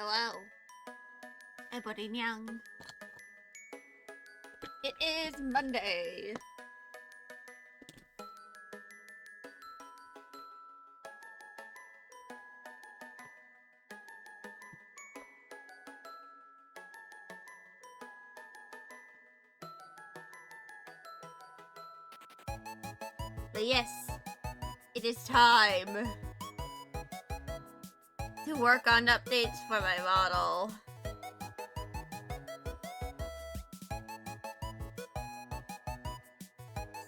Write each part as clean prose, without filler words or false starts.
Hello, everybody young. It is Monday. But yes, it is time to work on updates for my model.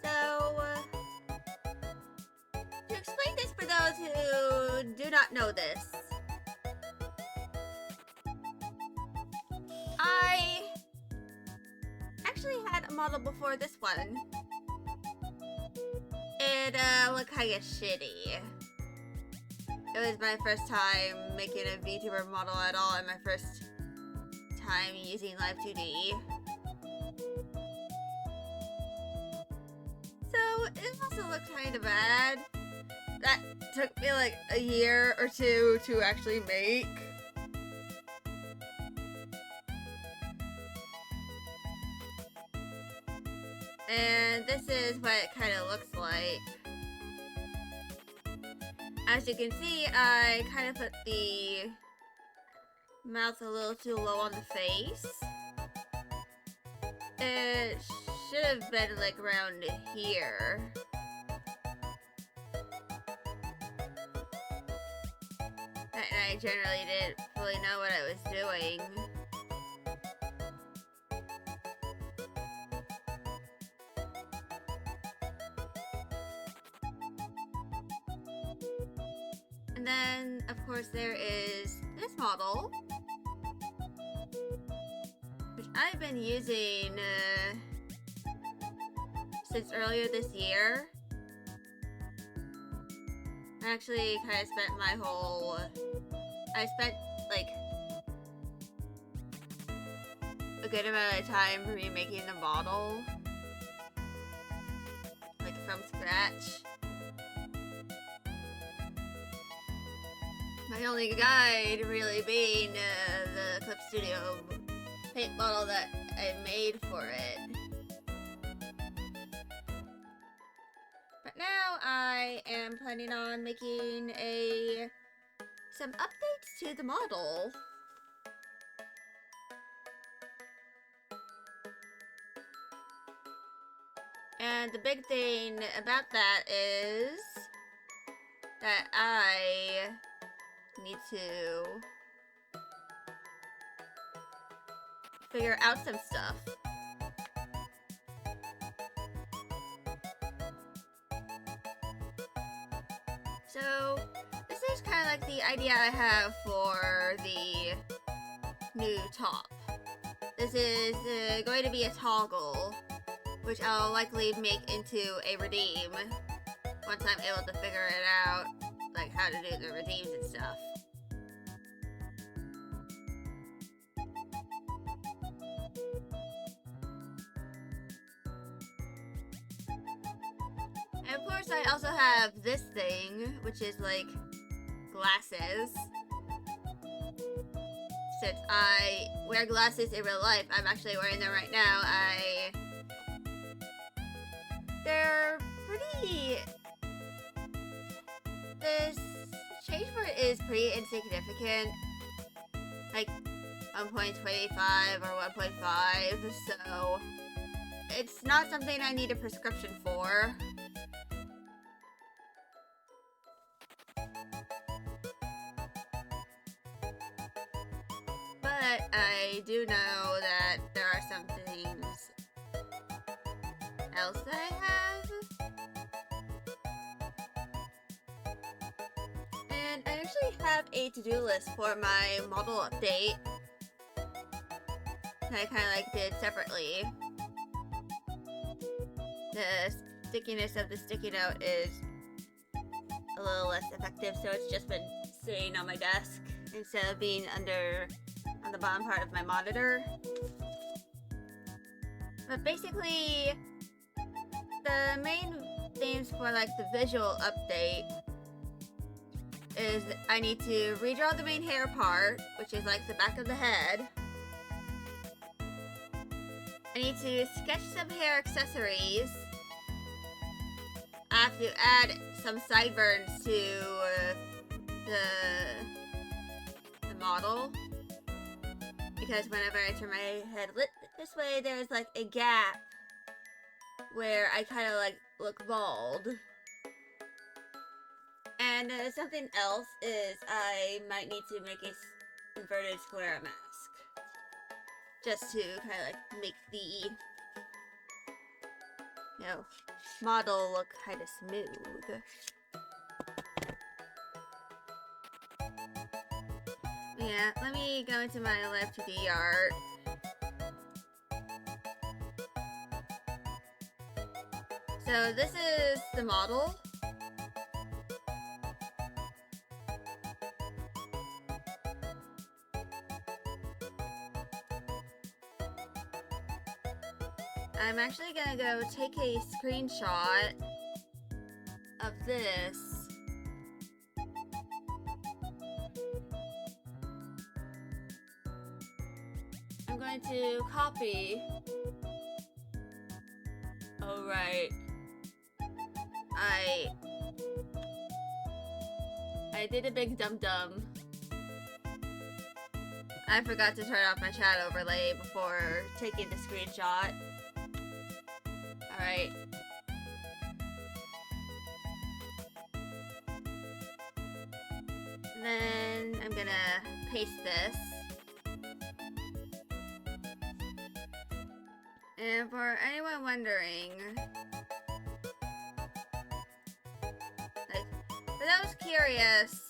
So, to explain this for those who do not know this, I actually had a model before this one. It looked kinda shitty. It was my first time making a VTuber model at all, and my first time using Live 2D. So it also looked kind of bad. That took me like a year or two to actually make. And this is what it kind of looks like. As you can see, I kind of put the mouth a little too low on the face. It should have been like around here. And I generally didn't really know what I was doing. And then, of course, there is this model, which I've been using since earlier this year. I actually kind of spent I spent like a good amount of time remaking the model, like from scratch. My only guide really being the Clip Studio paint model that I made for it. But now I am planning on making some updates to the model. And the big thing about that is that I need to figure out some stuff. So this is kind of like the idea I have for the new top. This is going to be a toggle, which I'll likely make into a redeem once I'm able to figure it out, like how to do the redeems and stuff. And of course I also have this thing, which is like glasses. Since I wear glasses in real life, I'm actually wearing them right now. They're pretty... This change for it is pretty insignificant, like 1.25 or 1.5, so it's not something I need a prescription for. But I do know that there are some things else that I have. And I actually have a to-do list for my model update that I kind of like did separately. The stickiness of the sticky note is a little less effective, so it's just been sitting on my desk instead of being on the bottom part of my monitor. But basically, the main themes for like the visual update is I need to redraw the main hair part, which is like the back of the head. I need to sketch some hair accessories. I have to add some sideburns to the model, because whenever I turn my head this way, there's like a gap where I kind of like look bald. And something else is I might need to make a inverted sclera mask, just to kind of like make the model look kind of smooth. Yeah, let me go into my Live 2D art. So this is the model. I'm actually gonna go take a screenshot of this. I'm going to copy. Oh, right. I did a big dum-dum. I forgot to turn off my chat overlay before taking the screenshot. Alright. Then I'm gonna paste this. And for anyone wondering, like, for those curious,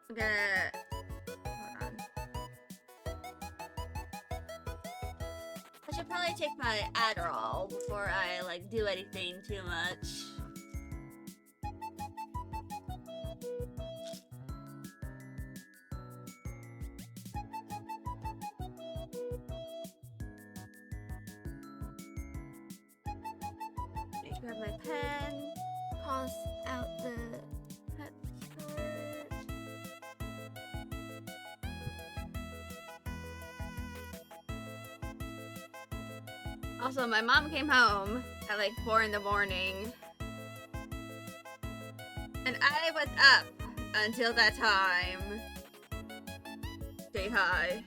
I'm gonna, hold on. I should probably take my Adderall before I like do anything too much. Grab my pen, cross out the cut part. Also, my mom came home at like 4 in the morning, and I was up until that time. Say hi.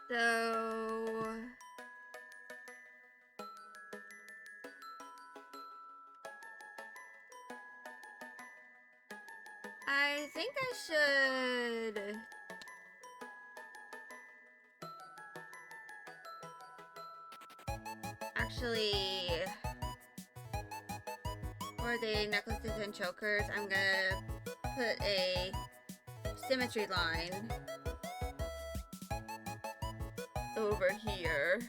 So I think I should actually, for the necklaces and chokers, I'm gonna put a symmetry line over here,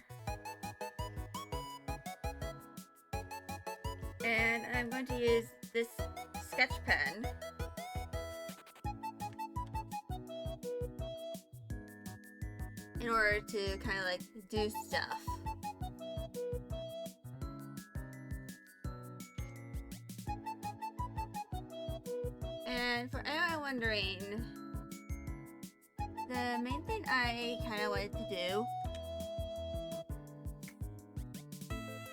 and I'm going to use this sketch pen in order to kind of like do stuff. And for anyone wondering, the main thing I kind of wanted to do.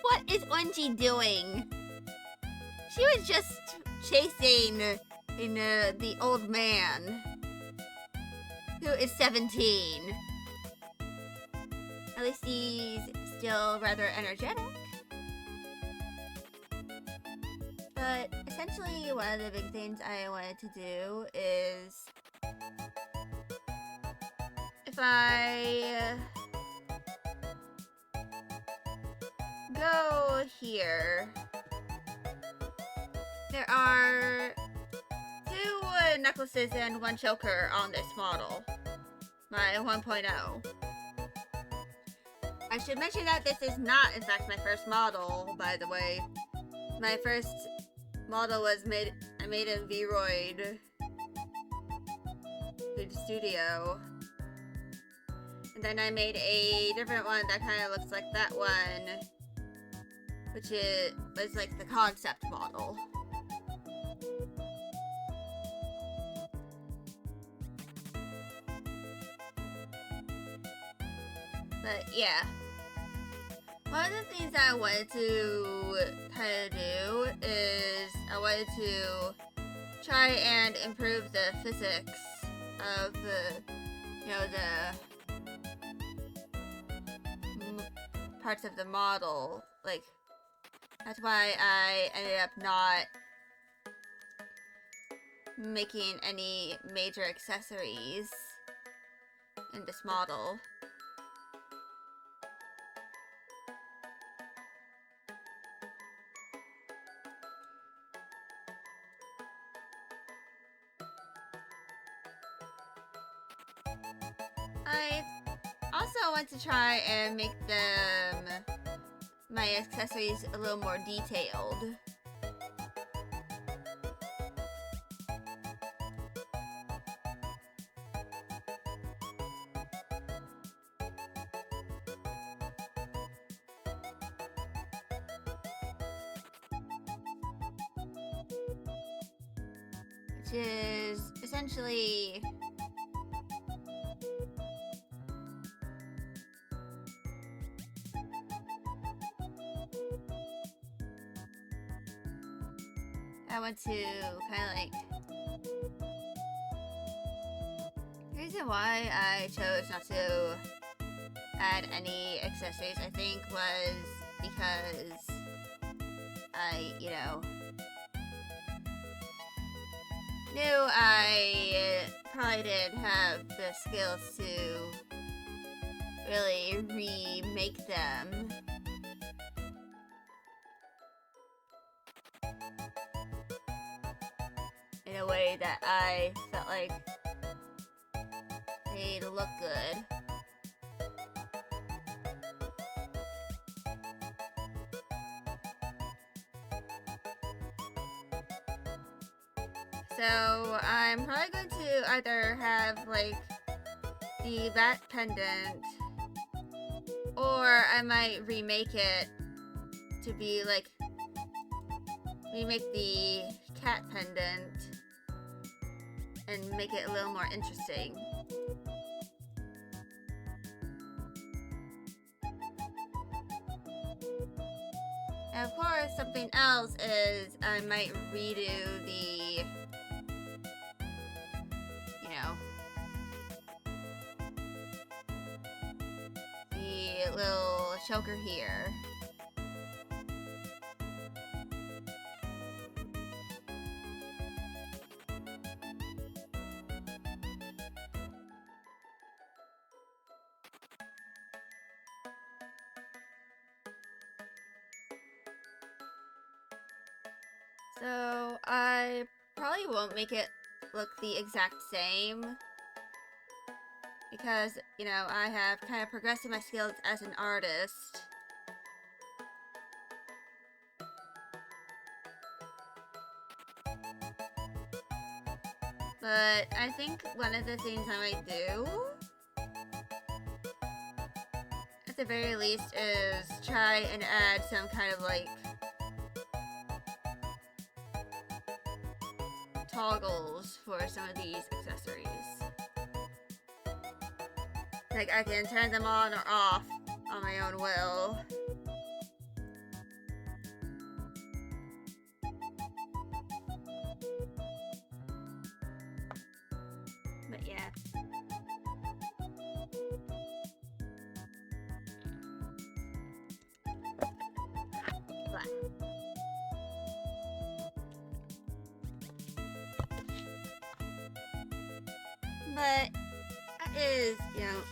What is Unji doing? She was just chasing the old man who is 17. At least he's still rather energetic. But essentially, one of the big things I wanted to do is if I go here, there are 2 necklaces and 1 choker on this model, my 1.0. I should mention that this is not, in fact, my first model, by the way. My first model was made, I made in Vroid Studio. And then I made a different one that kind of looks like that one, which was like the concept model. But yeah, one of the things that I wanted to kind of do is I wanted to try and improve the physics of the, the parts of the model. Like, that's why I ended up not making any major accessories in this model. I also want to try and make my accessories a little more detailed. Which is essentially I want to kind of like, the reason why I chose not to add any accessories, I think, was because I, knew I probably didn't have the skills to really remake them. In a way that I felt like they'd look good. So I'm probably going to either have like the bat pendant, or I might remake it to be like, remake the cat pendant and make it a little more interesting. And of course, something else is I might redo the, the little choker here. So I probably won't make it look the exact same because, I have kind of progressed in my skills as an artist. But I think one of the things I might do, at the very least, is try and add some kind of like toggles for some of these accessories. Like, I can turn them on or off on my own will. But yeah. Blah. But that is,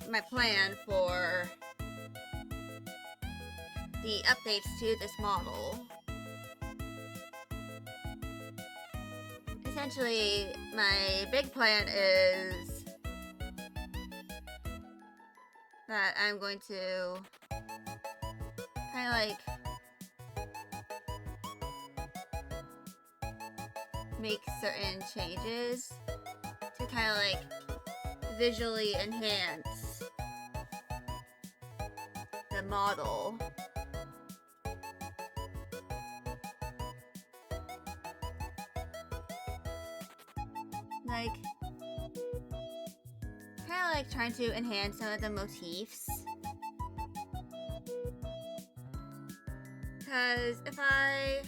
my plan for the updates to this model. Essentially, my big plan is that I'm going to kind of like make certain changes to kind of like visually enhance the model. Like, kind of like trying to enhance some of the motifs. Because if I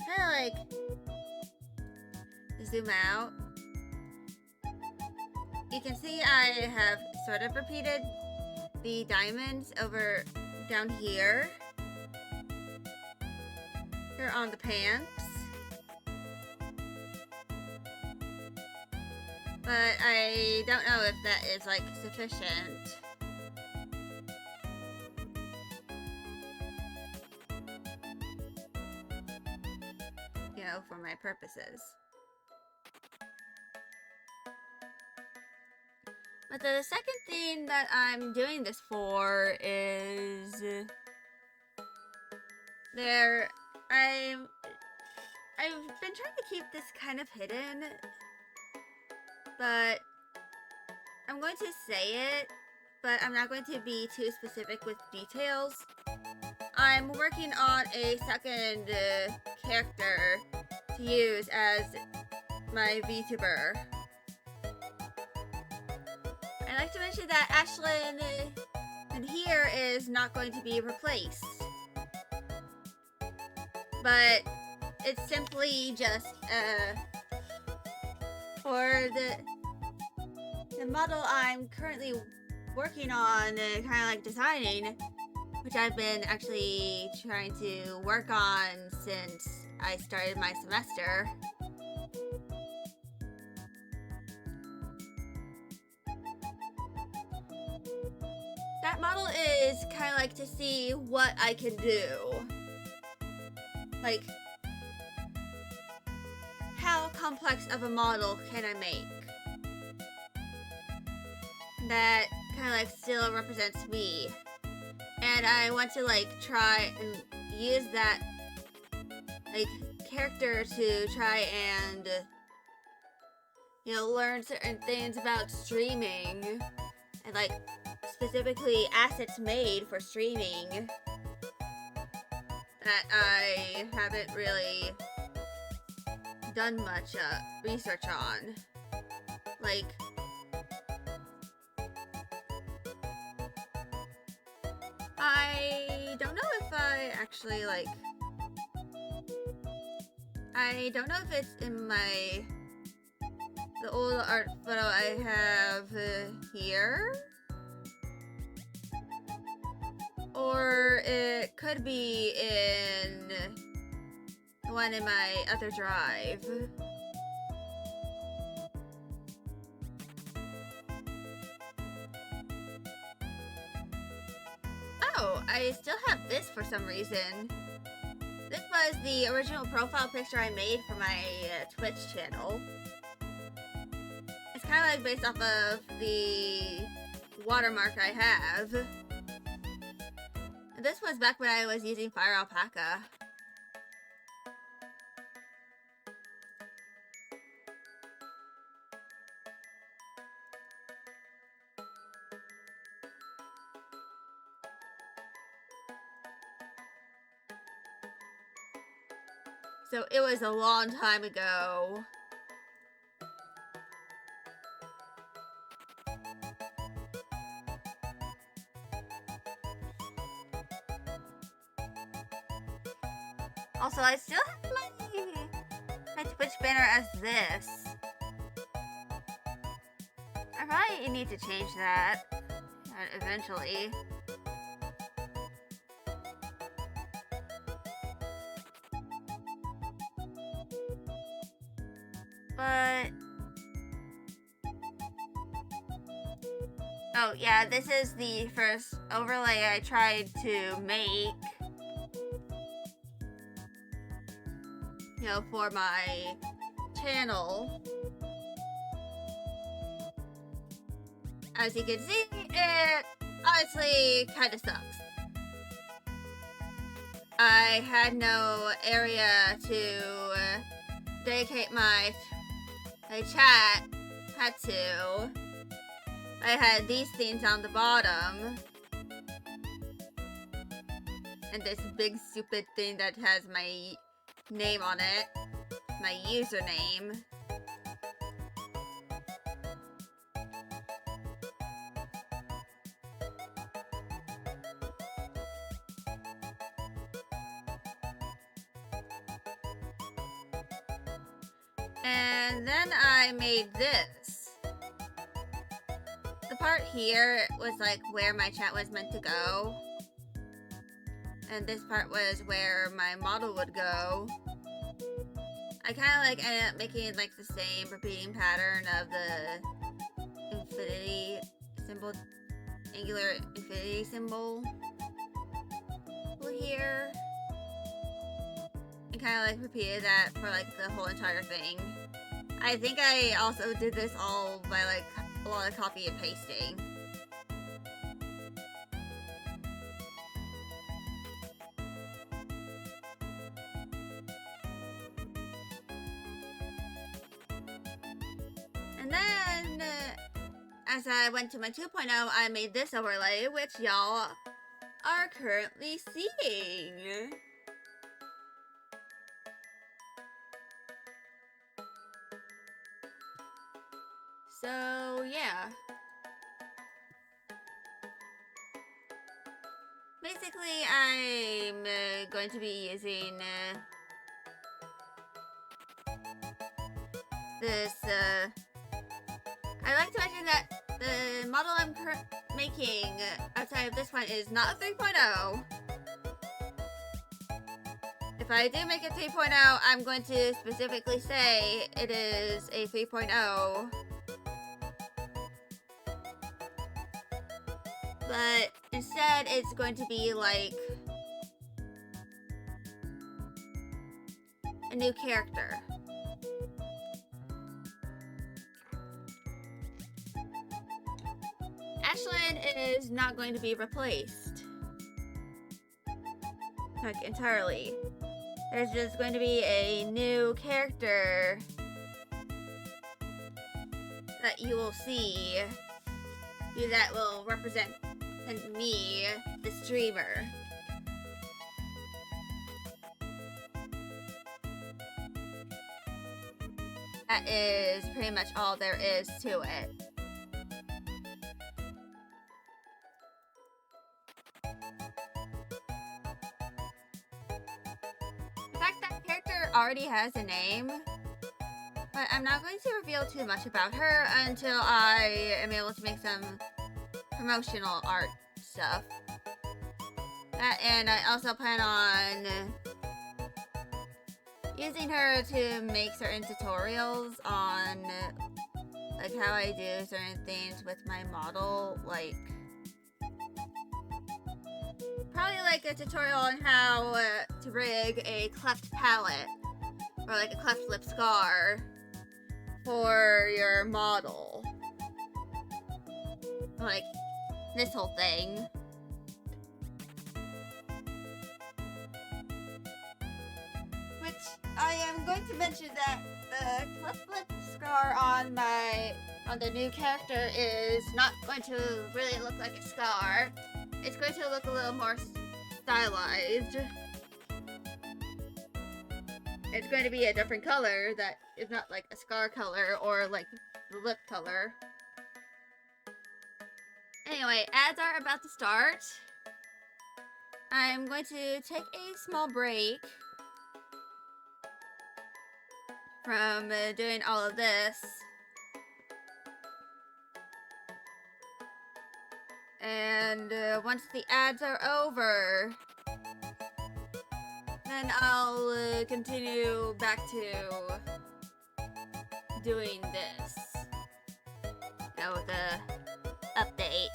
kind of like zoom out, you can see I have sort of repeated the diamonds over down here on the pants. But I don't know if that is like sufficient. You know, for my purposes. But the second thing that I'm doing this for is I've been trying to keep this kind of hidden, but I'm going to say it, but I'm not going to be too specific with details. I'm working on a second character to use as my VTuber. I'd like to mention that Ashlyn in here is not going to be replaced. But it's simply just for the model I'm currently working on, kind of like designing, which I've been actually trying to work on since I started my semester. That model is kind of like to see what I can do. Like, how complex of a model can I make that kind of like still represents me? And I want to like try and use that like character to try and, you know, learn certain things about streaming and like specifically assets made for streaming that I haven't really done much research on. Like, I don't know if I actually like, I don't know if it's in the old art photo I have here, or it could be in the one in my other drive. Oh, I still have this for some reason. This was the original profile picture I made for my Twitch channel. It's kind of like based off of the watermark I have. And this was back when I was using Fire Alpaca. So it was a long time ago. Also, I still have my Twitch banner as this. I probably need to change that eventually. But oh yeah, this is the first overlay I tried to make, you know, for my channel. As you can see, it honestly kind of sucks. I had no area to dedicate my chat to, I had these things on the bottom. And this big stupid thing that has my name on it. My username. And then I made this. The part here was like where my chat was meant to go. And this part was where my model would go. I kind of like ended up making like the same repeating pattern of the infinity symbol, angular infinity symbol here. And kind of like repeated that for like the whole entire thing. I think I also did this all by like a lot of copy and pasting. And then, as I went to my 2.0, I made this overlay, which y'all are currently seeing. So, yeah. Basically, I'm going to be using this, I'd like to mention that the model I'm making outside of this one is not a 3.0. If I do make a 3.0, I'm going to specifically say it is a 3.0. But instead, it's going to be like a new character. Ashlyn is not going to be replaced. Like, entirely. There's just going to be a new character that you will see that will represent me, the streamer. That is pretty much all there is to it. In fact, that character already has a name, but I'm not going to reveal too much about her until I am able to make some promotional art stuff. And I also plan on using her to make certain tutorials on like how I do certain things with my model, like probably like a tutorial on how to rig a cleft palette or like a cleft lip scar for your model. Like this whole thing. Which I am going to mention that the cleft lip scar on the new character is not going to really look like a scar. It's going to look a little more stylized. It's going to be a different color that is not like a scar color or like the lip color. Anyway, ads are about to start. I'm going to take a small break from doing all of this. And once the ads are over, then I'll continue back to doing this. Now with the update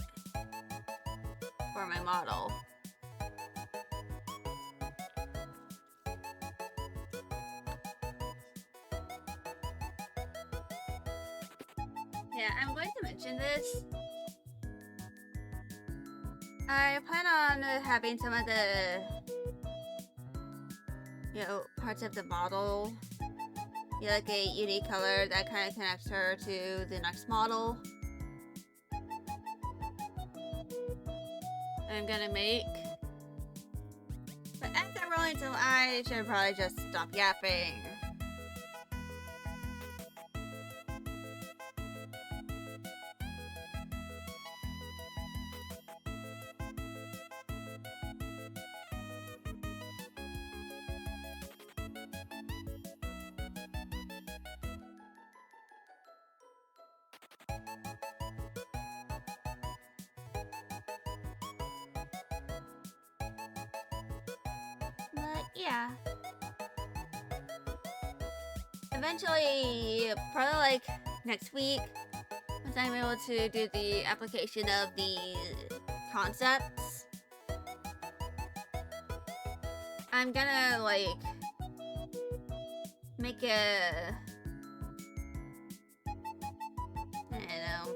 for my model. Yeah, I'm going to mention this. I plan on having some of the, parts of the model be like a unique color that kind of connects her to the next model I'm gonna make. But as I'm rolling some I should probably just stop yapping. But yeah. Eventually, probably like next week, once I'm able to do the application of the concepts, I'm gonna like make a, I don't know,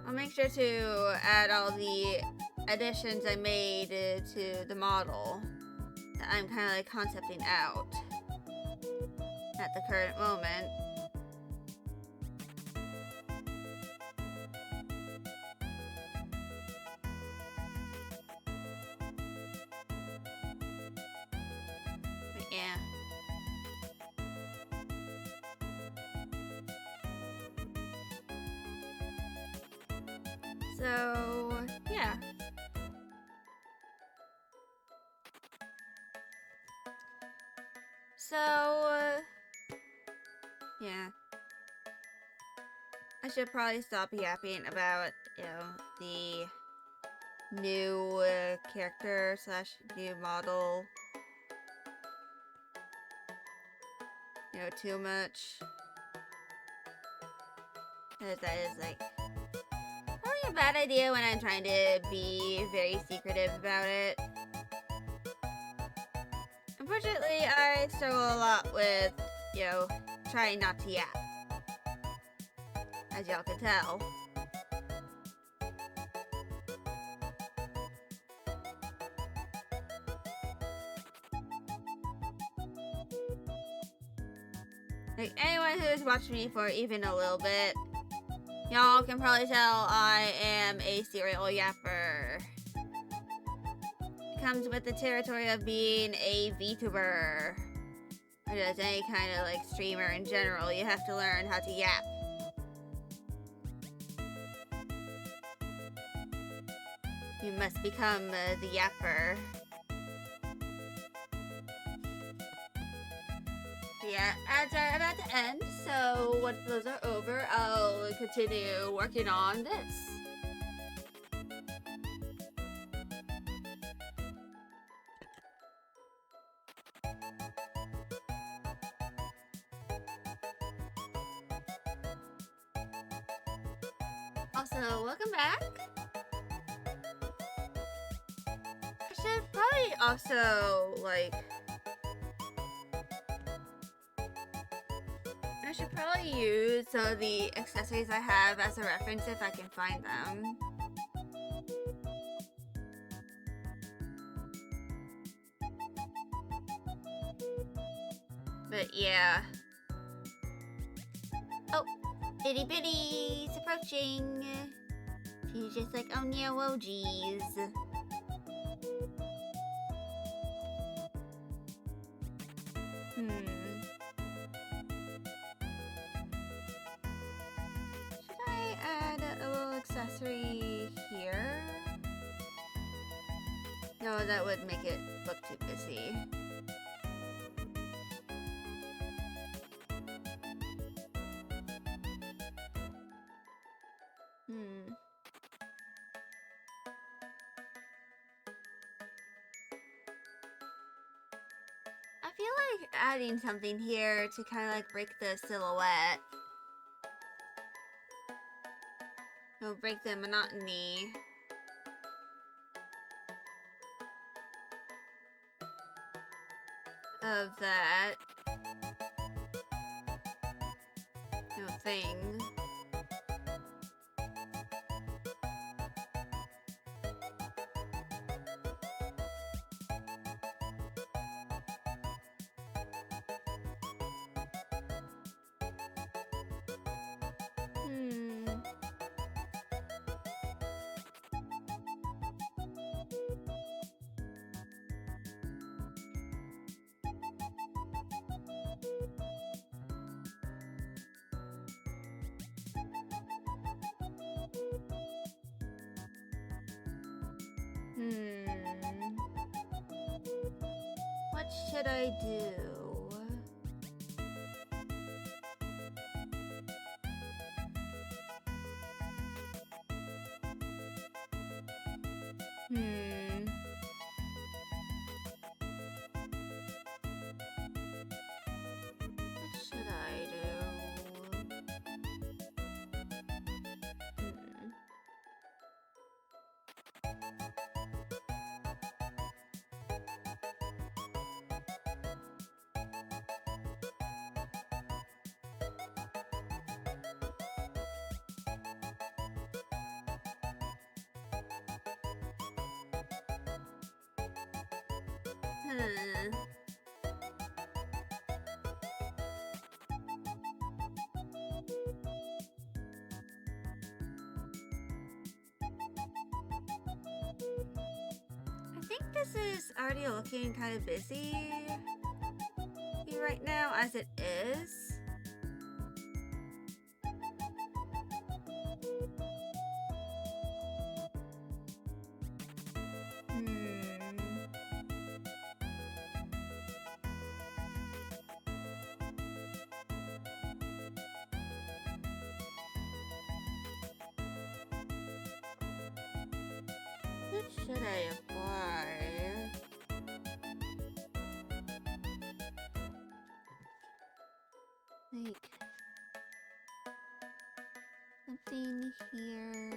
I'll make sure to add all the additions I made to the model that I'm kind of like concepting out at the current moment. But yeah. So, yeah. So, yeah. I should probably stop yapping about, you know, the new character slash new model. You know, too much. Because that is, like, probably a bad idea when I'm trying to be very secretive about it. Unfortunately, I struggle a lot with, you know, trying not to yap. As y'all can tell. Like, anyone who's watched me for even a little bit, y'all can probably tell I am a serial yapper. It comes with the territory of being a VTuber. Or just any kind of, like, streamer in general. You have to learn how to yap. You must become the yapper. Yeah, ads are about to end, so once those are over, I'll continue working on this. Also, welcome back. I should probably also, like, I should probably use some of the accessories I have as a reference if I can find them. But yeah. Oh, itty bitty's approaching. She's just like, oh no, oh geez. Should I add a little accessory here? No, that would make it look too busy. I feel like adding something here to kind of like break the silhouette. It'll break the monotony. Of that. You know, thing. What should I do? What should I do? I think this is already looking kind of busy right now, as it is. What should I apply? Like something here.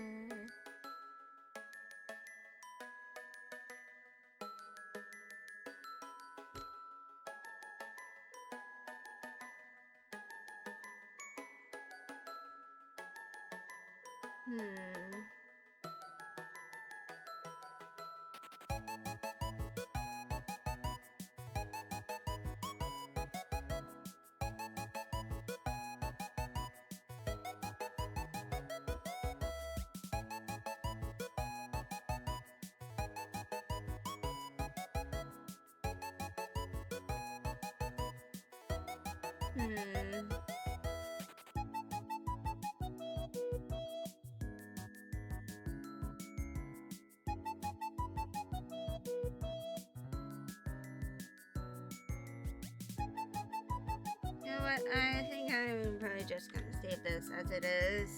You know what? I think I'm probably just gonna save this as it is.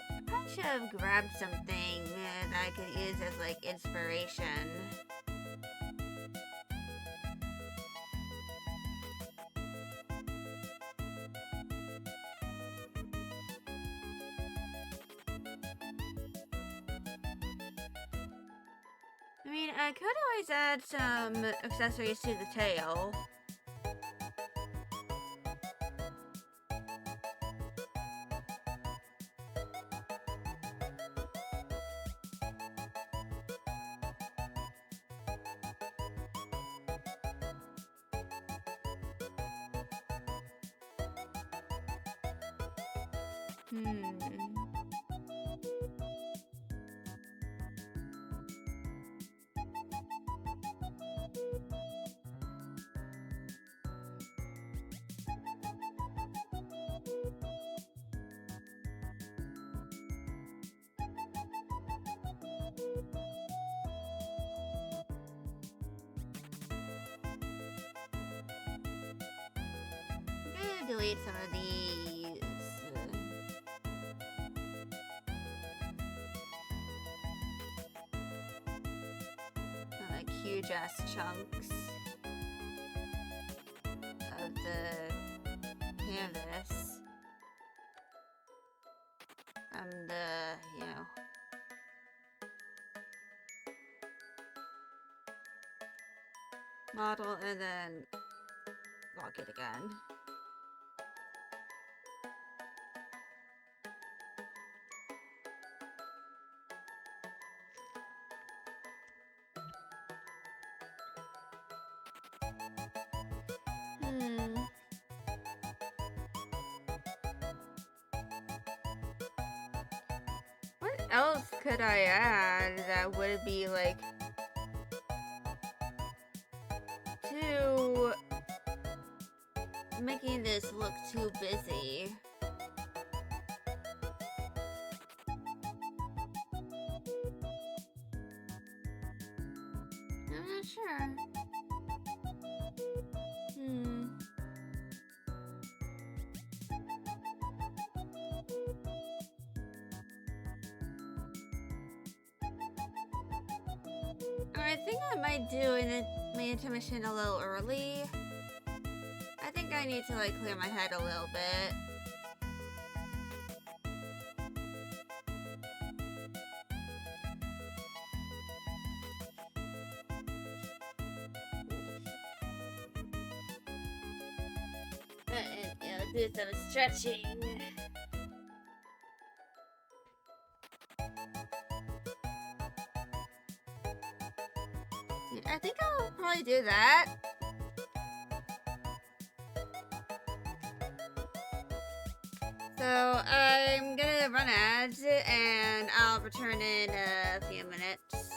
I probably should have grabbed something that I could use as like inspiration. I mean, I could always add some accessories to the tail. I'm gonna delete some of these. Like huge ass chunks of the canvas from the, model, and then lock it again. What else could I add that would be like to making this look too busy. I'm not sure. I think I might do my intermission a little early. I think I need to like clear my head a little bit. Do some stretching. I think I'll probably do that. So I'm gonna run ads and I'll return in a few minutes.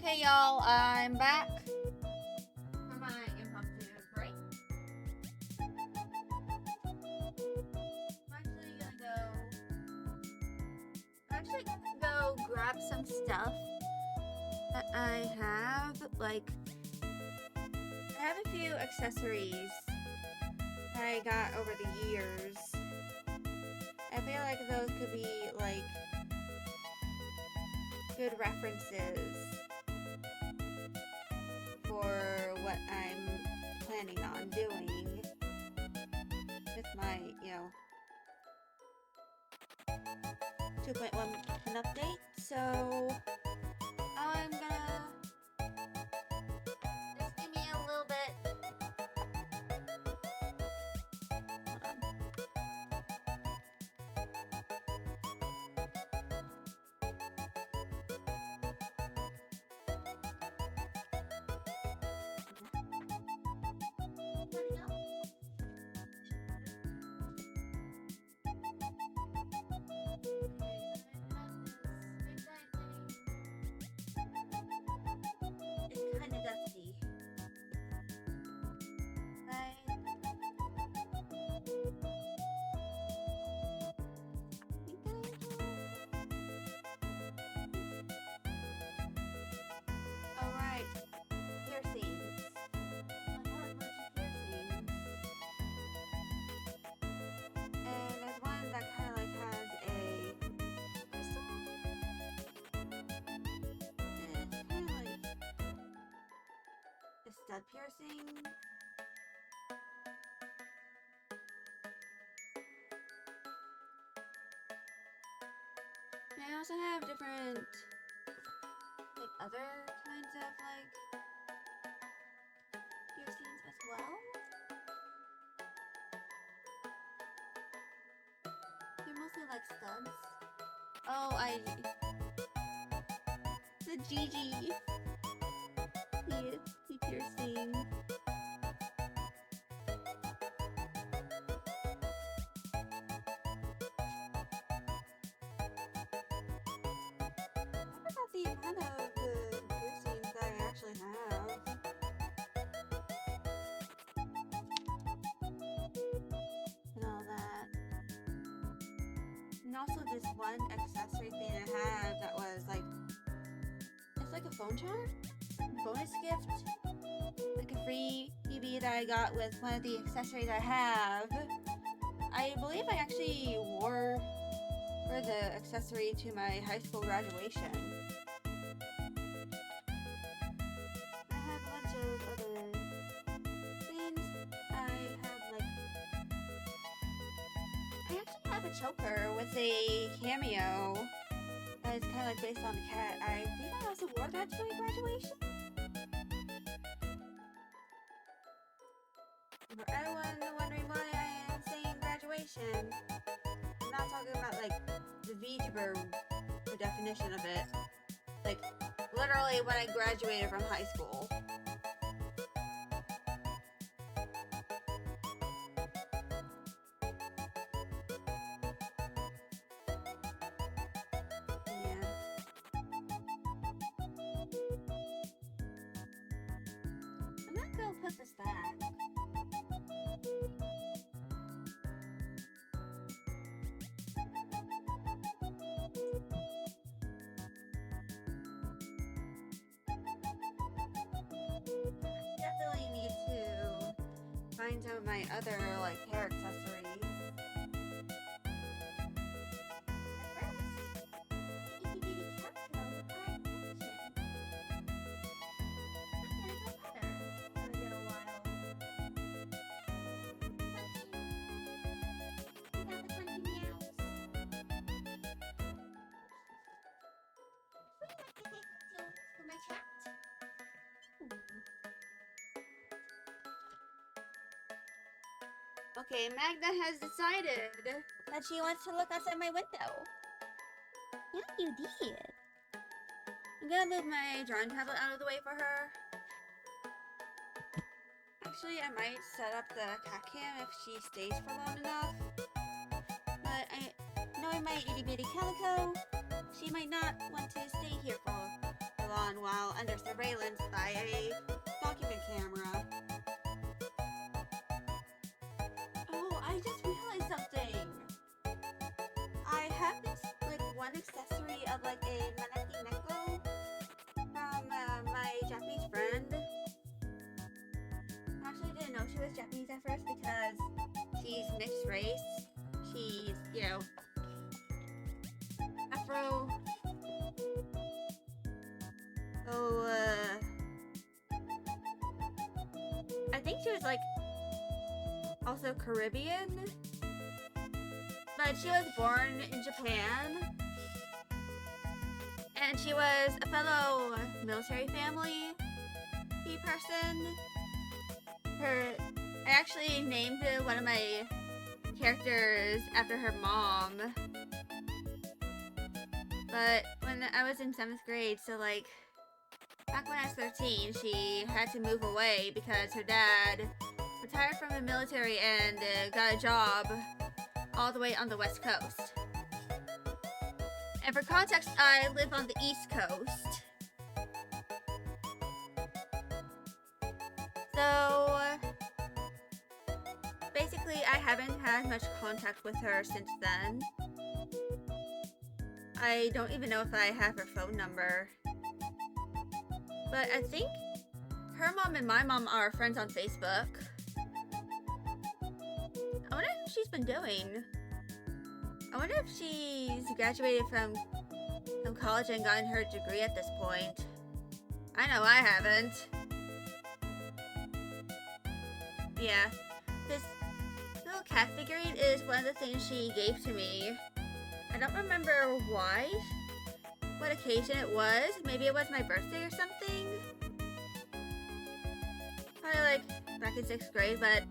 Okay, y'all, I'm back for my impromptu break. I'm actually gonna go grab some stuff that I have. Like, I have a few accessories that I got over the years. I feel like those could be, like, good references for what I'm planning on doing with my, 2.1 an update. So I'm gonna just give me a little bit. Hold on. It's kind of dusty. Alright, piercings. I have a bunch of piercings. And there's one that kind of like has a crystal. And it's kind of like a stud piercing. And I also have different, like, other kinds of, like, piercings as well. They're mostly like studs. Oh, the Gigi. The piercing. I forgot the amount of the piercings that I actually have. And all that. And also this one accessory thing I had that was like, it's like a phone charm? Bonus gift? Like a free BB that I got with one of the accessories I have. I believe I actually wore for the accessory to my high school graduation. I have a bunch of other things. I actually have a choker with a cameo that is kind of like based on the cat. I think I also wore that to my graduation. For everyone wondering why I am saying graduation, I'm not talking about like the VTuber definition of it. Like literally when I graduated from high school. Yeah. I'm not gonna put this back. Definitely need to find some of my other like hair accessories. Okay, Magna has decided that she wants to look outside my window. Yeah, you did. I'm gonna move my drawing tablet out of the way for her. Actually, I might set up the cat cam if she stays for long enough. But knowing my itty bitty calico, she might not want to stay here for on while under surveillance by a document camera. Oh, I just realized something. I have this, like, one accessory of, like, a maneki neko from my Japanese friend. I actually didn't know she was Japanese at first because she's mixed race. She's, you know, Afro. I think she was, like, also Caribbean. But she was born in Japan. And she was a fellow military family person. I actually named one of my characters after her mom. But when I was in 7th grade, so like, back when I was 13, she had to move away because her dad retired from the military and got a job all the way on the West Coast. And for context, I live on the East Coast. So, basically, I haven't had much contact with her since then. I don't even know if I have her phone number. But I think her mom and my mom are friends on Facebook. I wonder what she's been doing. I wonder if she's graduated from college and gotten her degree at this point. I know I haven't. Yeah, this little cat figurine is one of the things she gave to me. I don't remember why, what occasion it was. Maybe it was my birthday or something. Probably like back in 6th grade, but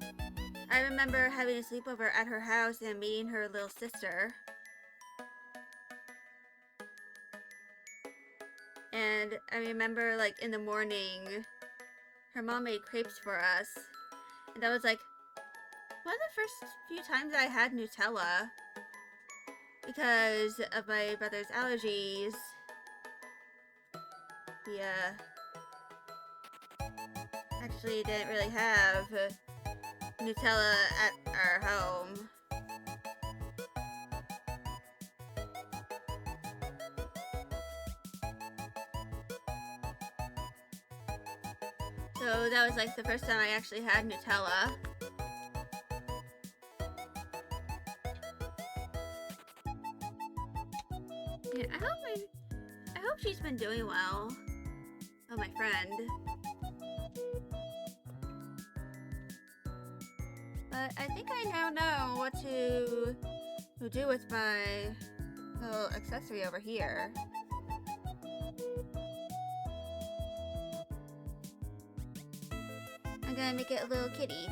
I remember having a sleepover at her house and meeting her little sister. And I remember, like, in the morning, her mom made crepes for us. And that was, like, one of the first few times I had Nutella. Because of my brother's allergies. Yeah. Actually didn't really have Nutella at our home. So that was like the first time I actually had Nutella. Yeah, I hope she's been doing well. Oh, my friend. But I think I now know what to do with my little accessory over here. I'm gonna make it a little kitty.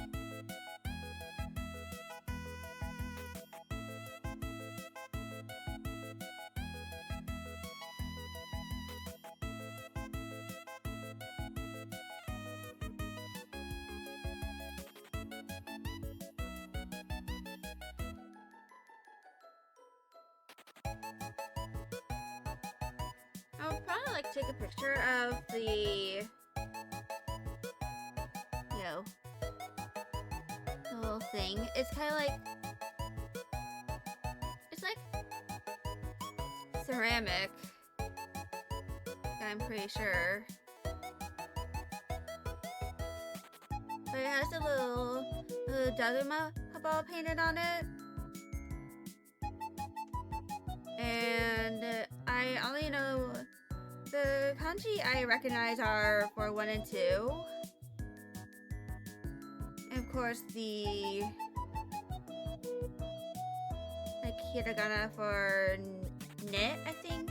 I'll probably like take a picture of the, you know, the little thing. It's kind of like, it's like ceramic, I'm pretty sure. But it has a little Daruma ball painted on it. And I only know the kanji I recognize are for 1 and 2. And of course the like hiragana for knit, I think.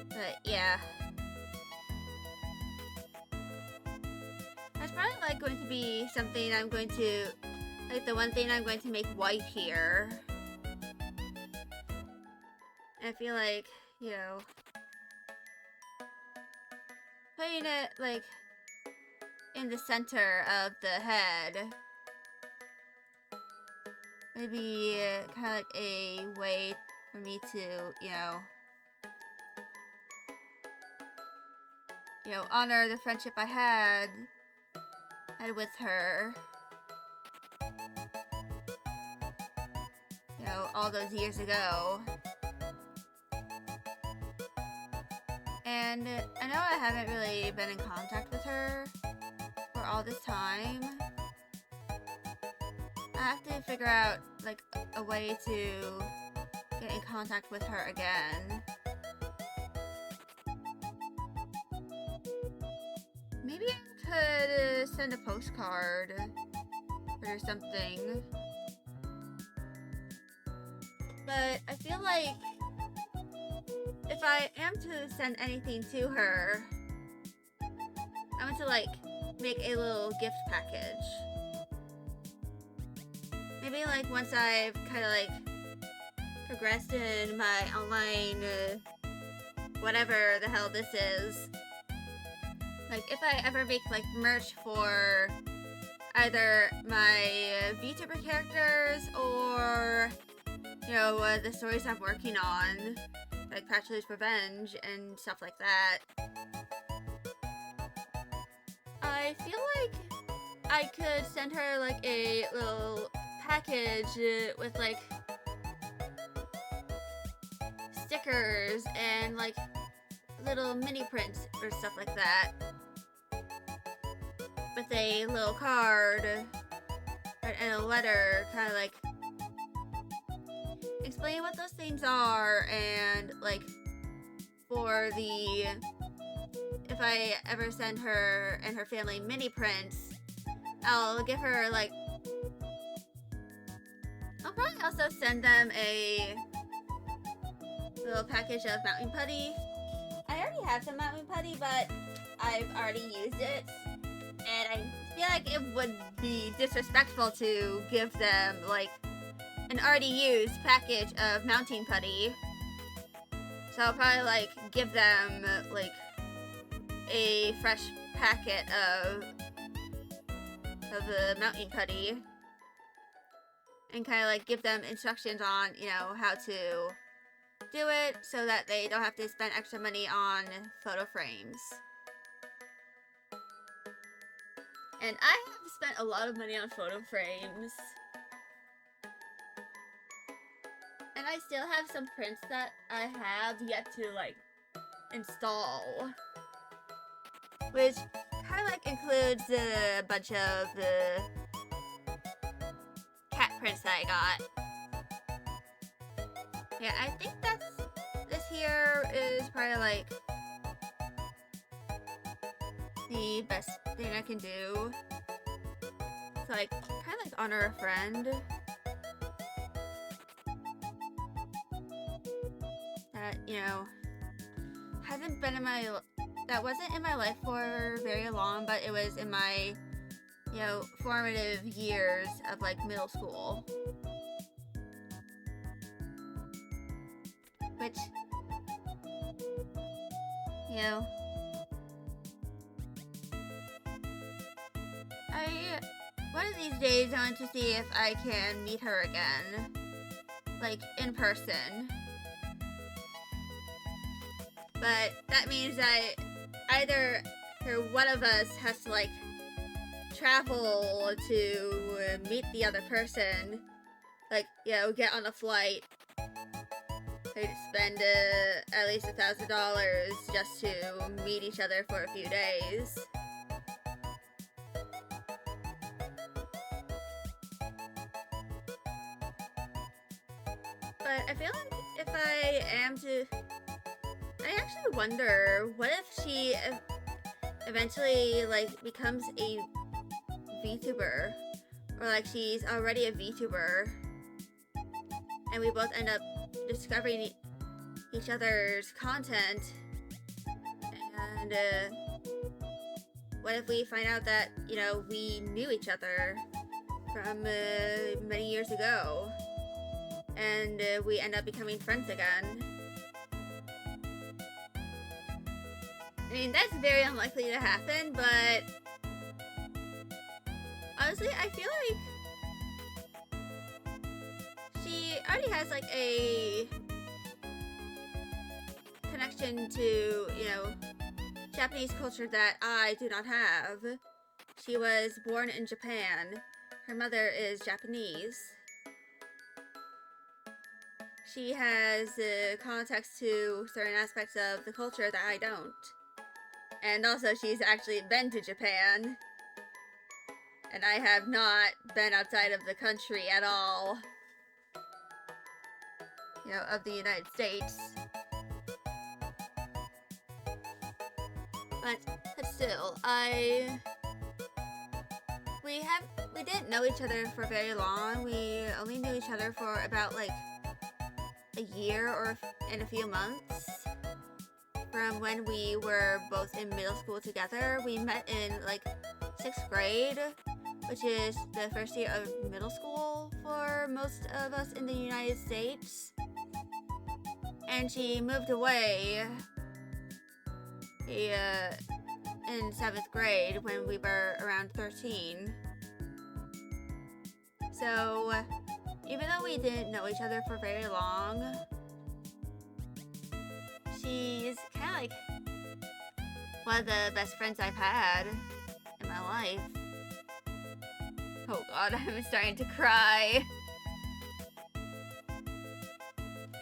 But yeah. That's probably like going to be something I'm going to, like the one thing I'm going to make white here. And I feel like, you know, putting it like in the center of the head maybe kind of like a way for me to, honor the friendship I had with her. All those years ago. And I know I haven't really been in contact with her for all this time. I have to figure out, like, a way to get in contact with her again. Maybe I could send a postcard or something. But I feel like if I am to send anything to her, I want to, like, make a little gift package. Maybe, like, once I've kind of, like, progressed in my online, whatever the hell this is. Like, if I ever make, like, merch for either my VTuber characters or, the stories I'm working on, like Bachelor's Revenge and stuff like that. I feel like I could send her, like, a little package with, like, stickers and, like, little mini prints or stuff like that. With a little card and a letter, kind of, like, explain what those things are, and, like, for the, if I ever send her and her family mini prints, I'll give her, like, I'll probably also send them a little package of mountain putty. I already have some mountain putty, but I've already used it, and I feel like it would be disrespectful to give them, like, an already used package of mountain putty. So I'll probably, like, give them, like, a fresh packet of the mountain putty. And kind of, like, give them instructions on, how to do it so that they don't have to spend extra money on photo frames. And I have spent a lot of money on photo frames. And I still have some prints that I have yet to, like, install. Which kind of, like, includes a bunch of the cat prints that I got. Yeah, I think this here is probably, like, the best thing I can do. So, like, kind of, like, honor a friend. That, hasn't been that wasn't in my life for very long, but it was in my, formative years of, like, middle school. Which, one of these days I want to see if I can meet her again. Like, in person. But that means that either one of us has to, like, travel to meet the other person. Like, get on a flight. Like, spend at least $1,000 just to meet each other for a few days. But I feel like if I am to... I actually wonder, what if she eventually, like, becomes a VTuber? Or, like, she's already a VTuber. And we both end up discovering each other's content. And, what if we find out that, we knew each other from many years ago? And we end up becoming friends again. I mean, that's very unlikely to happen, but honestly, I feel like already has like a connection to, you know, Japanese culture that I do not have. She was born in Japan. Her mother is Japanese. She has context to certain aspects of the culture that I don't. And also she's actually been to Japan. And I have not been outside of the country at all. You know, of the United States. But still, we didn't know each other for very long. We only knew each other for about like a year or and a few months. From when we were both in middle school together. We met in like 6th grade, which is the first year of middle school for most of us in the United States. And she moved away in 7th grade when we were around 13. So, even though we didn't know each other for very long, she's kind of like one of the best friends I've had in my life. Oh god, I'm starting to cry.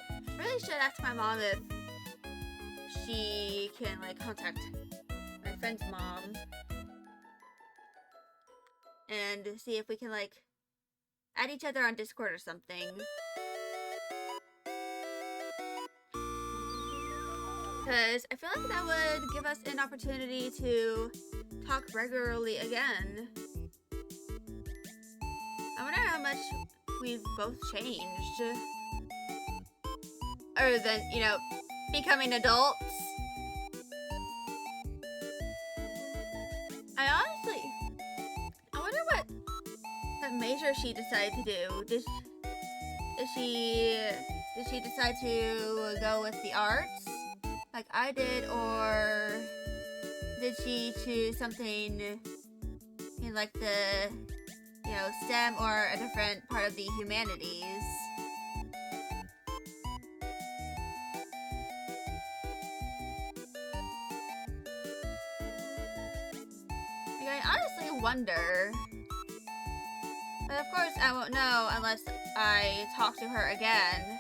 I really should ask my mom if she can like contact my friend's mom and see if we can like add each other on Discord or something. Because I feel like that would give us an opportunity to talk regularly again. I wonder how much we've both changed. Other than, you know, becoming adults. I wonder what major she decided to do. Did she decide to go with the arts like I did, or did she choose something in like the, you know, STEM or a different part of the humanities? Like, I honestly wonder. But of course I won't know unless I talk to her again.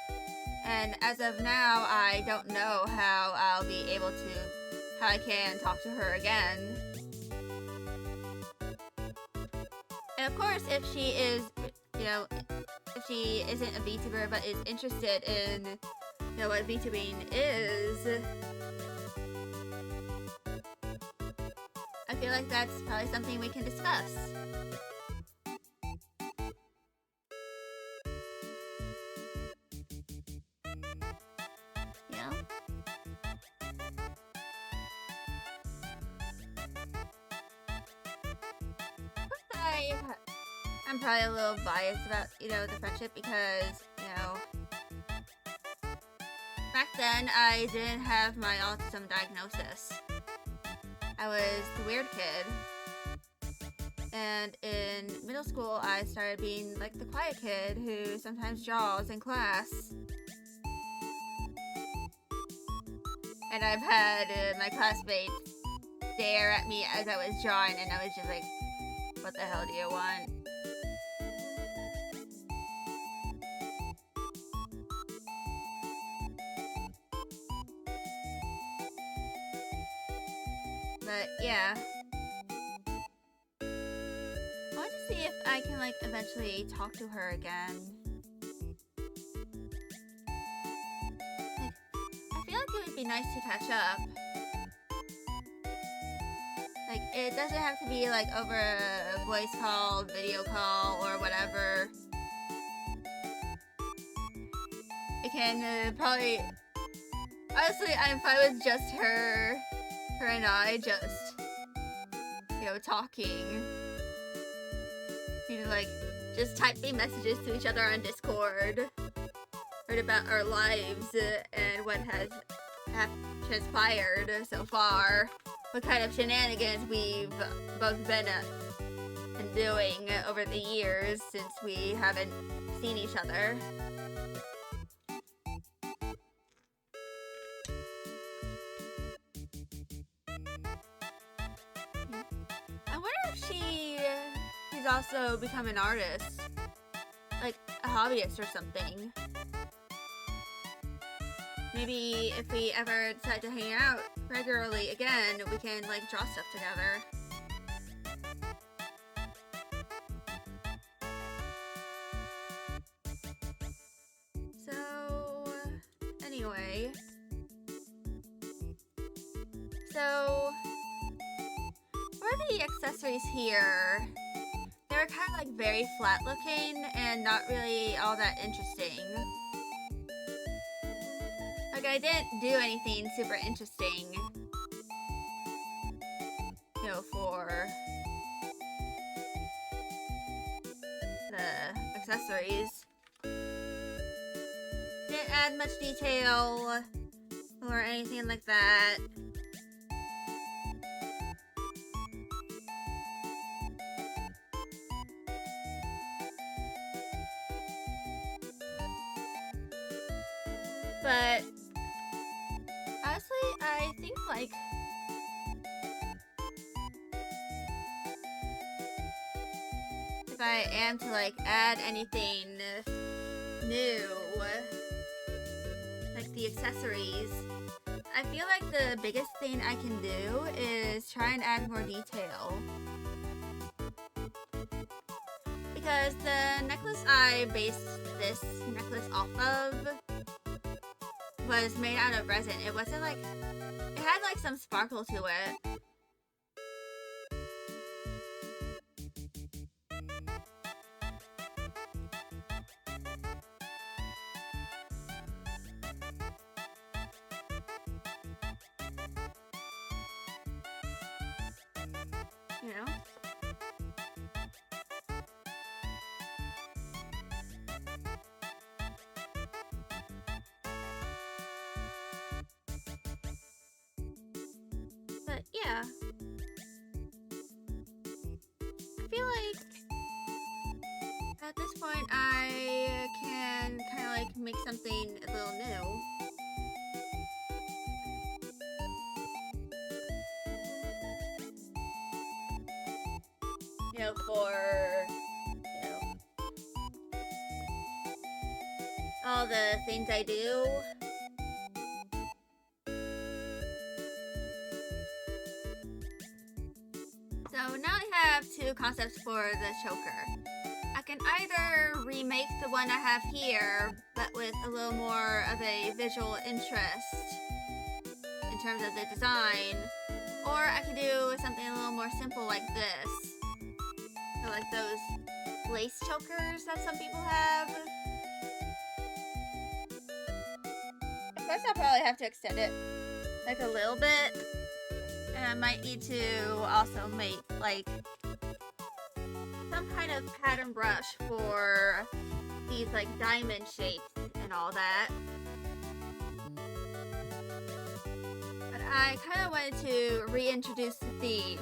And as of now, I don't know how I'll be able to, how I can talk to her again. And of course, if she is, you know, if she isn't a VTuber but is interested in, you know, what VTubing is, I feel like that's probably something we can discuss. You know? I'm probably a little biased about, you know, the friendship because, you know, back then I didn't have my autism diagnosis. I was the weird kid. And in middle school, I started being like the quiet kid who sometimes draws in class. And I've had my classmates stare at me as I was drawing, and I was just like, what the hell do you want? But yeah. I want to see if I can like eventually talk to her again. Like, I feel like it would be nice to catch up. Like, it doesn't have to be like over a voice call, video call, or whatever. It can probably... Honestly, I'm fine with just her and I just, you know, talking. You know, like, just typing messages to each other on Discord. Heard about our lives and what has transpired so far. What kind of shenanigans we've both been doing over the years since we haven't seen each other. she's also become an artist, like a hobbyist or something. Maybe if we ever decide to hang out regularly again, we can like draw stuff together. So, anyway. So, for the accessories here, they're kind of like very flat looking and not really all that interesting. Like, I didn't do anything super interesting, you know, for the accessories. Didn't add much detail or anything like that. But honestly, I think like if I am to like add anything new, like the accessories, I feel like the biggest thing I can do is try and add more detail. Because the necklace I based this necklace off of was made out of resin. It wasn't like, it had like some sparkle to it. You know? But yeah, I feel like at this point I can kind of like make something a little new. You know, for, you know, all the things I do. So now I have two concepts for the choker. I can either remake the one I have here, but with a little more of a visual interest in terms of the design, or I could do something a little more simple like this. So like those lace chokers that some people have. Of course I'll probably have to extend it like a little bit. And I might need to also make like some kind of pattern brush for these like diamond shapes and all that. But I kind of wanted to reintroduce the theme.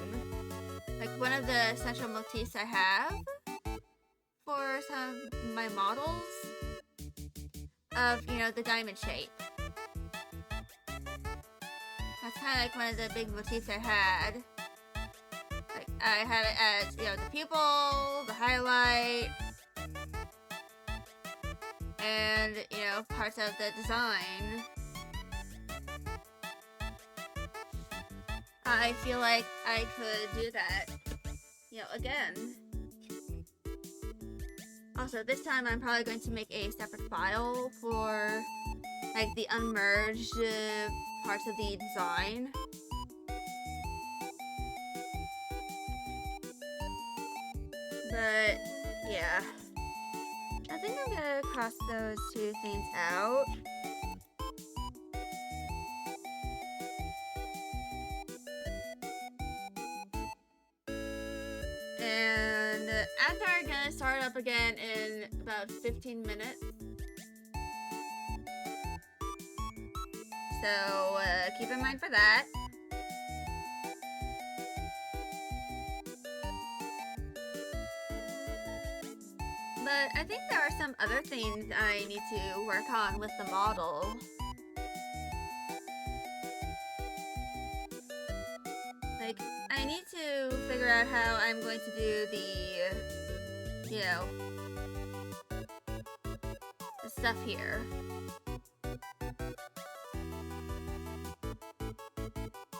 Like one of the central motifs I have for some of my models of, you know, the diamond shape. That's kind of like one of the big motifs I had. Like I had it as, you know, the pupil, the highlight, and, you know, parts of the design. I feel like I could do that, you know, again. Also, this time I'm probably going to make a separate file for, like, the unmerged parts of the design. But, yeah. I think I'm gonna cross those two things out. And after I'm gonna start up again in about 15 minutes. So keep in mind for that. But I think there are some other things I need to work on with the model. Like, like, I need to figure out how I'm going to do the, you know, the stuff here.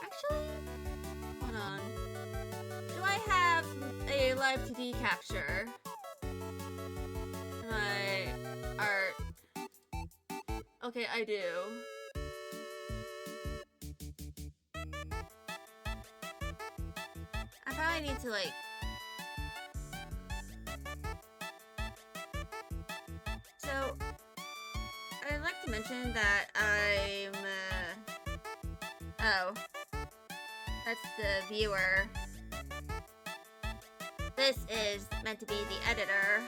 Actually, hold on. Do I have a live 2D capture? My art. Okay, I do. I probably need to, like... So, I'd like to mention that I'm... Oh. That's the viewer. This is meant to be the editor.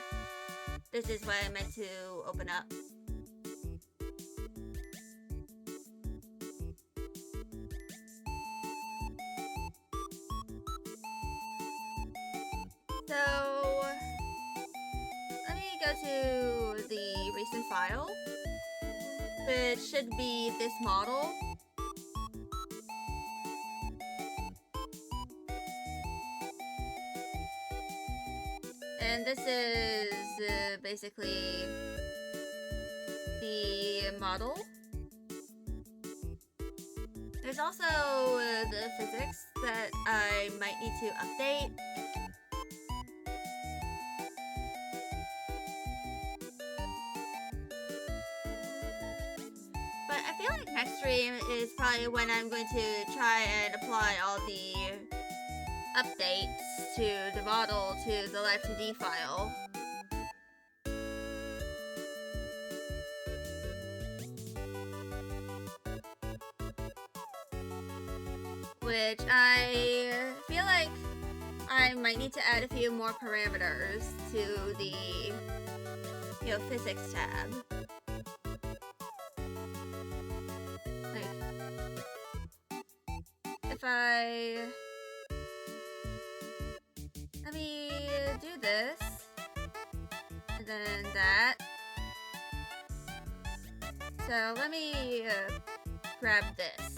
This is what I meant to open up. So, let me go to the recent file, which should be this model. And this is basically the model. There's also the physics that I might need to update. But I feel like next stream is probably when I'm going to try and apply all the updates to the model to the Live2D file. Which I feel like I might need to add a few more parameters to the, you know, physics tab. Like, if I... Let me do this, and then that. So let me grab this.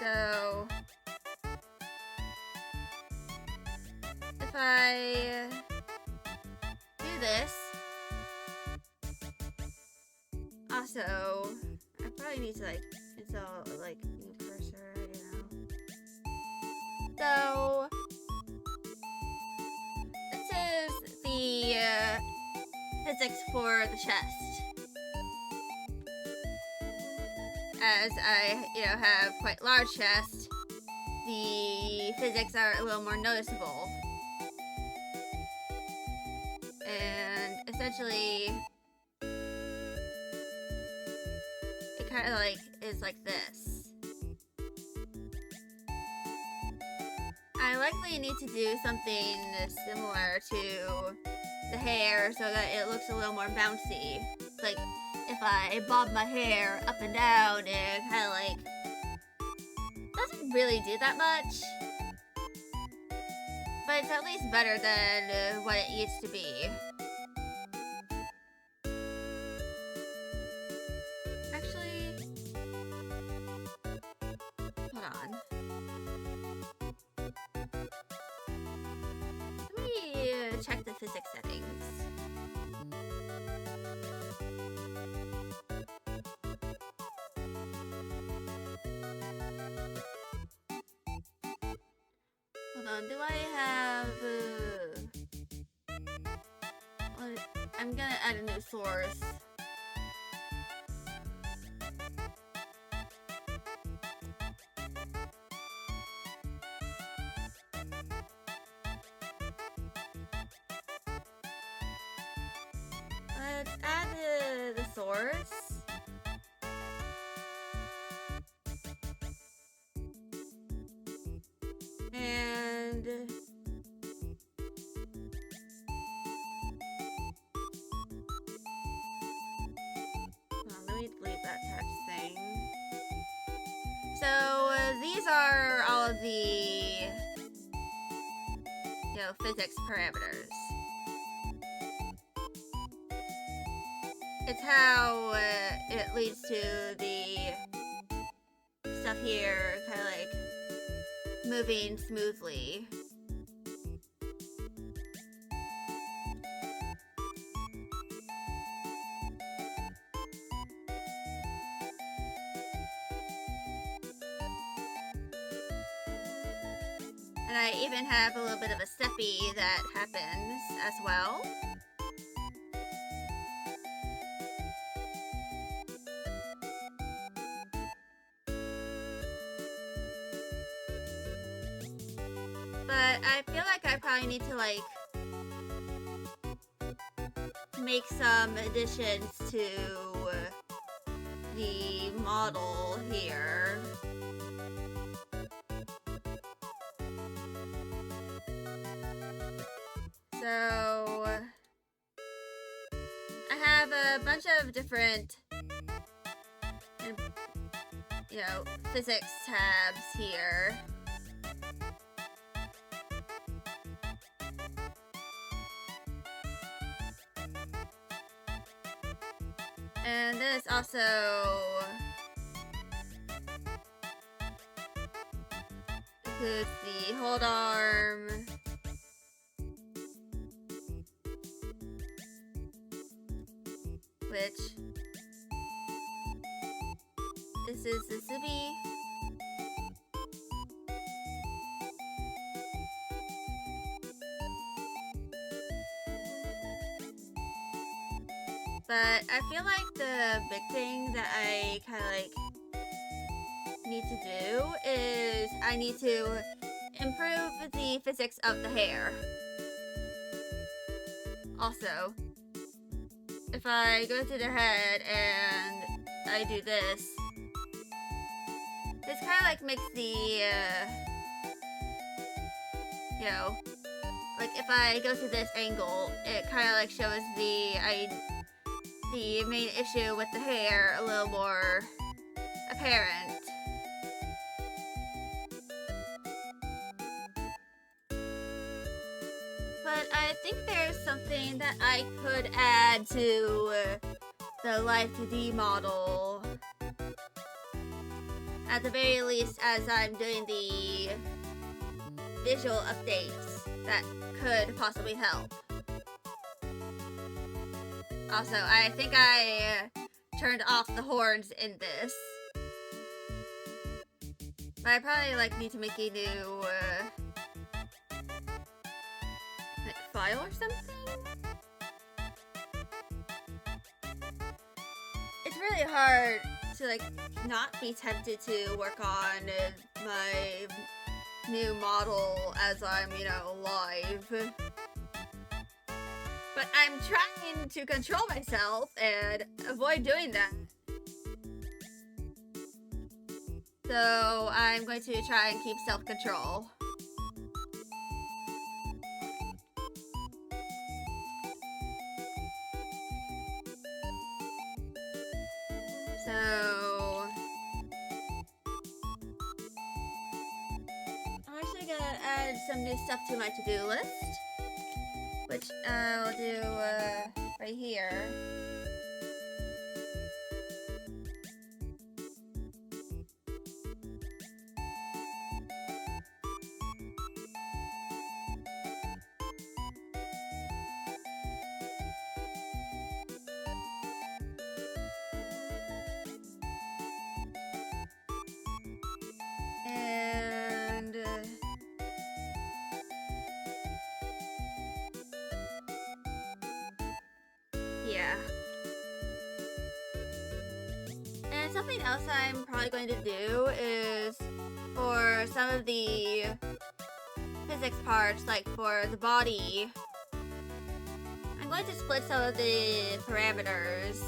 So if I do this, also I probably need to like install like new cursor. I don't know. So this is the physics for the chest. As I, you know, have quite large chest, the physics are a little more noticeable. And essentially, it kind of like is like this. I likely need to do something similar to the hair so that it looks a little more bouncy. Like, if I bob my hair up and down, it kind of like doesn't really do that much, but it's at least better than what it used to be. Actually, hold on. Let me check the physics settings. Hold on, do I have... I'm gonna add a new source. Let's add the source. And hold on, let me delete that text thing. So these are all of the, you know, physics parameters. It's how it leads to the stuff here kind of like moving smoothly. And I even have a little bit of a steppy that happens as well. But I feel like I probably need to like make some additions to the model here. So I have a bunch of different, you know, physics tabs here. And then it's also includes the hold arm, which this is the Subi. But I feel like the big thing that I kind of like need to do is I need to improve the physics of the hair. Also, if I go to the head and I do this kind of like makes the, you know, like if I go to this angle, it kind of like shows the main issue with the hair a little more apparent. But I think there's something that I could add to the Live 2D model. At the very least, as I'm doing the visual updates that could possibly help. Also, I think I turned off the horns in this. But I probably like need to make a new like file or something. It's really hard to like not be tempted to work on my new model as I'm, you know, live. But I'm trying to control myself and avoid doing that. So I'm going to try and keep self-control. So I'm actually gonna add some new stuff to my to-do list, which I'll do right here. And yeah. And something else I'm probably going to do is for some of the physics parts, like for the body, I'm going to split some of the parameters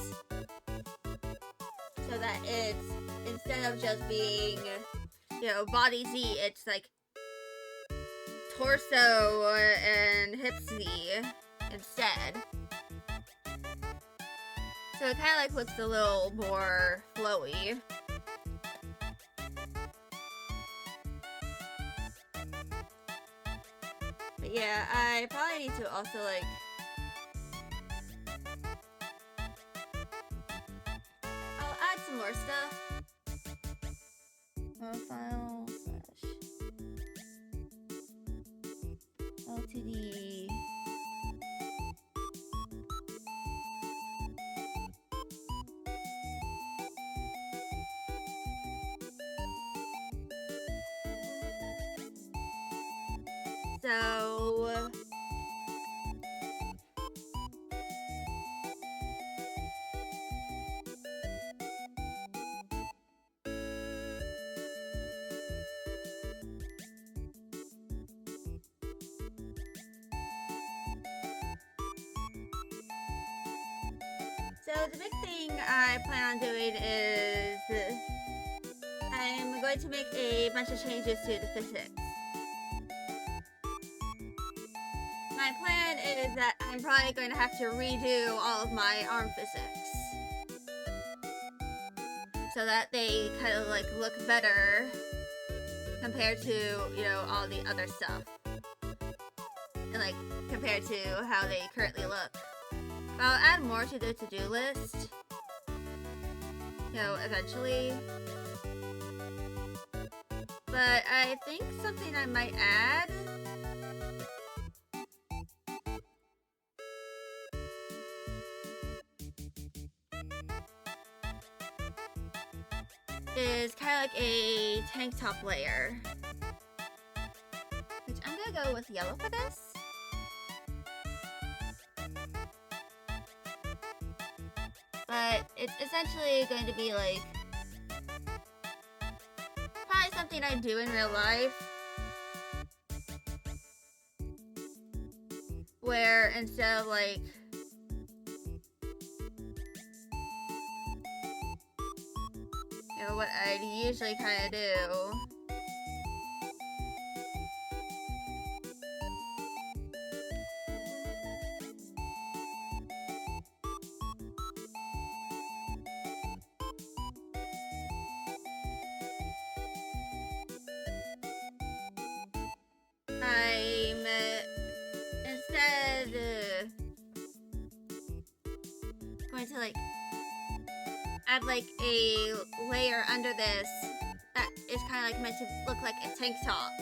so that it's, instead of just being, you know, body Z, it's like torso and hip Z instead. So it kind of like looks a little more flowy. But yeah, I probably need to also like I'll add some more stuff. to the... So... So the big thing I plan on doing is I'm going to make a bunch of changes to the physics. My plan is that I'm probably going to have to redo all of my arm physics so that they kind of like look better compared to, you know, all the other stuff, and like compared to how they currently look. I'll add more to the to-do list, you know, eventually. But I think something I might add is kind of like a tank top layer, which I'm gonna go with yellow for this. But it's essentially going to be like probably something I do in real life, where instead of like you know what I'd usually kind of do, I'm instead going to like add like a layer under this that is kind of like meant to look like a tank top,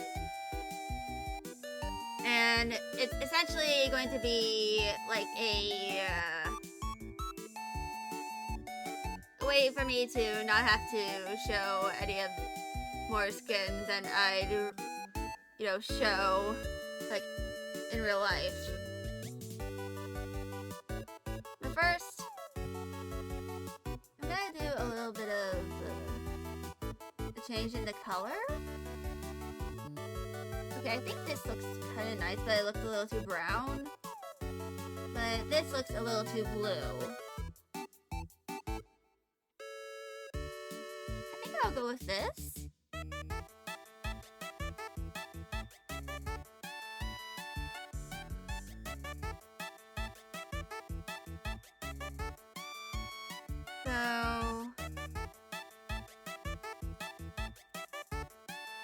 and it's essentially going to be like a way for me to not have to show any of more skin than I do, you know, show like in real life. But first, I'm gonna do a little bit of a change in the color. Okay, I think this looks kind of nice, but it looks a little too brown. But this looks a little too blue. I think I'll go with this. So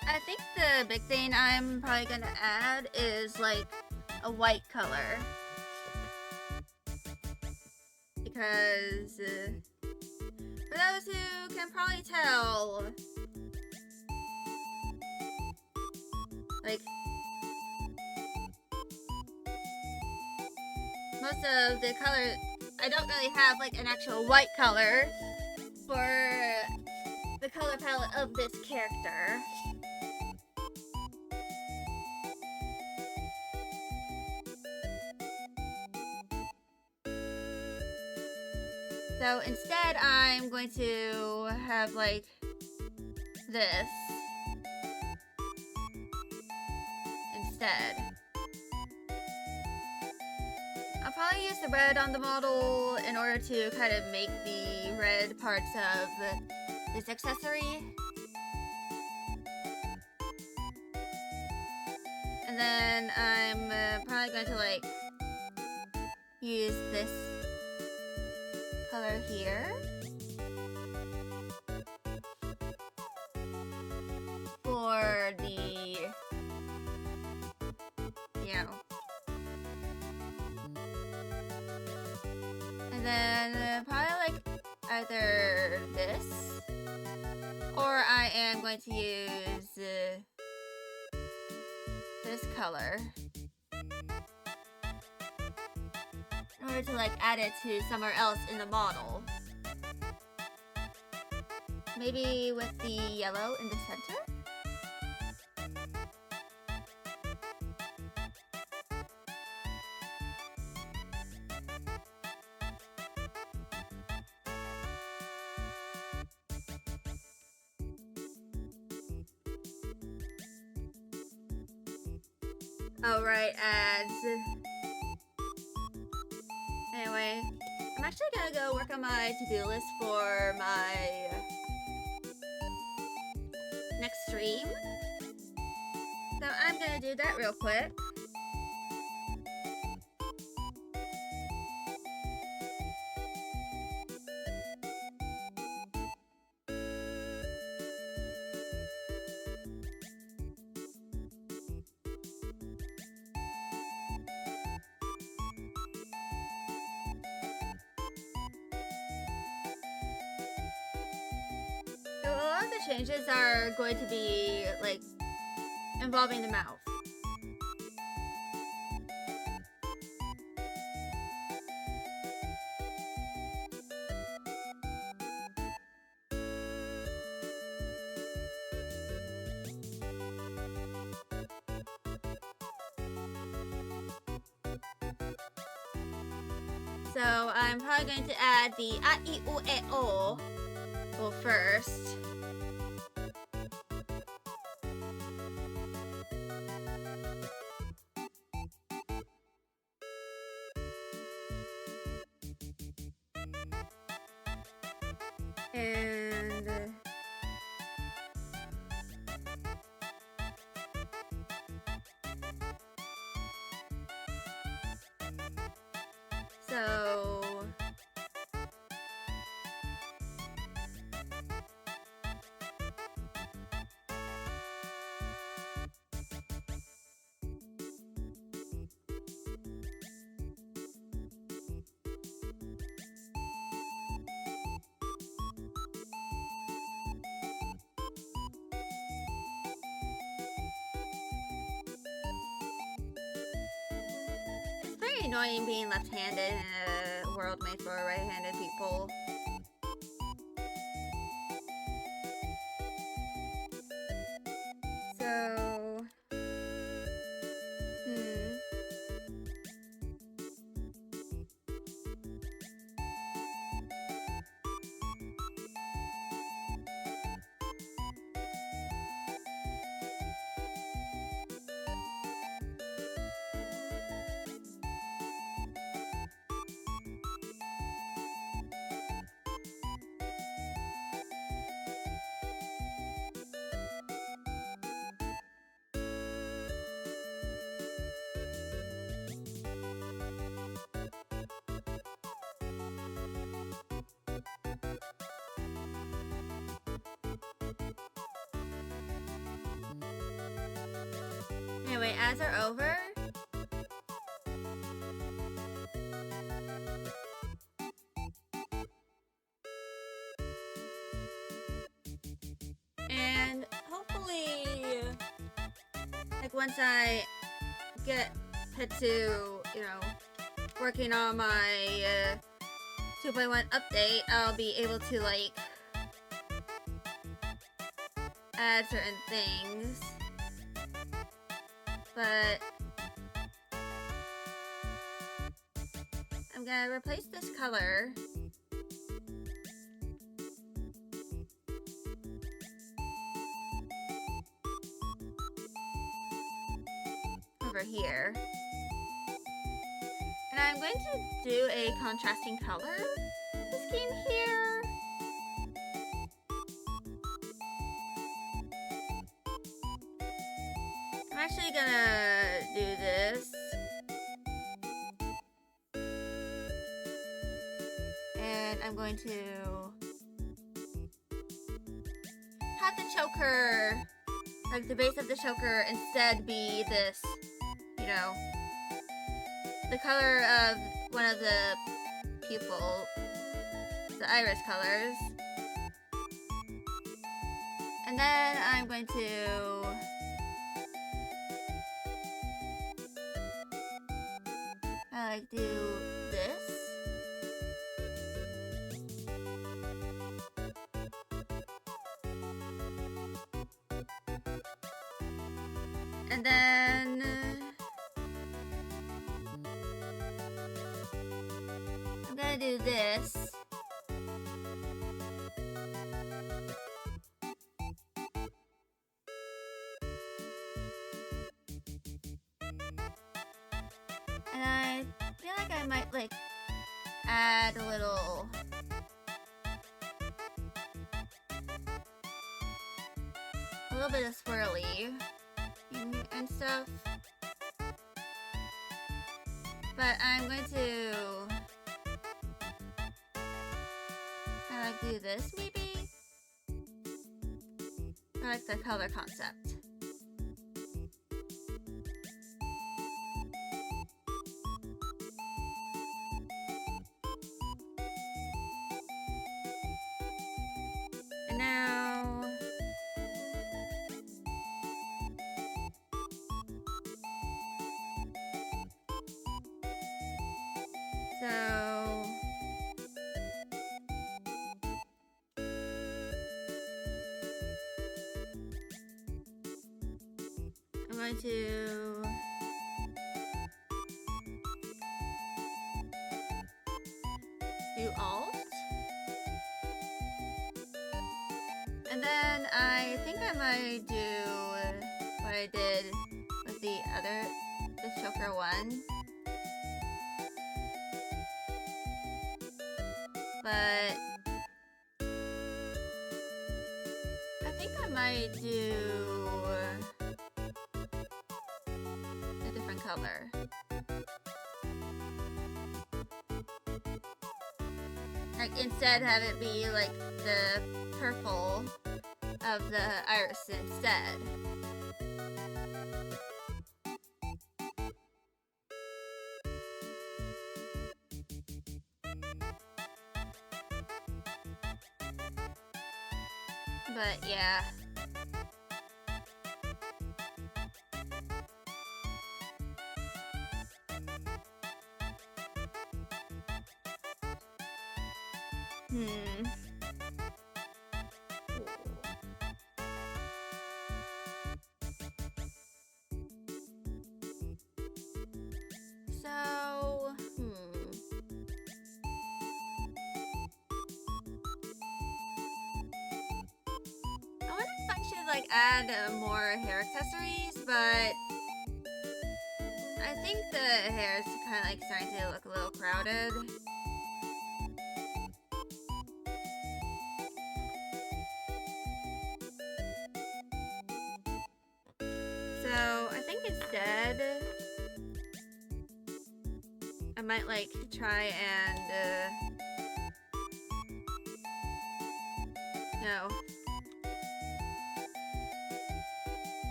I think the big thing I'm probably gonna add is like a white color, because for those who can probably tell, like most of the color, I don't really have like an actual white color for the color palette of this character. So instead, I'm going to have like this instead. I'll probably use the red on the model in order to kind of make the red parts of this accessory. And then I'm probably going to like use this color here for the, you know, and then probably like either this, or I am going to use this color in order to like add it to somewhere else in the model. Maybe with the yellow in the center? Oh, right, ads. Anyway, I'm actually gonna go work on my to-do list for my next stream. So I'm gonna do that real quick. So a lot of the changes are going to be like involving the mouth. So I'm probably going to add the A-I-O-U-E-O well first. And so it's very annoying being left-handed in a world made for right-handed people. So, anyway, ads are over. And hopefully, like once I get to, you know, working on my 2.1 update, I'll be able to like add certain things. But I'm gonna replace this color over here. And I'm going to do a contrasting color scheme here. I'm actually gonna do this. And I'm going to have the choker, like the base of the choker, instead be this, you know, the color of one of the pupil, the iris colors. And then I'm going to like do this. And then I'm gonna do this. And I feel like I might like add a little bit of swirly and stuff. But I'm going to kind of like do this maybe. I like the color concept. And now so I'm going to do Alt. And then I think I might do what I did with the choker one. But I think I might do a different color. Like instead have it be like the purple of the iris instead. But yeah. So, I wonder if I should like add more hair accessories, but I think the hair is kind of like starting to look a little crowded. So I think instead I might like try and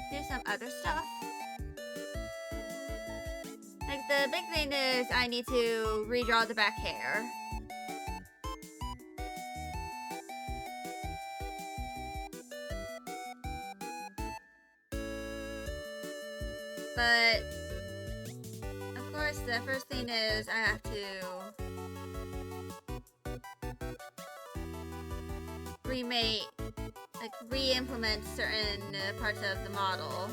do some other stuff. Like the big thing is I need to redraw the back hair. But of course the first thing is I have to re-implement certain parts of the model.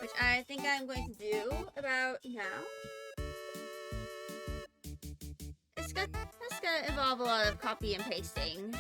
Which I think I'm going to do about now. It's gonna involve a lot of copy and pasting.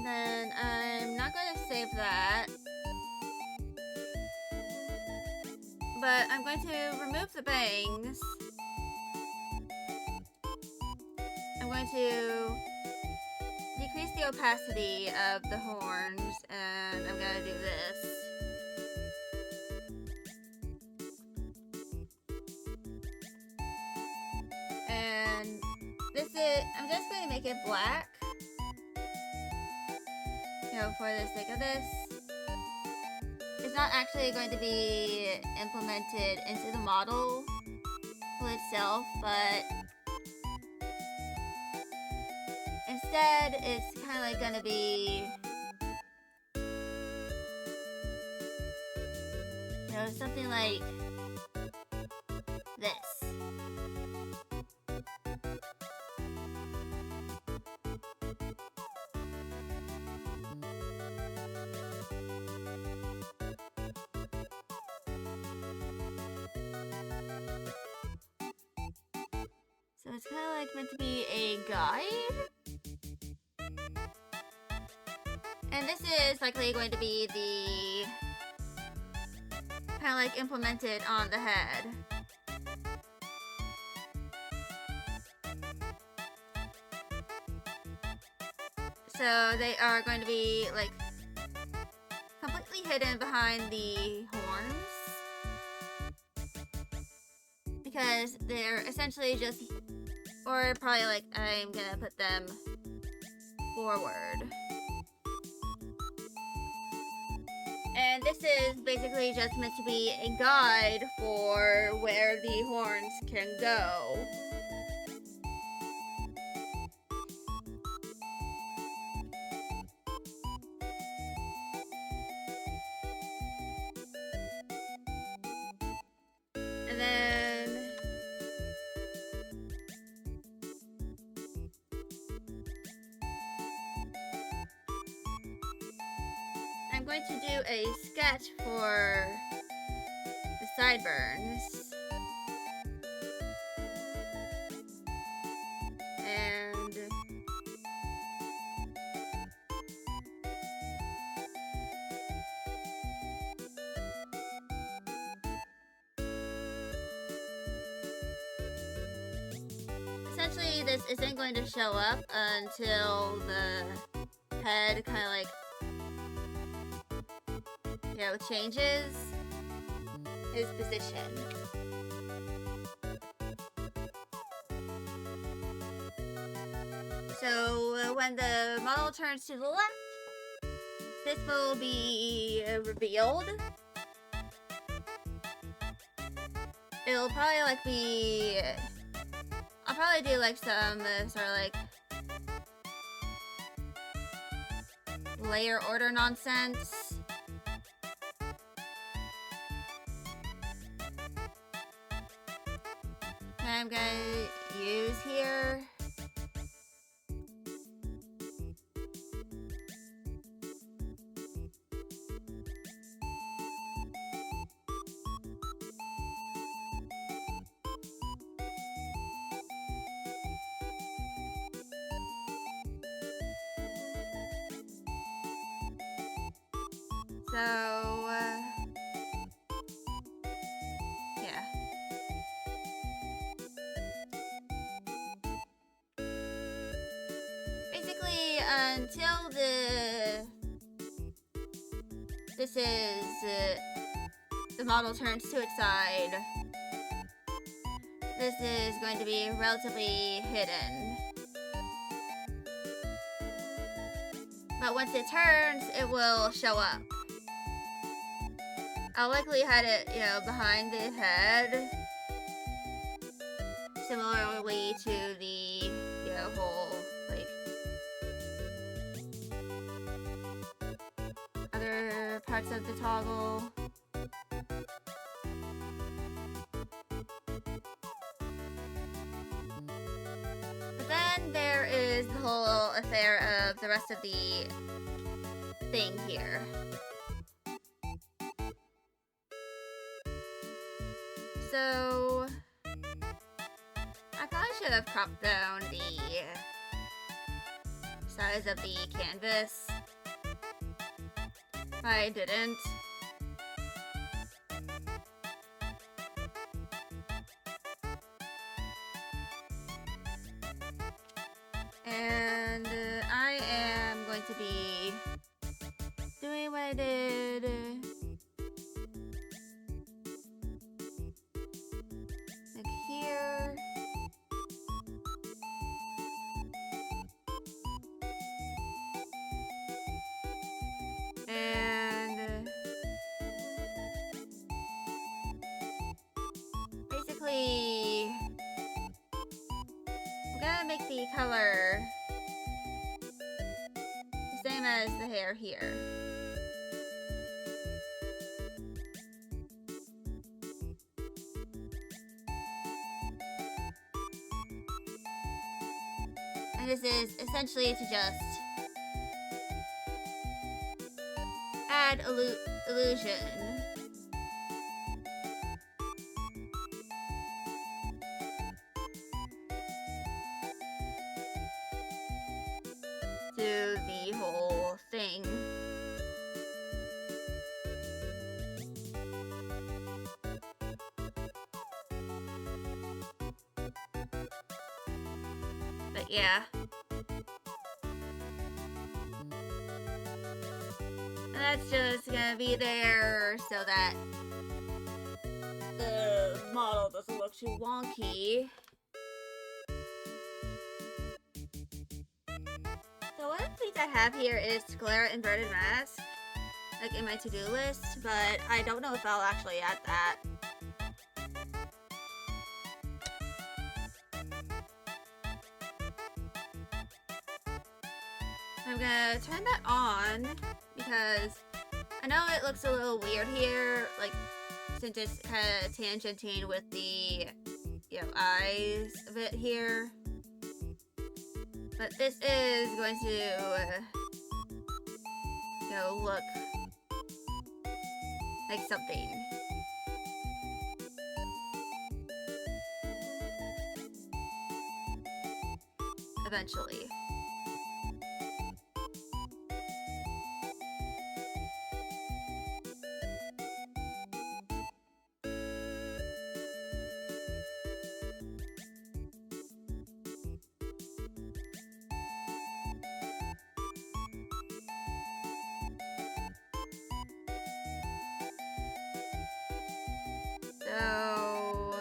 And then I'm not going to save that, but I'm going to remove the bangs. I'm going to decrease the opacity of the horns, and I'm going to do this. And I'm just going to make it black. for the sake of this. It's not actually going to be implemented into the model itself, but instead it's kind of like going to be, something like this. So it's kind of like meant to be a guide. And this is likely going to be the kind of like implemented on the head. So they are going to be like completely hidden behind the horns, because they're essentially just, or probably like I'm gonna put them forward. And this is basically just meant to be a guide for where the horns can go. And then I'm going to do a sketch for the sideburns. And essentially this isn't going to show up until the head kind of like, changes his position. So when the model turns to the left, this will be revealed. It'll probably like be, I'll probably do like some sort of like layer order nonsense. I'm gonna use here. So, yeah. Basically, until this is, the model turns to its side, this is going to be relatively hidden. But once it turns, it will show up. I'll likely hide it, behind the head, similarly to the, whole, like, other parts of the toggle. But then there is the whole affair of the rest of the thing here. So, I probably should have cropped down the size of the canvas, but I didn't. And I am going to be doing what I did like here. I'm gonna make the color the same as the hair here. And this is essentially to just add illusion. To the whole thing. But yeah. And that's just gonna be there so that the model doesn't look too wonky. So one of the things I have here is to glare inverted mask, like in my to-do list, but I don't know if I'll actually add that. I'm gonna turn that on because I know it looks a little weird here, like since it's kind of tangenting with the, eyes a bit here. But this is going to, look like something. Eventually. So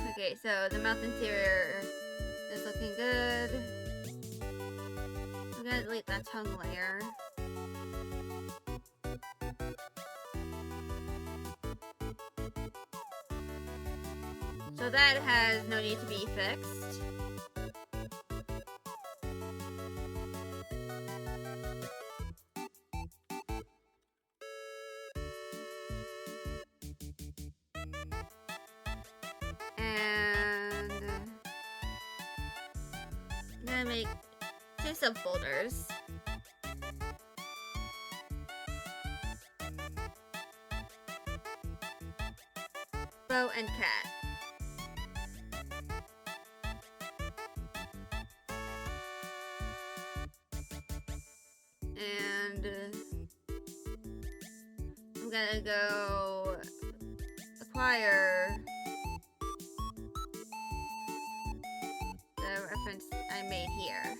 okay, so the mouth interior is looking good. I'm gonna delete that tongue layer. So that has no need to be fixed. And I'm gonna make 2 subfolders. Bow and cat. And I'm gonna go acquire the reference I made here.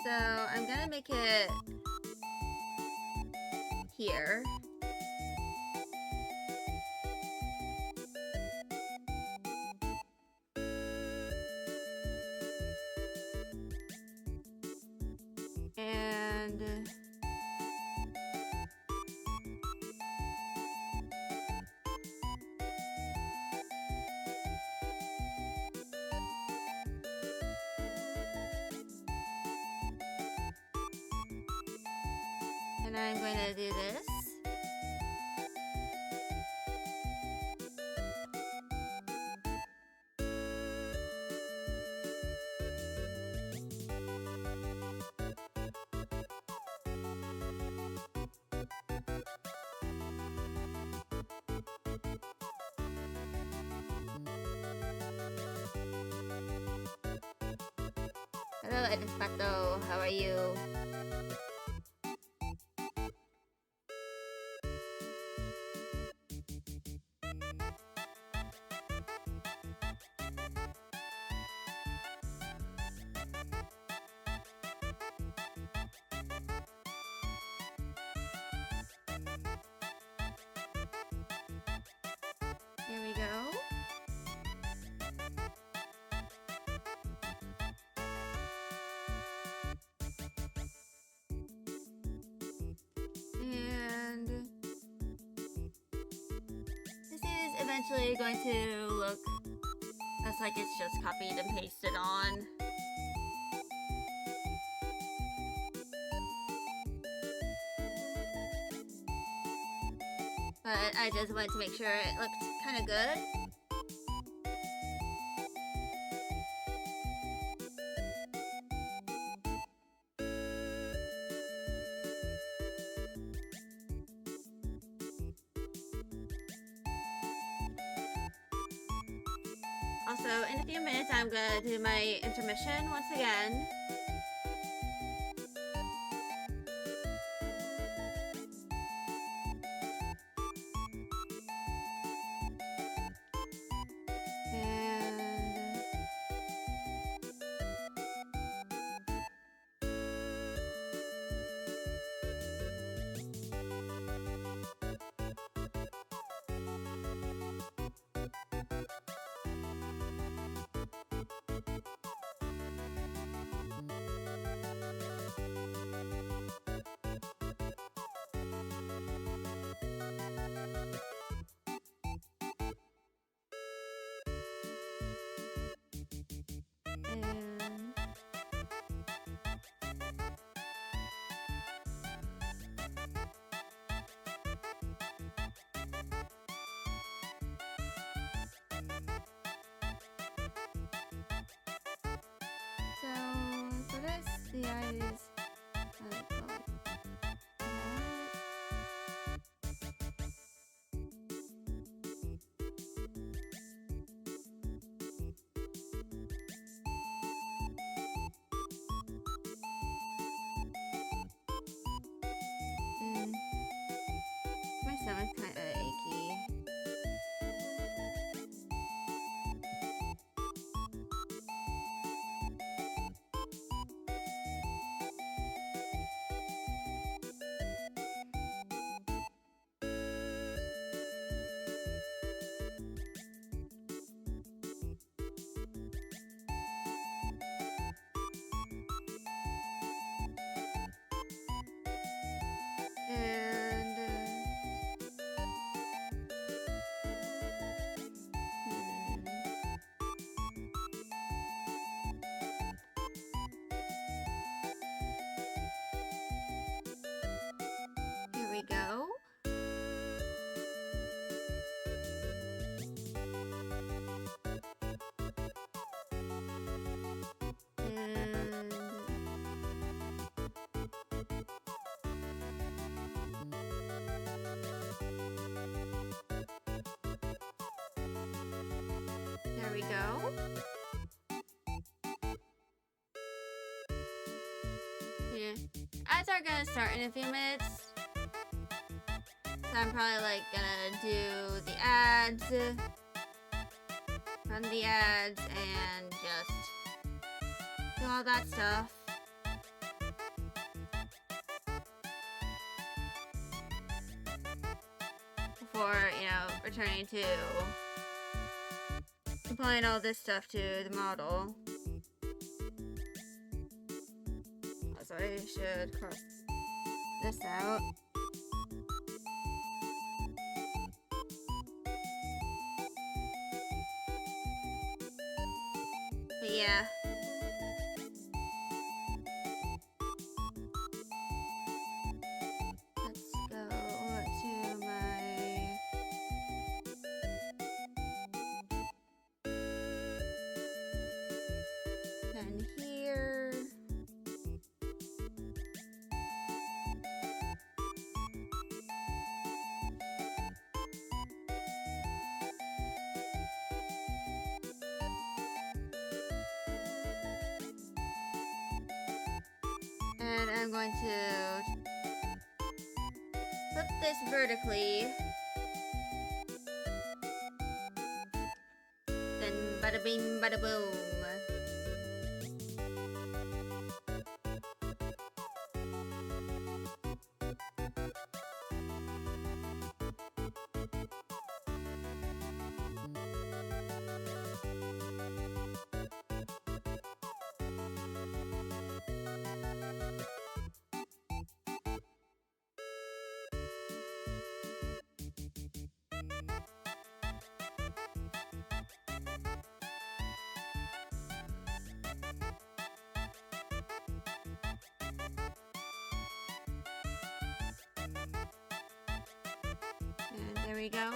So I'm gonna make it here. And I'm going to do this. Hello, Edinspecto. How are you? eventually going to look less like it's just copied and pasted on. But I just wanted to make sure it looked kind of good. Also, in a few minutes, I'm gonna do my intermission once again. And so for this, the eyes go like that. And my stomach's kind of achy. And here we go. And there we go. Yeah. Ads are gonna start in a few minutes. So I'm probably like gonna do the ads, run the ads, and just do all that stuff. Before, returning to applying all this stuff to the model. So I should cross this out. But yeah. Let's go to my pen here. And I'm going to flip this vertically. Then bada bing, bada boom. we go.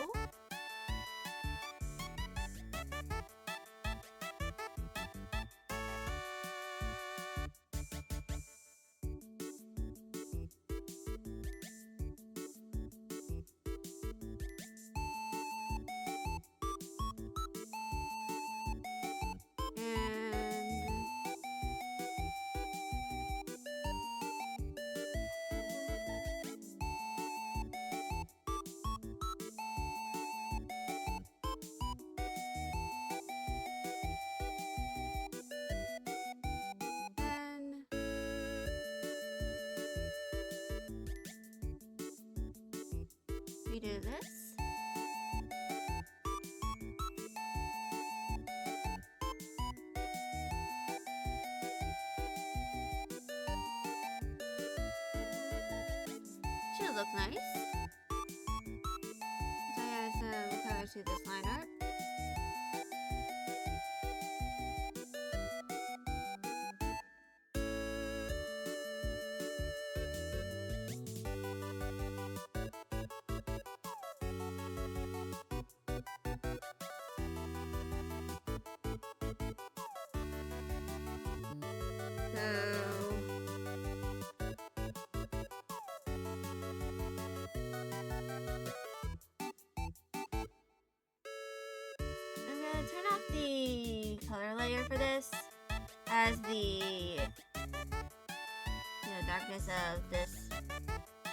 We do this. Should look nice. So I add some color to this line art. I'm gonna turn off the color layer for this, as the darkness of this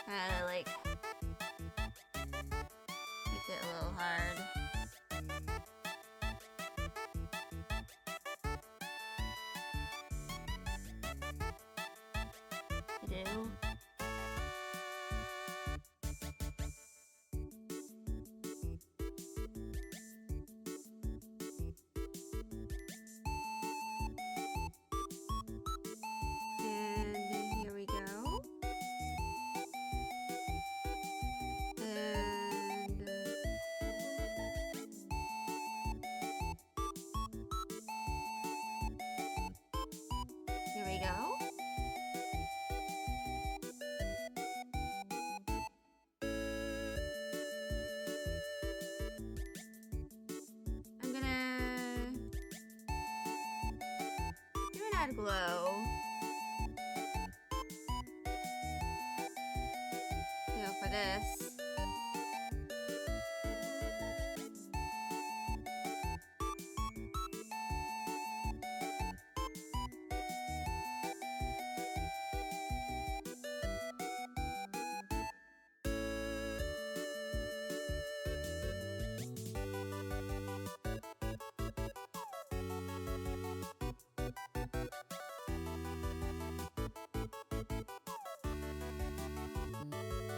kind of like makes it a little hard. To do. And here we go. And here we go. I'm gonna do an add glow. For this.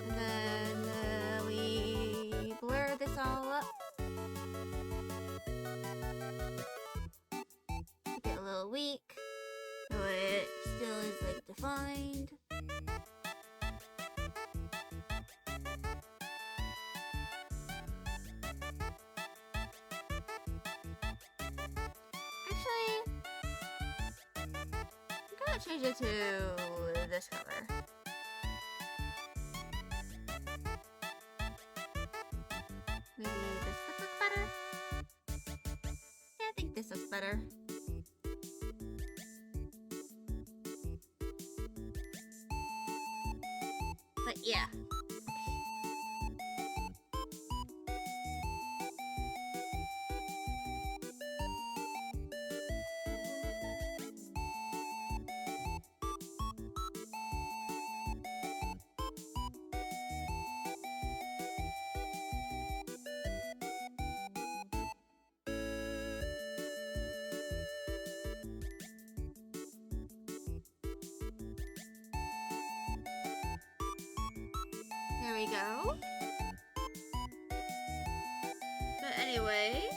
And then we blur this all up. Make it a little weak, so it still is like defined. Actually, I'm gonna change it to this color. Maybe this would look better? Yeah, I think this looks better. But yeah. There we go. But anyway,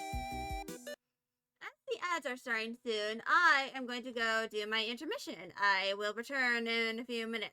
as the ads are starting soon, I am going to go do my intermission. I will return in a few minutes.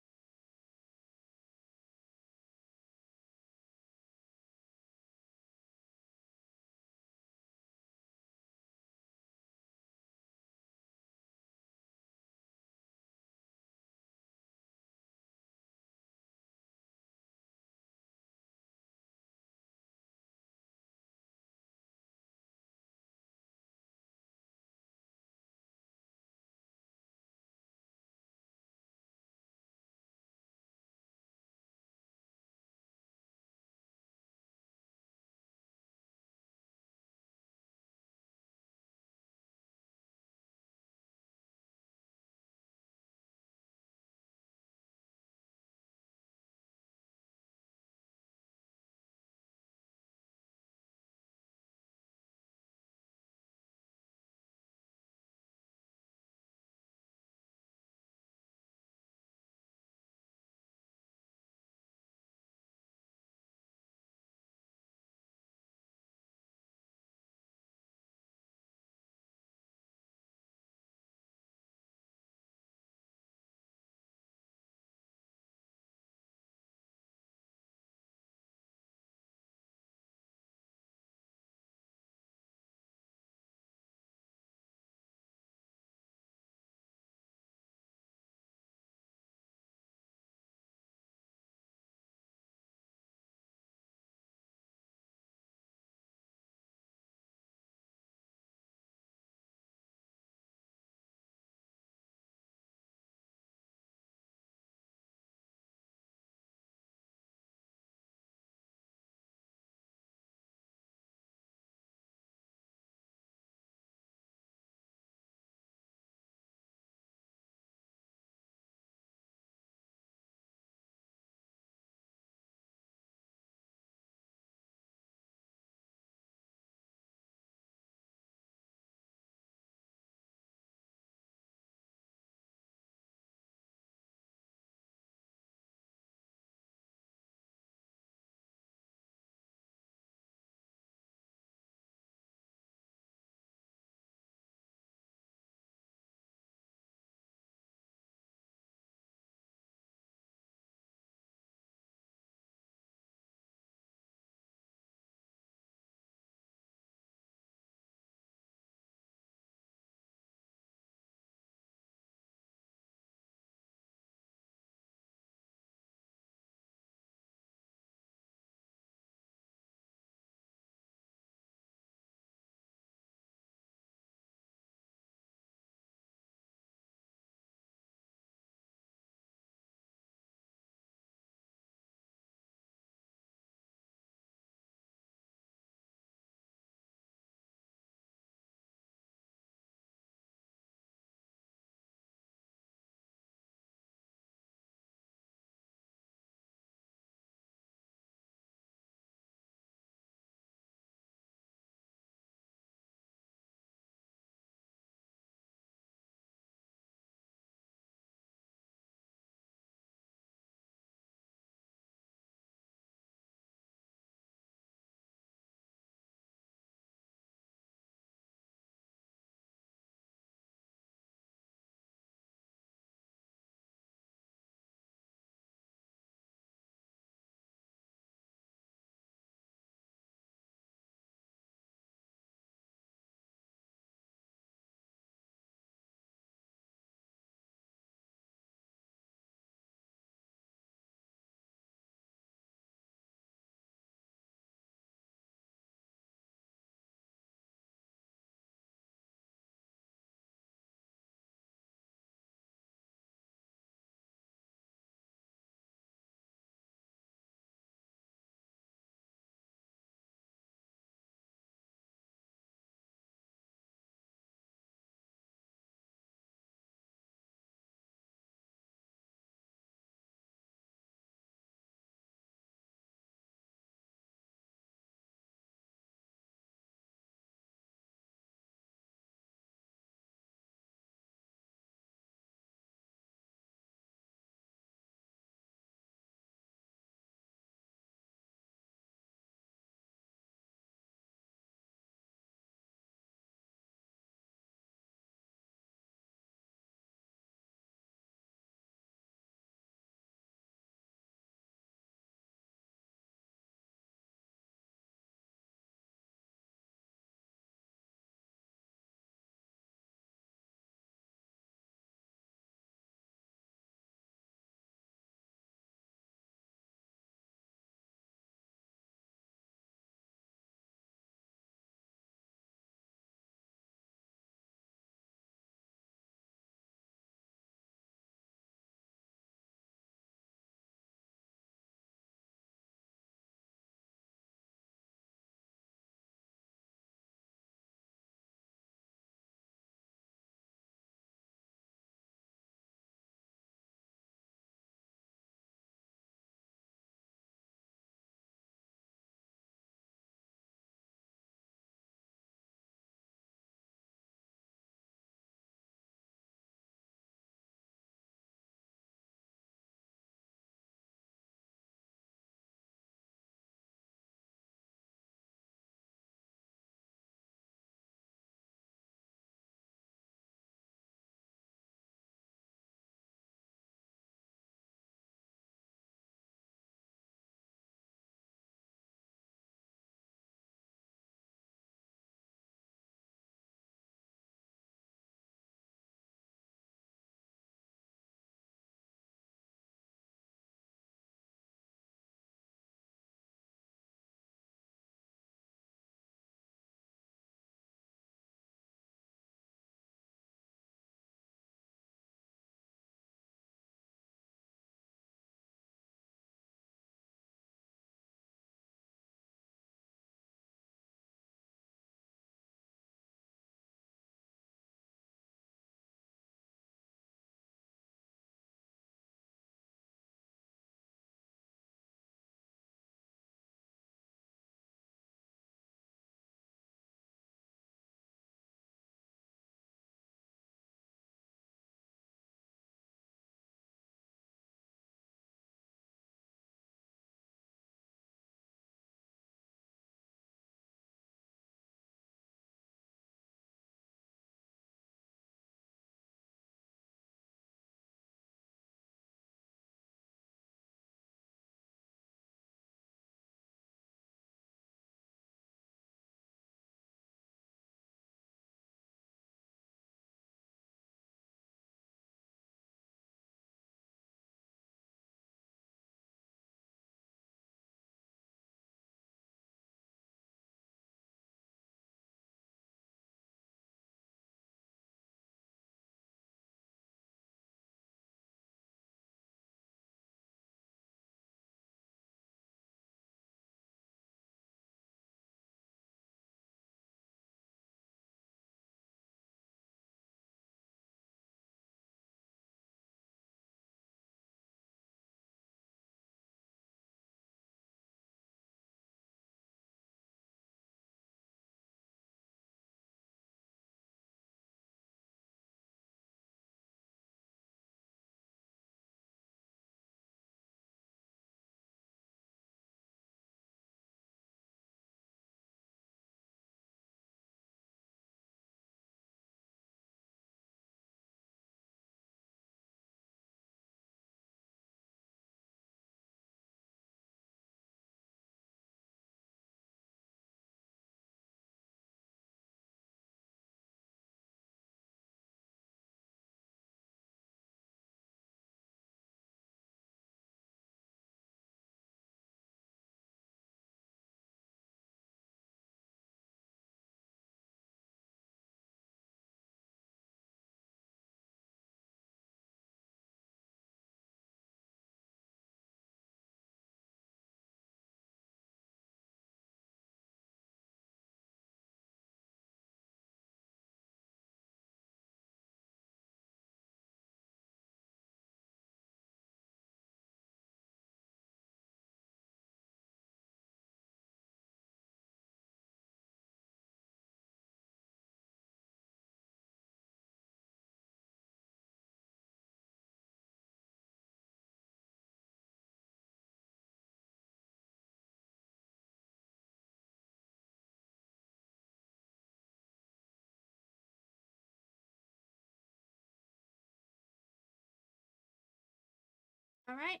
Alright,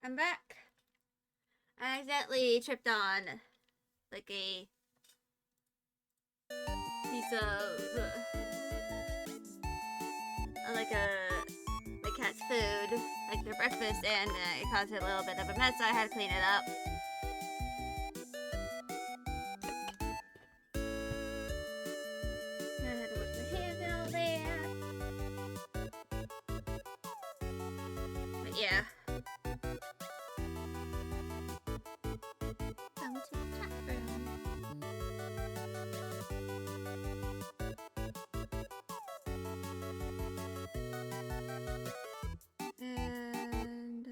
I'm back. I accidentally tripped on like a piece of like my cat's food, like their breakfast, and it caused a little bit of a mess, so I had to clean it up. I had to wash my hands and all that. But yeah. Come to the chat room. And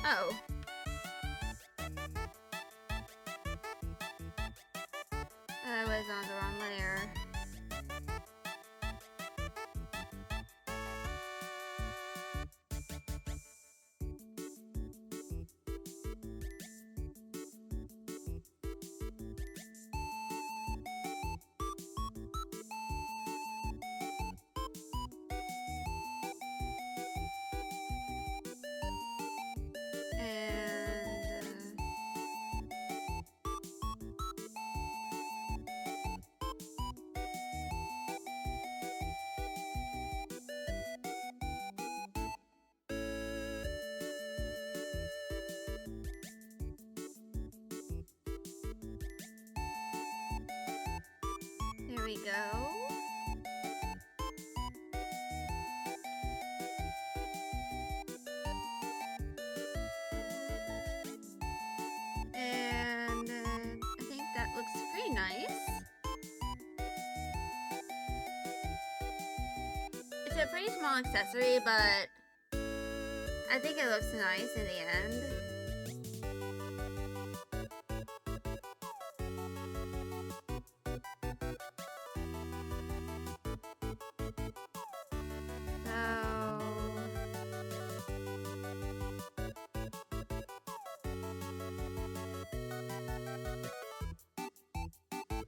oh. I was on the wrong layer. And there we go. And I think that looks pretty nice. It's a pretty small accessory, but I think it looks nice in the end.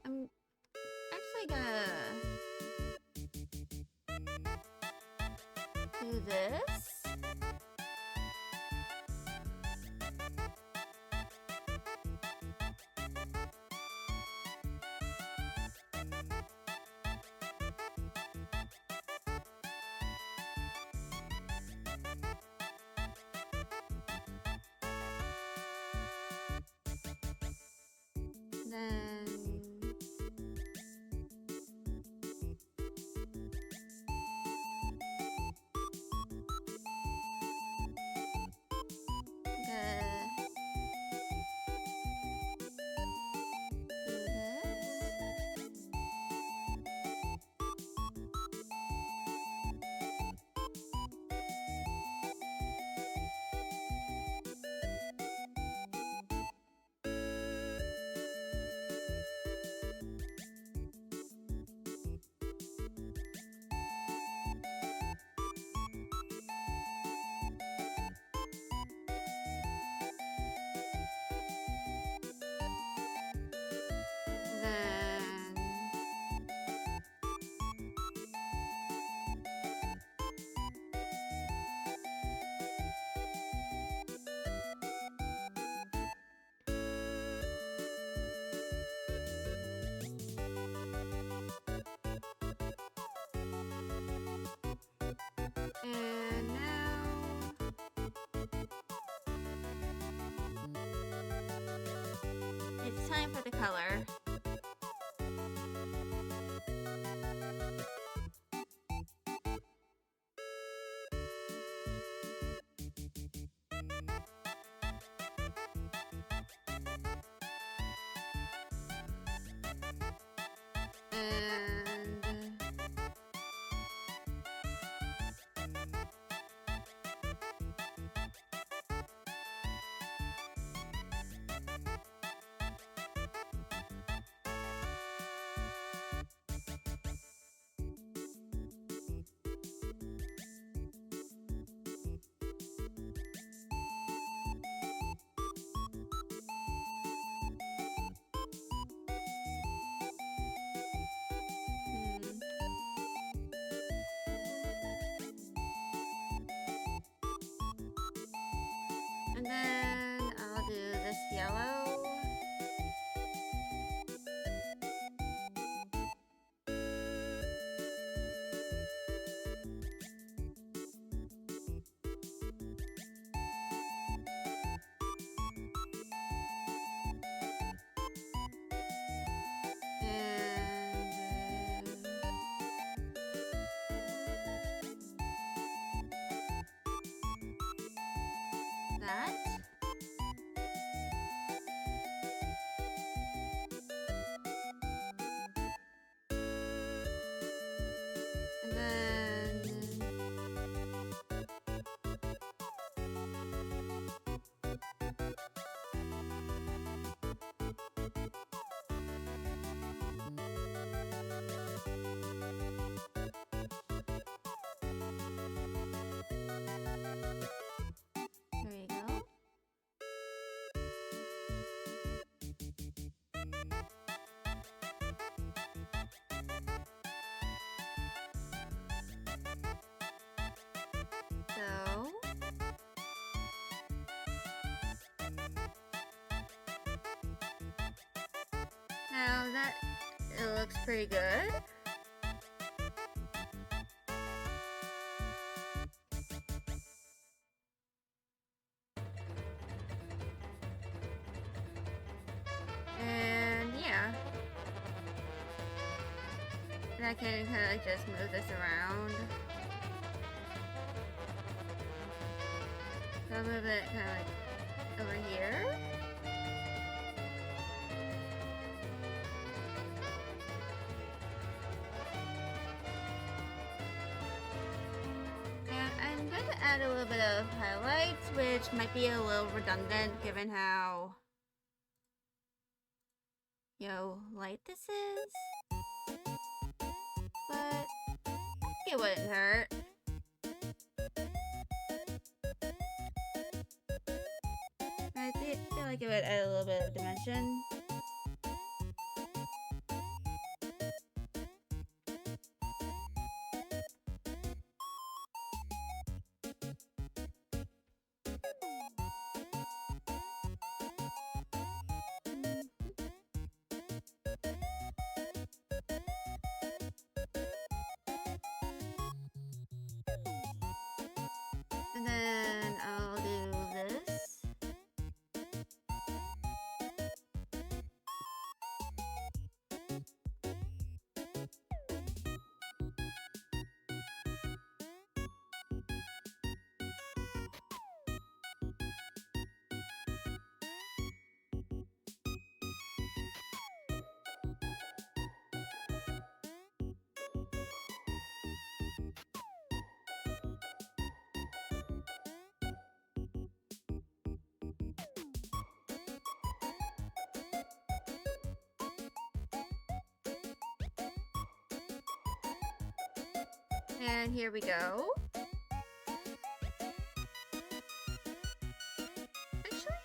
I'm actually gonna do this. Then And now it's time for the color. And that. And then there you go. So now that it looks pretty good. And yeah. And I can kind of like just move this around. So I'll move it kind of like over here. And I'm going to add a little bit of highlights, which might be a little redundant given how, you know, light this is. But it wouldn't hurt. I feel like it would add a little bit of dimension. And then I'll do this. And here we go. Actually,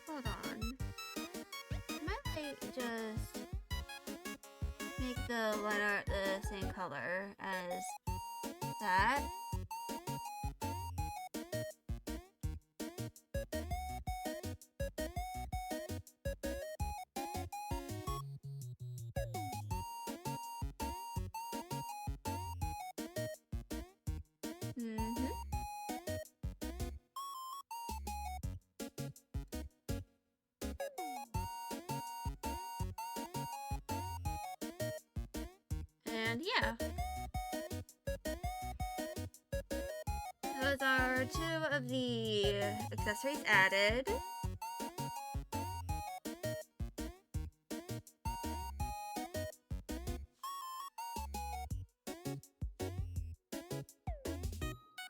hold on. Might I just make the line art the same color as that? And yeah. Those are two of the accessories added.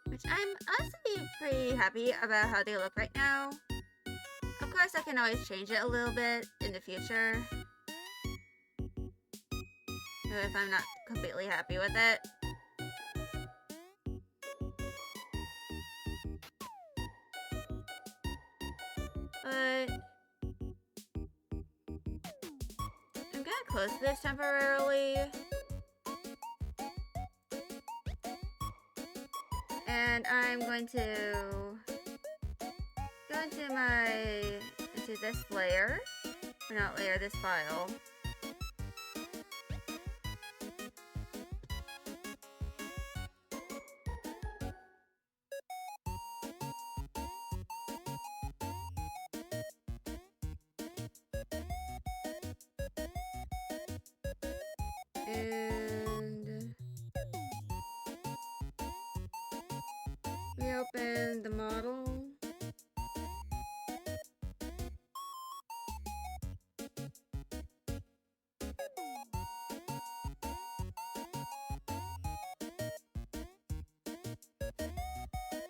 Which I'm honestly pretty happy about how they look right now. Of course, I can always change it a little bit in the future if I'm not completely happy with it. But I'm gonna close this temporarily. And I'm going to go into this layer, or not layer, this file. And reopen the model.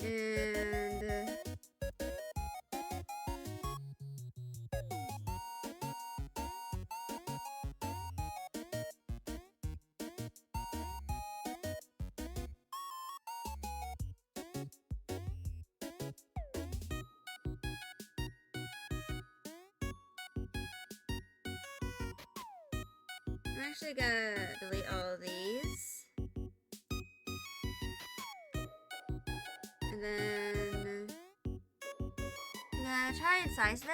And I'm actually gonna delete all of these. And then I'm gonna try and size this.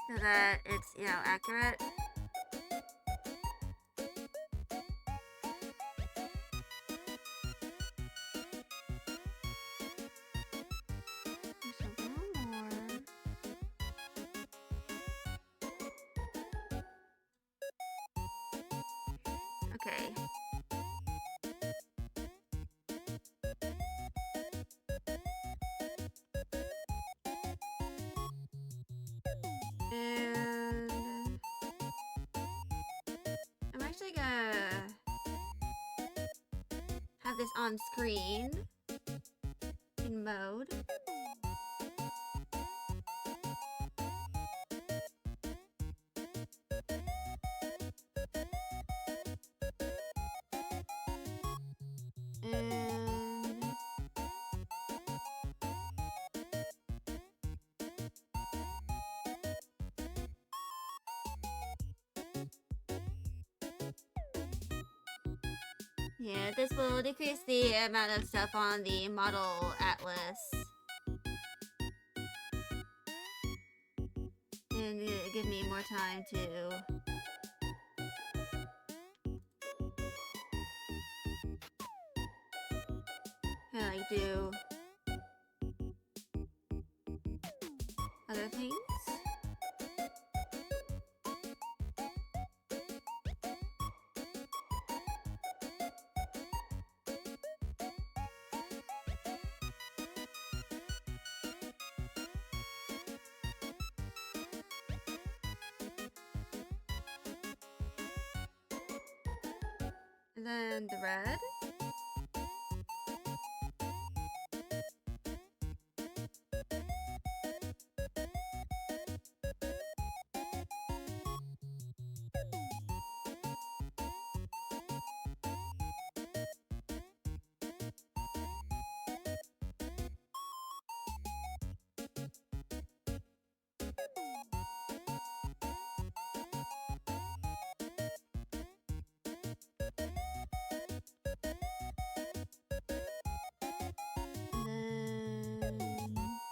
So that it's, you know, accurate. There's a little more. Okay. And I'm actually gonna have this on screen in mode. And yeah, this will decrease the amount of stuff on the model atlas. And give me more time to like do other things. And then the red. And then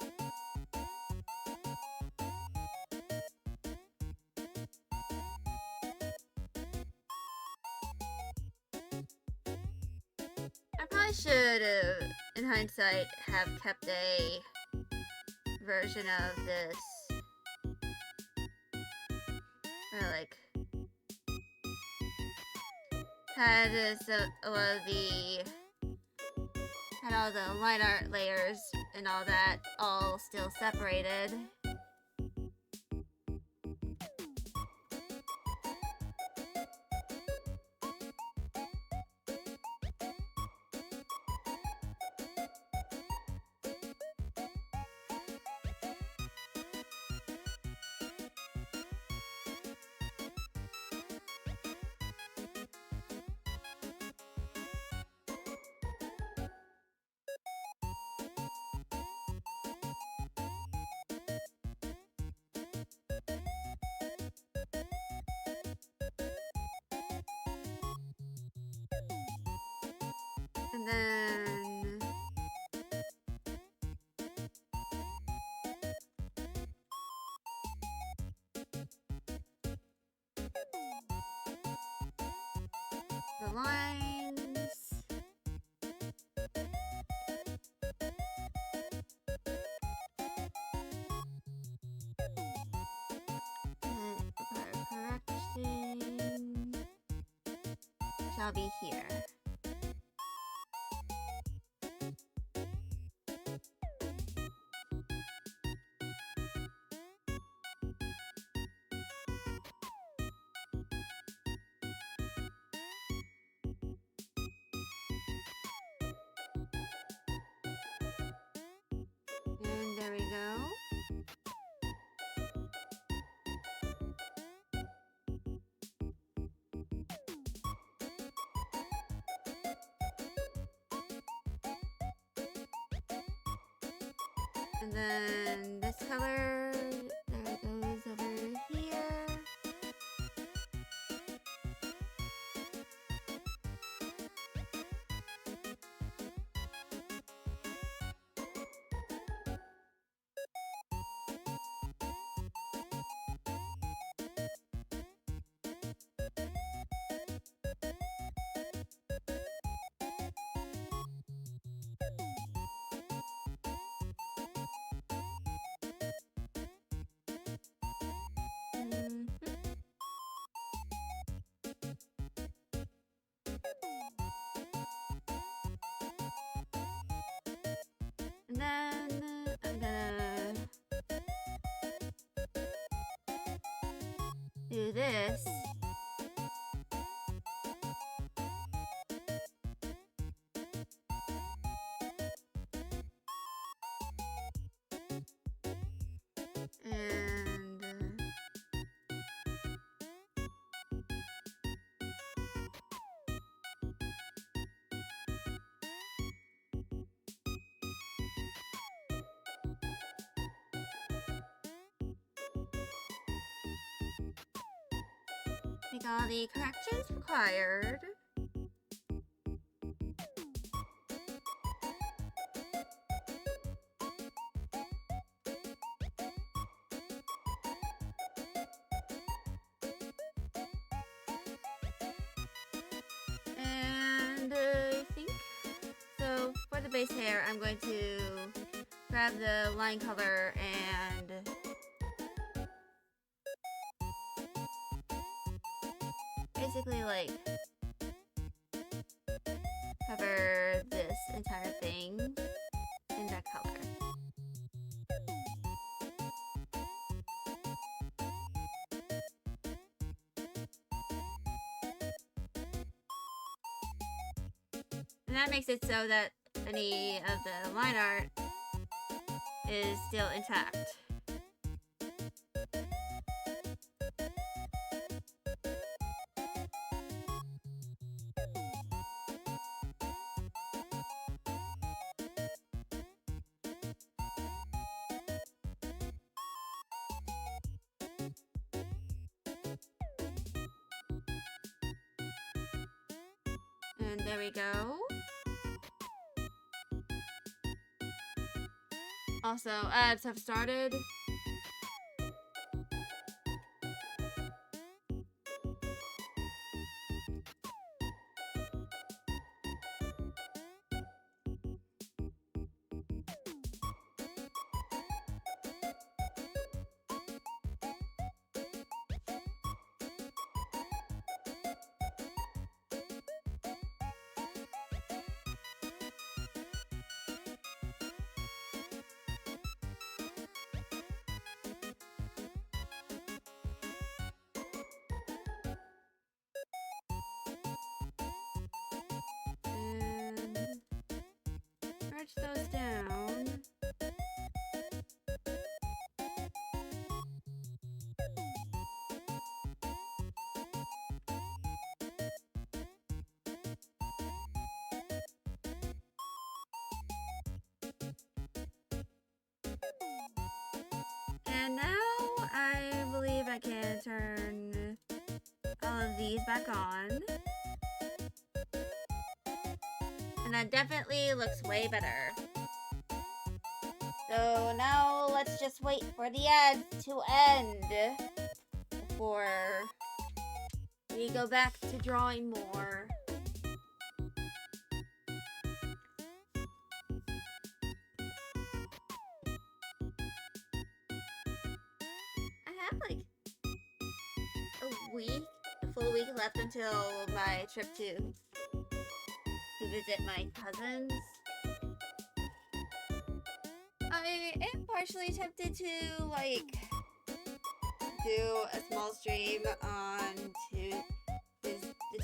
I probably should, in hindsight, have kept a version of this. Or like had a lot of the had all the line art layers and all that all still separated. And then the lines. And correction shall be here. And there we go. And then this color, there it goes over here. And then I'm gonna do this. And make all the corrections required. And I think so for the base hair, I'm going to grab the line color and basically like cover this entire thing in that color. And that makes it so that any of the line art is still intact. And there we go. Also, ads have started. And stretch those down. And now I believe I can turn all of these back on. And that definitely looks way better. So now let's just wait for the ads to end before we go back to drawing more. I have like a full week left until my trip to visit my cousins. I am partially tempted to like do a small stream on the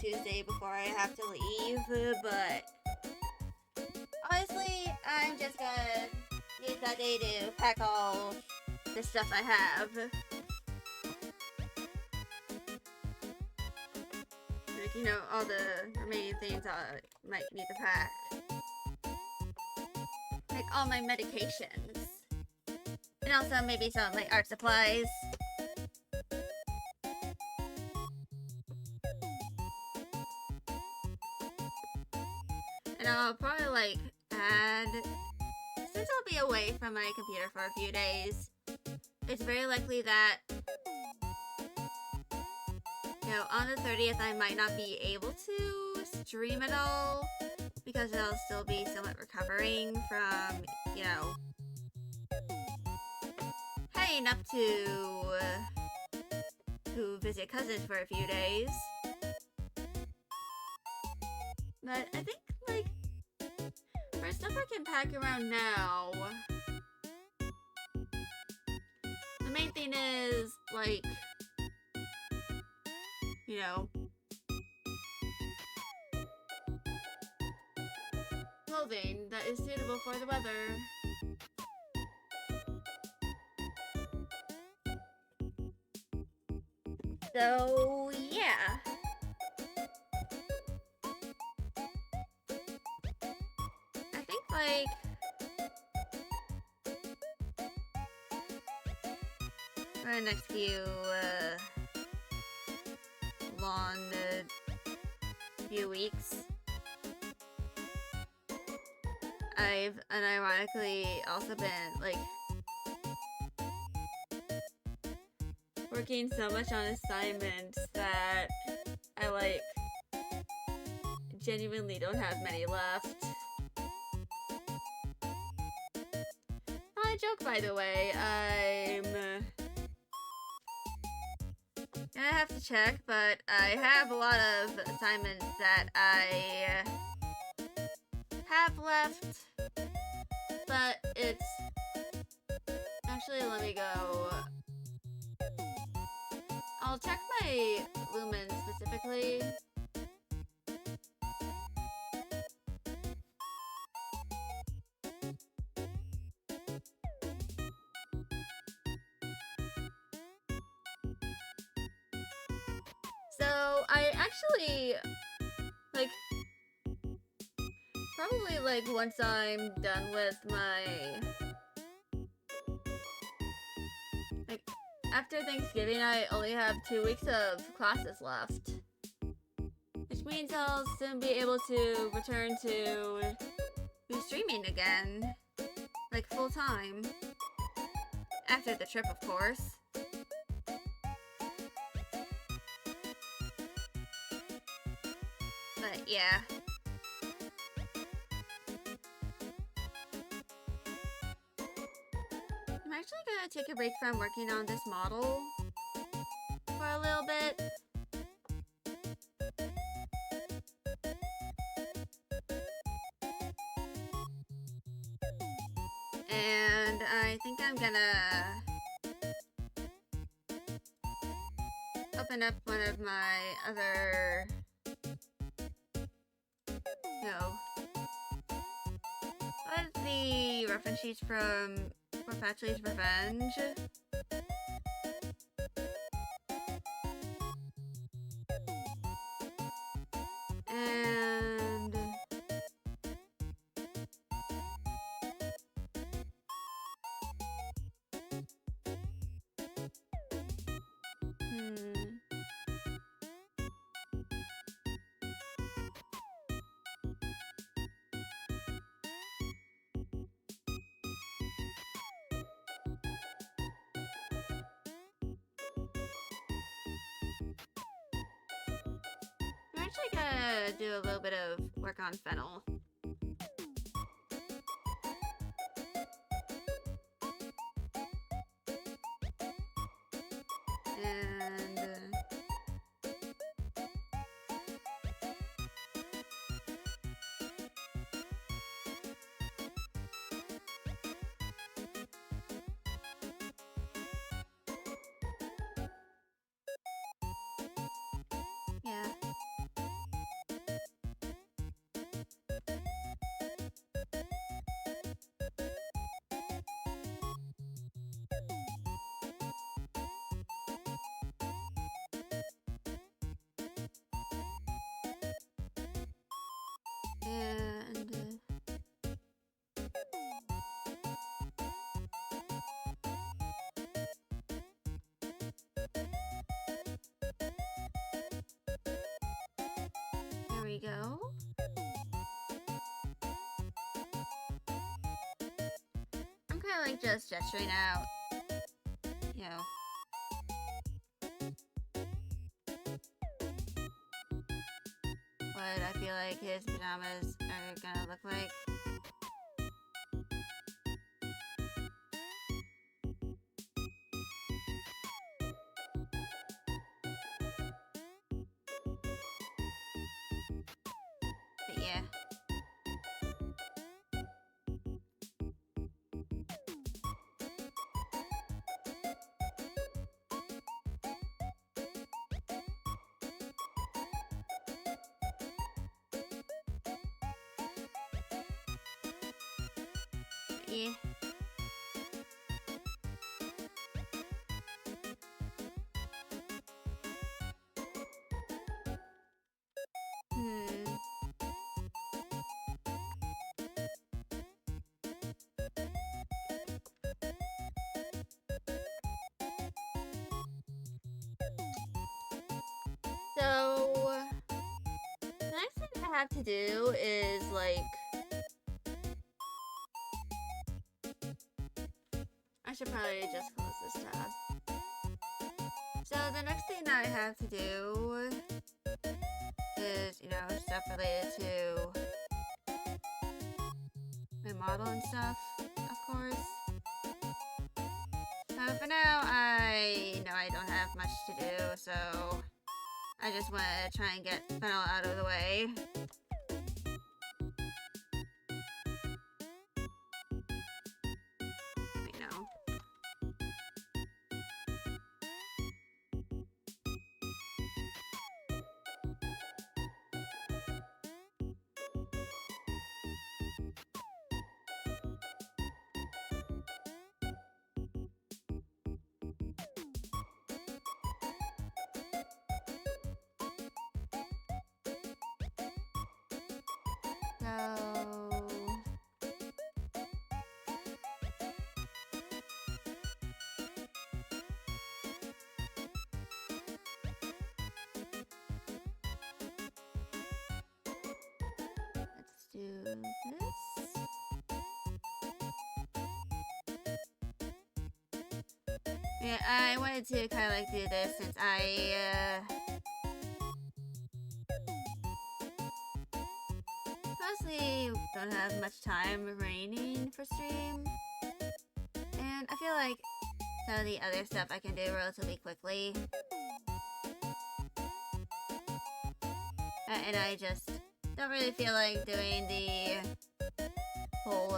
Tuesday before I have to leave, but honestly, I'm just gonna use that day to pack all the stuff I have. Like, you know, all the remaining things I might need to pack. Like all my medications. And also maybe some of my art supplies. And I'll probably like add, since I'll be away from my computer for a few days, it's very likely that, you know, on the 30th I might not be able to stream at all because I'll still be somewhat recovering from, you know, heading up to visit cousins for a few days. But I think, like, for stuff I can pack around now, the main thing is, like, you know, clothing that is suitable for the weather. So, yeah. I think, like, for the next few weeks, I've unironically also been, like, working so much on assignments that I, like, genuinely don't have many left. Not a joke, by the way. I'm gonna have to check, but I have a lot of assignments that I have left, but it's actually, let me go. I'll check my Lumen specifically. So I actually, like, probably, like, once I'm done with my, like, after Thanksgiving, I only have 2 weeks of classes left. Which means I'll soon be able to return to streaming again. Like, full time. After the trip, of course. But, yeah. I'm actually gonna take a break from working on this model for a little bit. And I think I'm gonna open up one of my other, what is the reference sheets from Fatchley's Revenge? And I'm actually gonna do a little bit of work on Fennel. And yeah. And there we go. I'm kind of like just gesturing out, you know. What I feel like his pajamas are gonna look like. But yeah. Yeah. Hmm. So the next thing I have to do is like I should probably just close this tab. So the next thing that I have to do is, you know, stuff related to my model and stuff, of course. For now, I know I don't have much to do, so I just want to try and get Fennel out of the way. Wait, no. Let's do this. Yeah, I wanted to kind of like do this since I mostly don't have much time remaining for stream, and I feel like some of the other stuff I can do relatively quickly, and I just don't really feel like doing the whole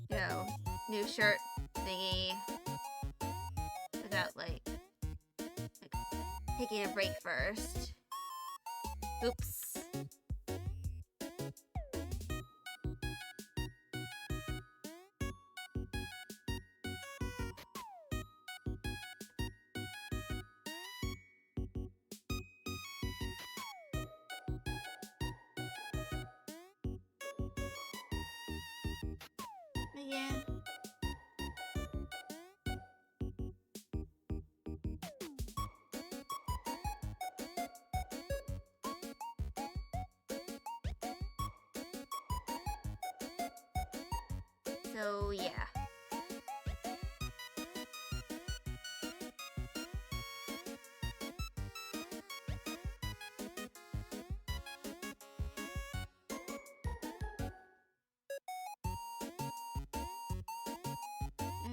you know, new shirt thingy without like taking a break first. Oops. But yeah. So yeah.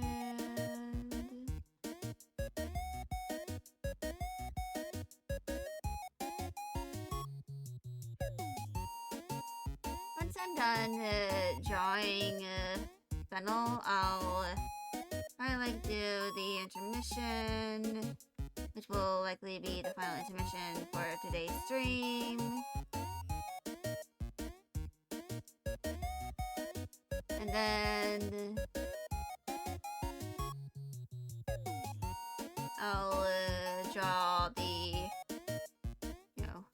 And once I'm done drawing Fennel, I'll probably like do the intermission, which will likely be the final intermission for today's stream. And then I'll draw the, you know,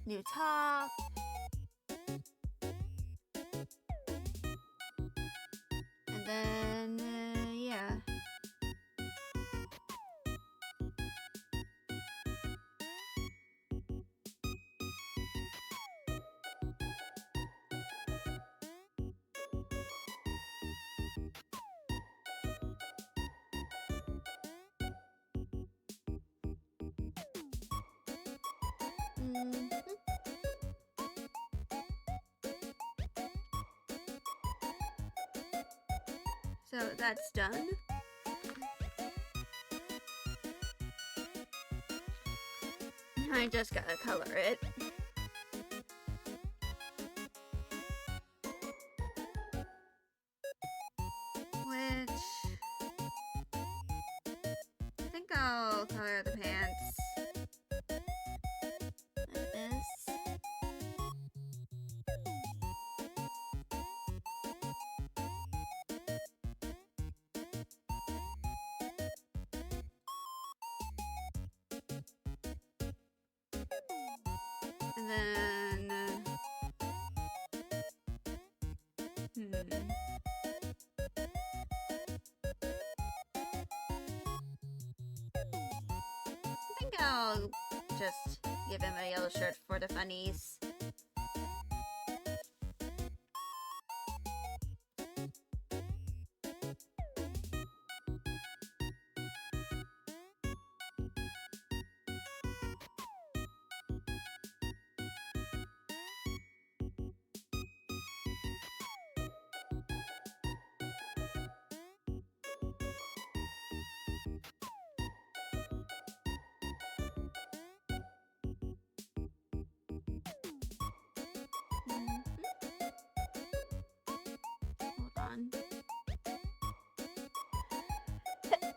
new top. And then, yeah. Mhm. So that's done. I just gotta color it. Which I think I'll color the pants like this. And then I think I'll just give him a yellow shirt for the funnies.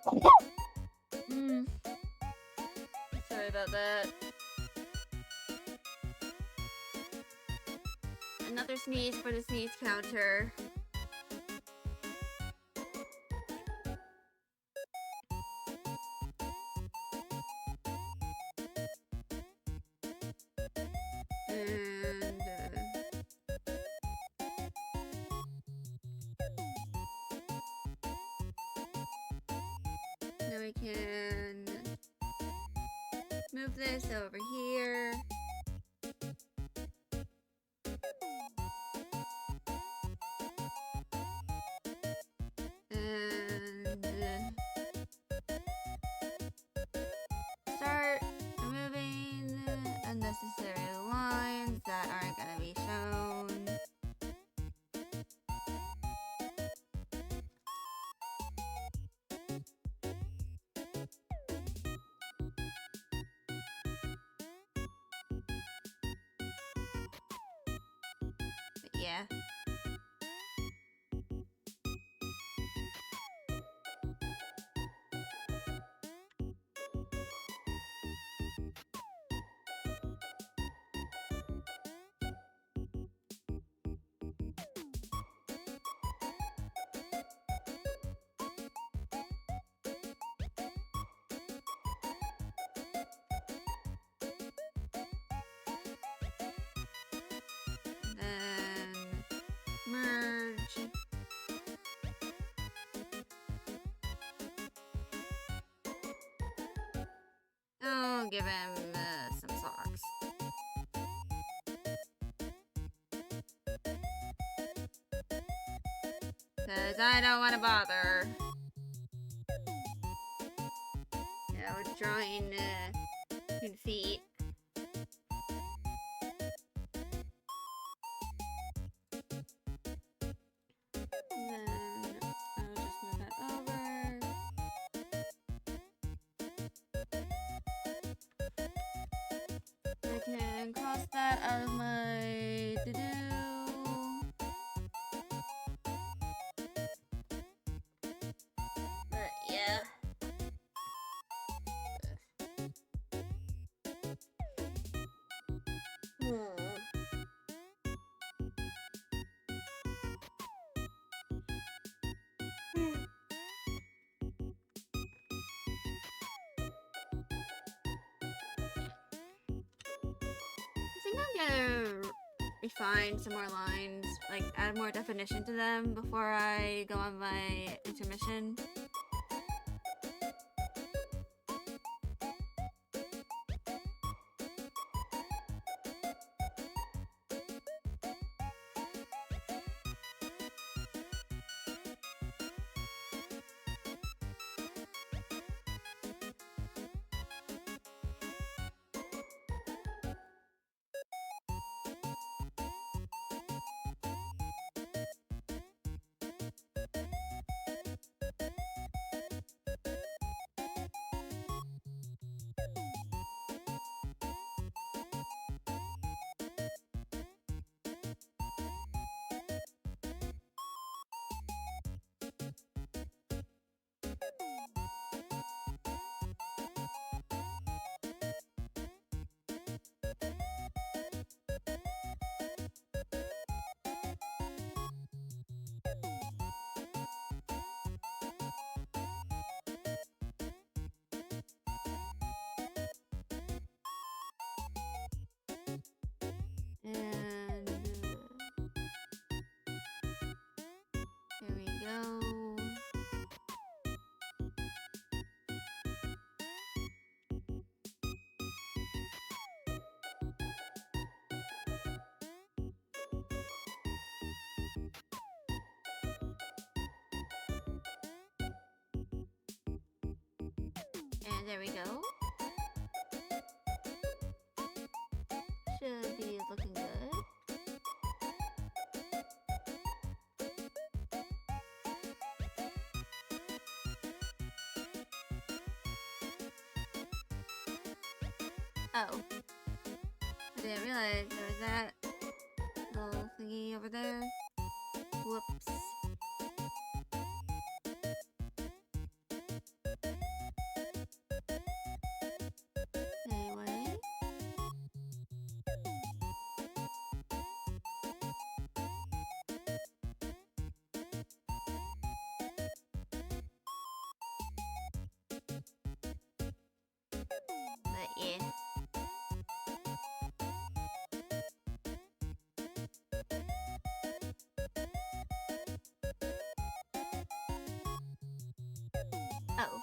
Hold on. Sorry about that. Another sneeze for the sneeze counter. And now we can move this over here. And start removing unnecessary lines that aren't going to be shown. But yeah. Then merge. I'll give him some socks. Cause I don't want to bother. Yeah, we're drawing human feet. Then I'll just move that over. I can cross that out of my to-do. But yeah. think I'm gonna refine some more lines, like add more definition to them before I go on my intermission. And here we go. And there we go. Should be looking good. Oh. I didn't realize there was that little thingy over there. Whoops. Anyway. But yeah. Oh.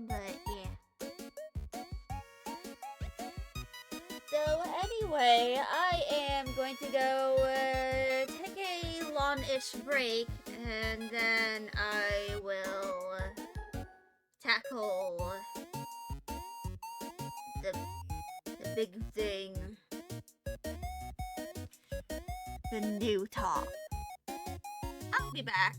But yeah. So anyway, I am going to go take a long-ish break, and then I will tackle the big thing, the new top. I'll be back.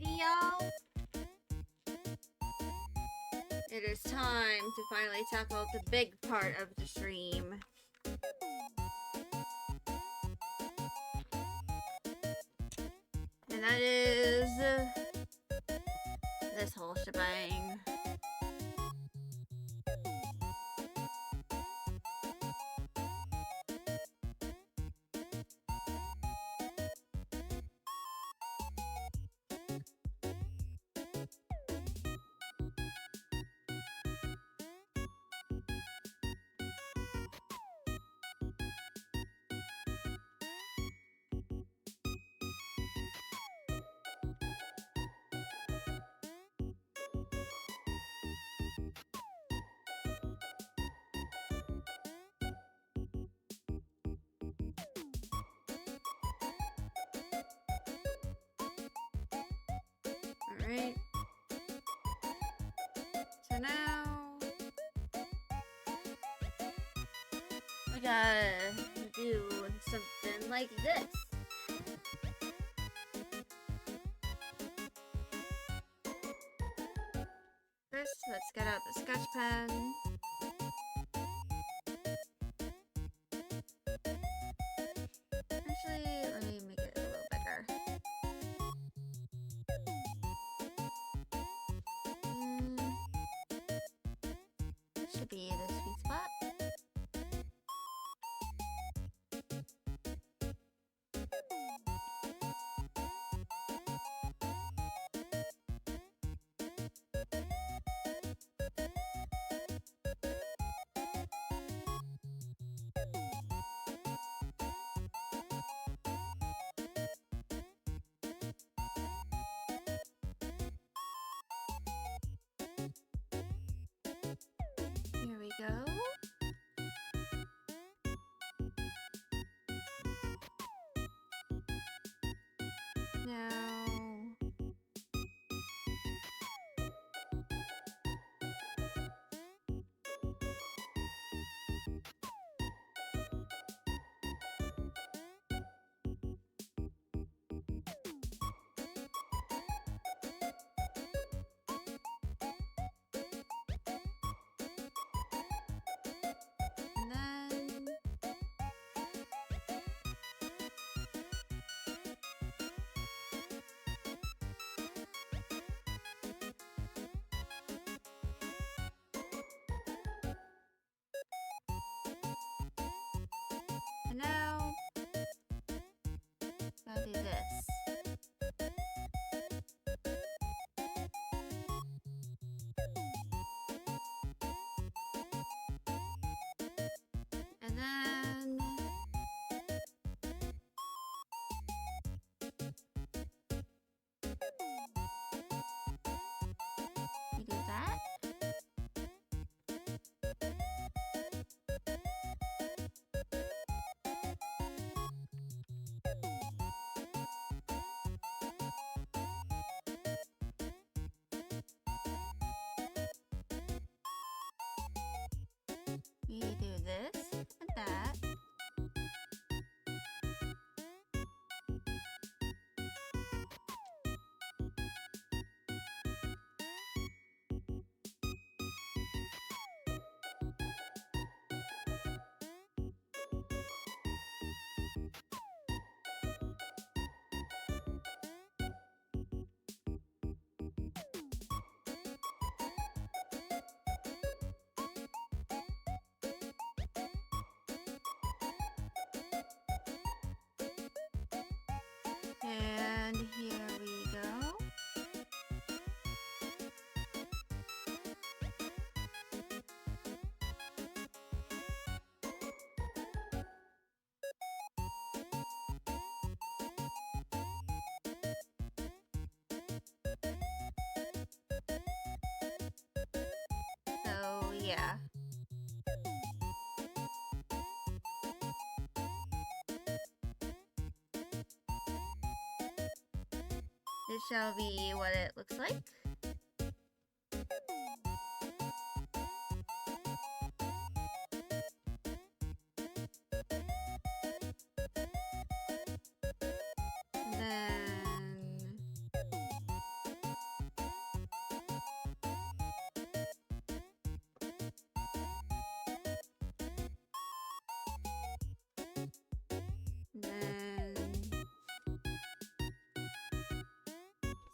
Alrighty, y'all. It is time to finally tackle the big part of the stream. And that is this whole shebang. Alright. So now we gotta do something like this. First, let's get out the sketch pen. Actually, let me make it a little bigger. Should be the sweet spot. Here we go. Now, and then and now gotta do this. And then we do that. We do this and that. And here we go. So, yeah. This shall be what it looks like. And then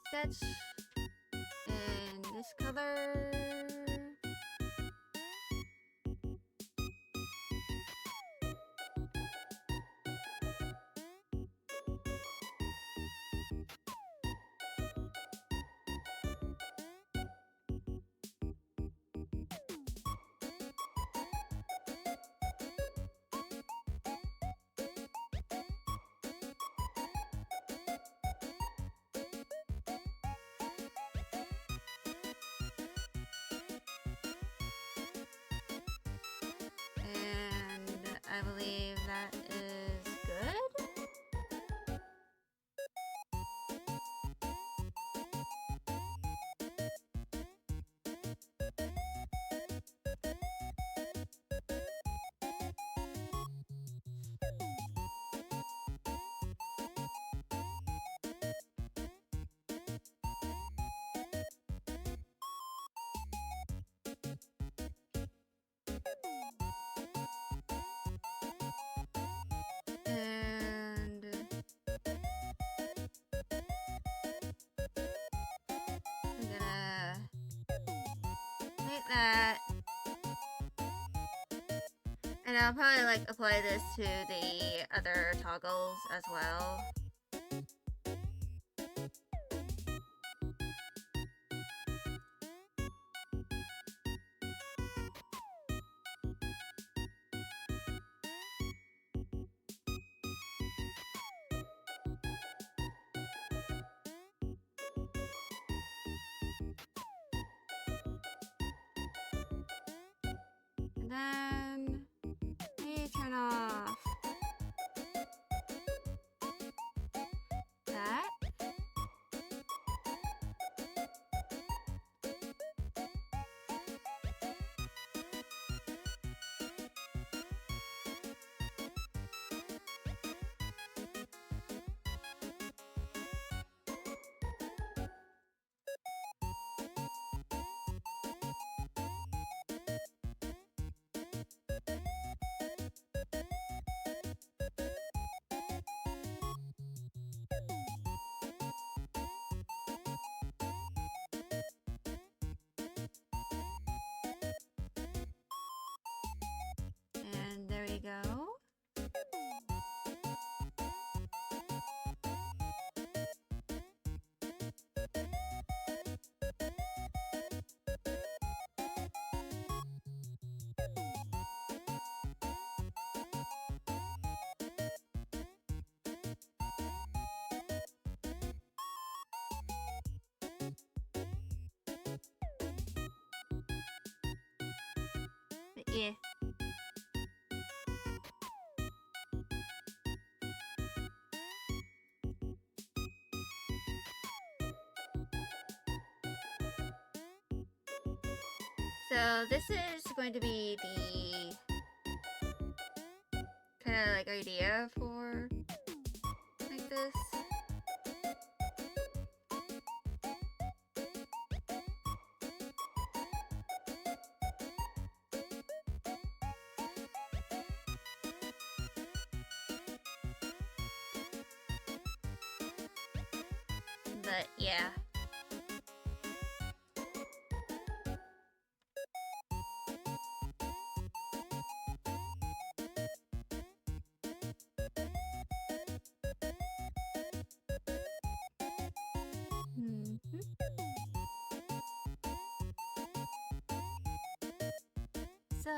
sketch in this color. And I believe that is good. And I'm gonna make that, and I'll probably like apply this to the other toggles as well. And then maybe turn off that. And there we go. But yeah. So this is going to be the kind of like idea for like this. But yeah. Mhm. So,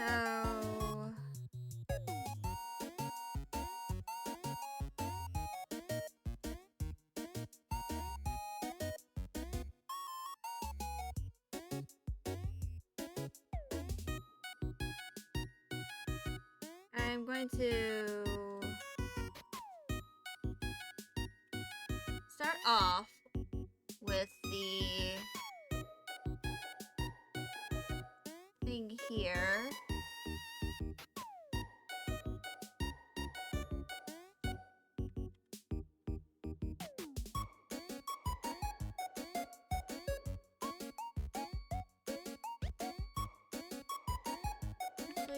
so I'm going to start off with the thing here.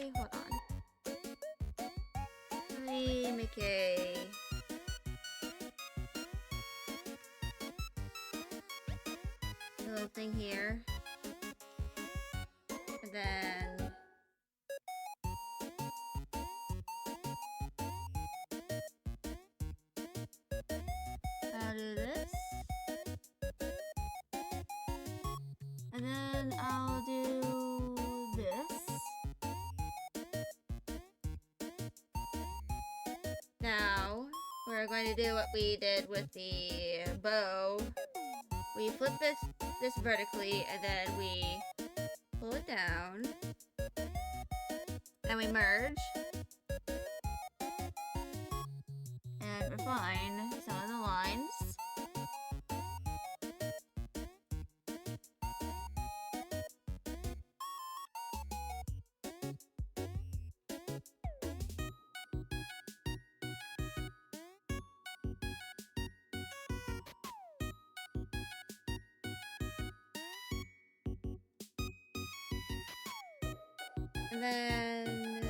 Actually, hold on. Let me make a little thing here. And then I'll do this. And then I'll do this. Now, we're going to do what we did with the bow. We flip this vertically, and then we pull it down. And we merge. And refine some of the lines. And then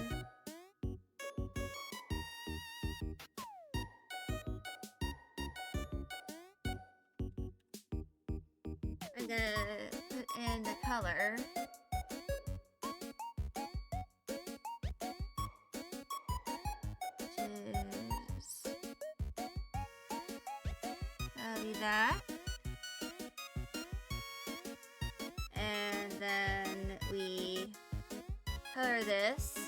I'm gonna put in the color. Which is that'll be that. And then we color this.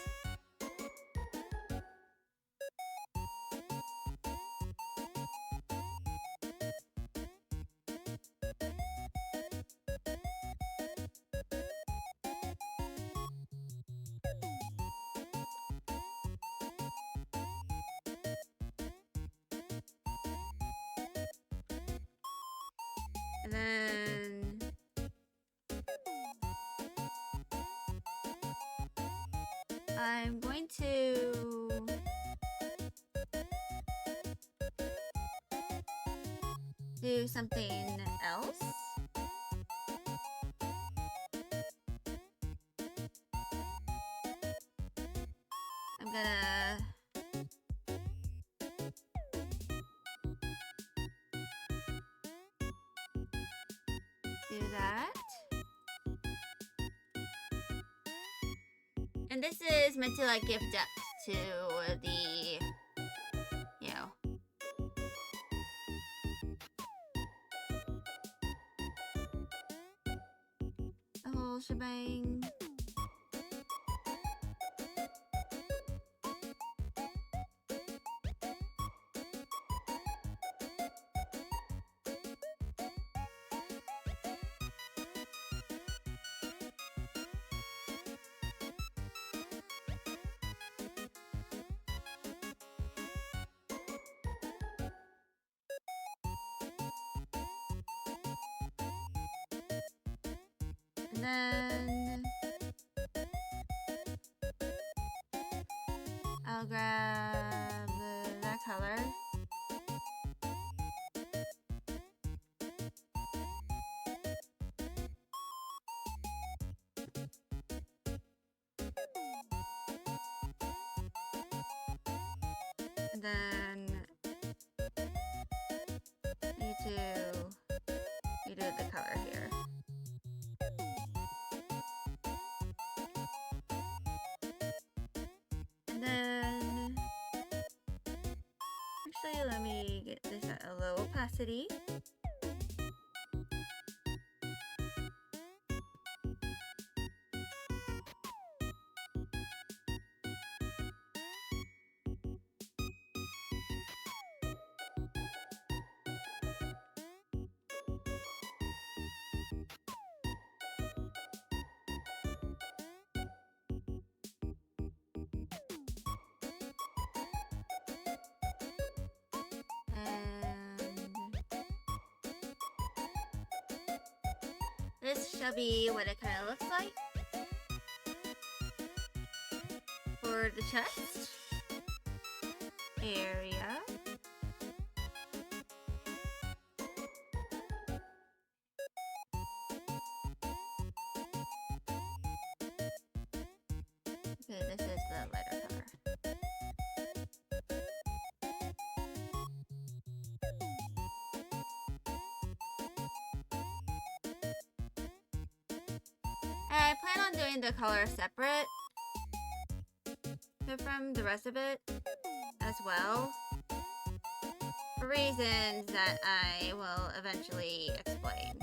And then I'm going to do something else. I'm gonna do that. And this is meant to like give depth to the, you know, the whole shebang. And then I'll grab that color. And then you do the color here. And then actually let me get this at a low opacity. This shall be what it kind of looks like for the chest area. Okay, this is the lighter color. I plan on doing the color separate from the rest of it as well, for reasons that I will eventually explain.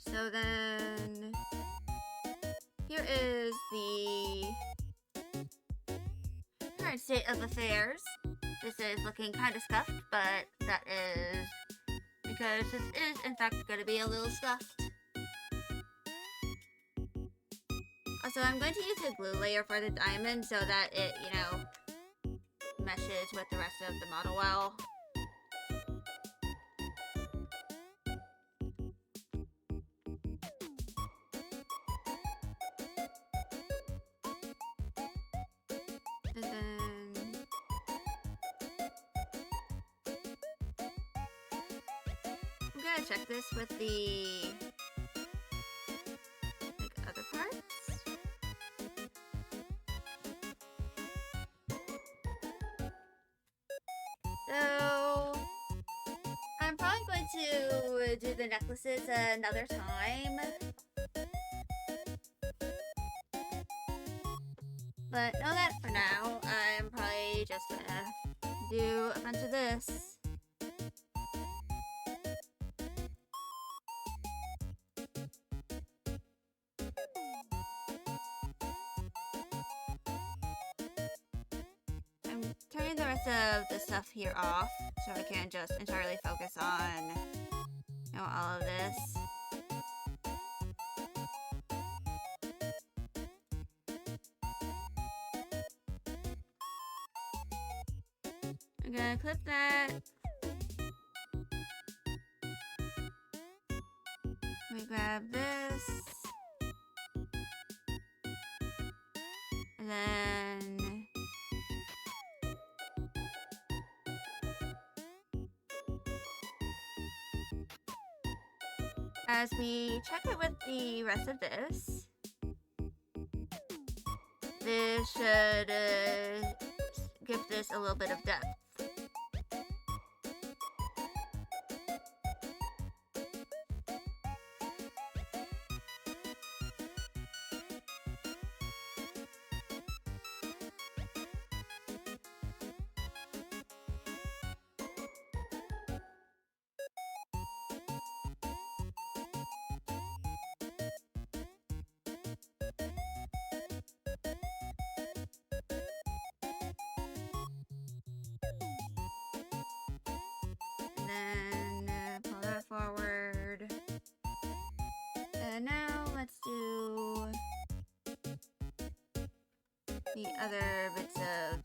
So then, here is the current state of affairs. This is looking kind of scuffed, but that is because this is in fact going to be a little scuffed. Also, I'm going to use a glue layer for the diamond so that it, you know, meshes with the rest of the model well. And then I'm gonna check this with the other parts. So I'm probably going to do the necklaces another time. But know that for now, I'm probably just gonna do a bunch of this. I'm turning the rest of the stuff here off so I can just entirely focus on, you know, all of this. I'm gonna clip that. Let me grab this. And then as we check it with the rest of this, this should give this a little bit of depth. And then pull that forward. And now let's do the other bits of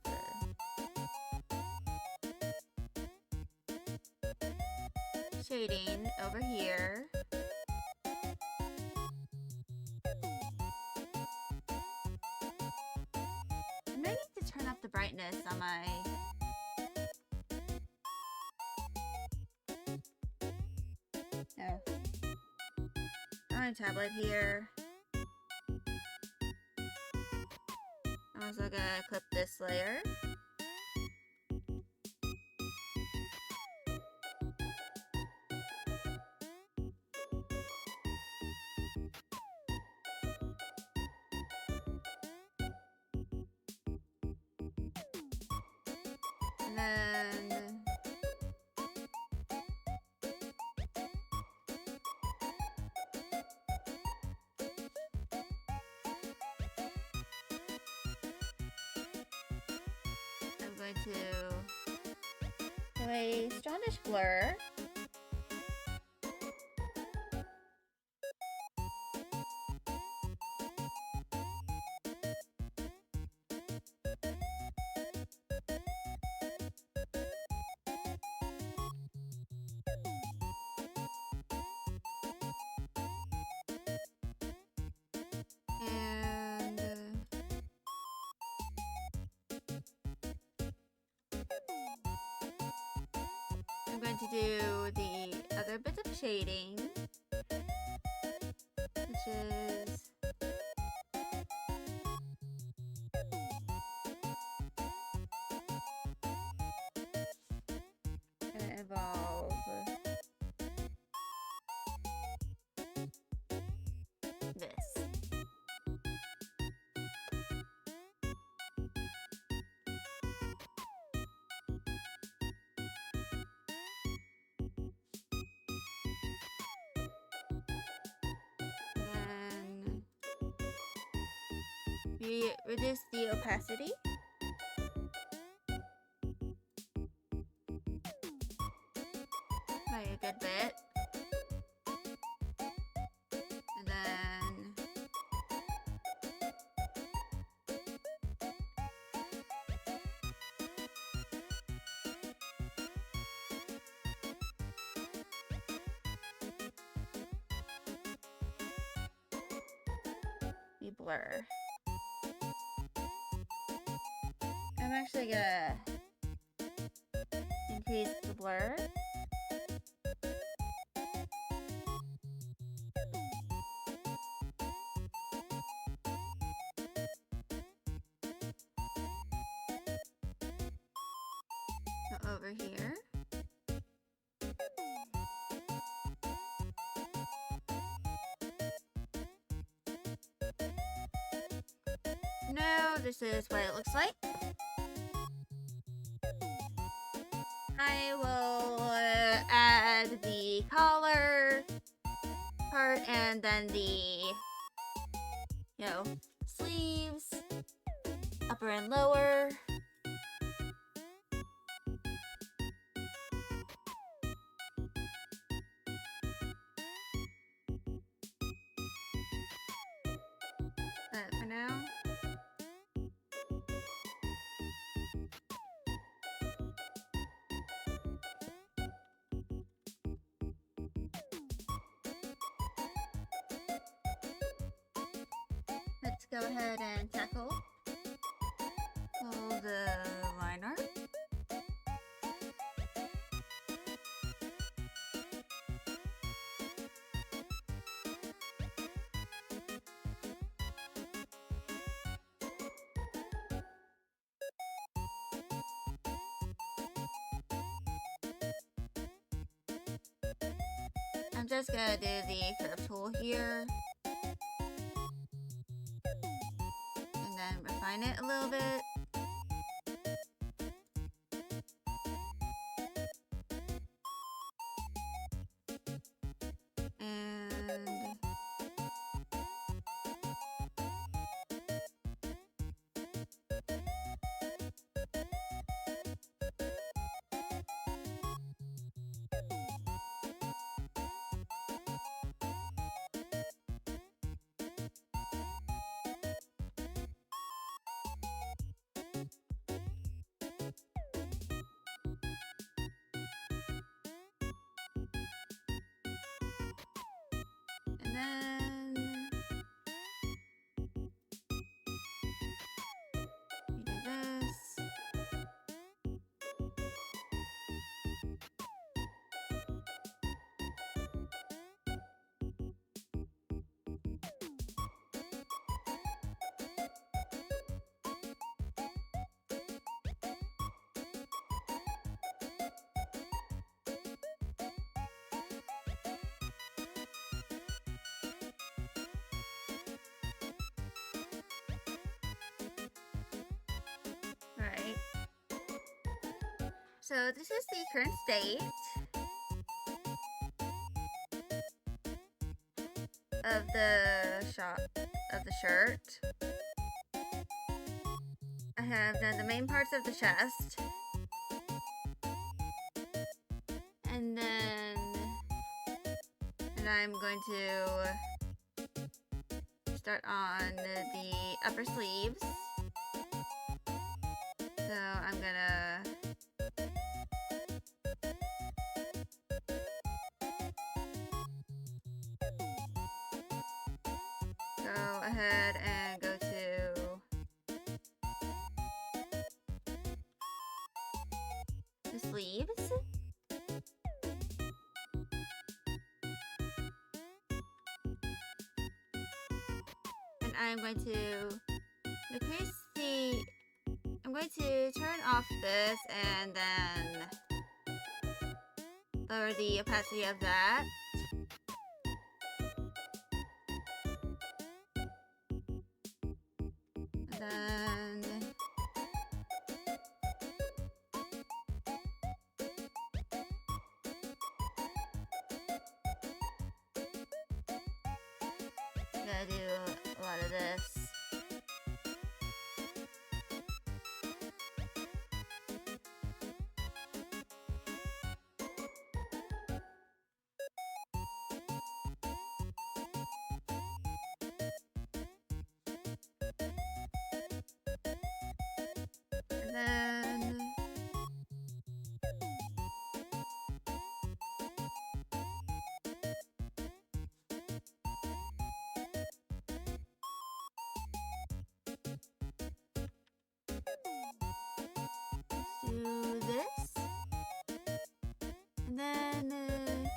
the shading over here. I may need to turn up the brightness on my on my tablet here. I'm also gonna clip this layer. And then I'm going to do a strongish blur. And I'm going to do the other bit of shading, which is gonna involve this. And we reduce the opacity. By a good bit. And then we blur. I'm actually gonna increase the blur. So over here. Now this is what it looks like. I will add the collar part and then the, sleeves, upper and lower. That for now. Let's go ahead and tackle all the line art. I'm just gonna do the curve tool here. And then refine it a little bit. And then we do this. Right. So this is the current state of the shirt. I have done the main parts of the chest. And I'm going to start on the upper sleeves. So I'm gonna go ahead and go to the sleeves. I'm going to decrease the... I'm going to turn off this and then lower the opacity of that. And then... I'm gonna do a lot of this. And then... do this. And then...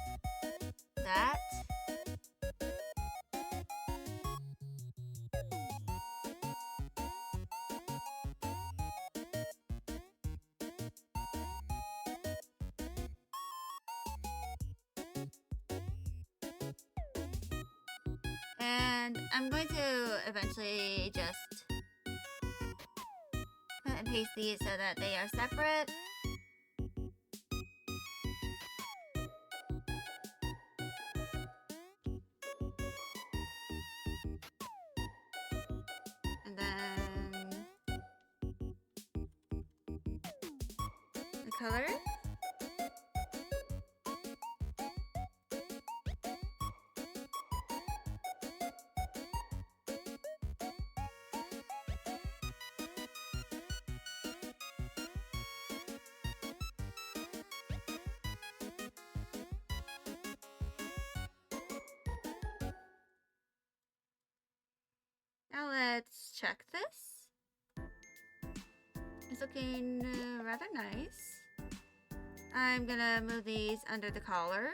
that. And I'm going to eventually just cut and paste these so that they are separate. And then the color. Now let's check this. It's looking rather nice. I'm gonna move these under the collar.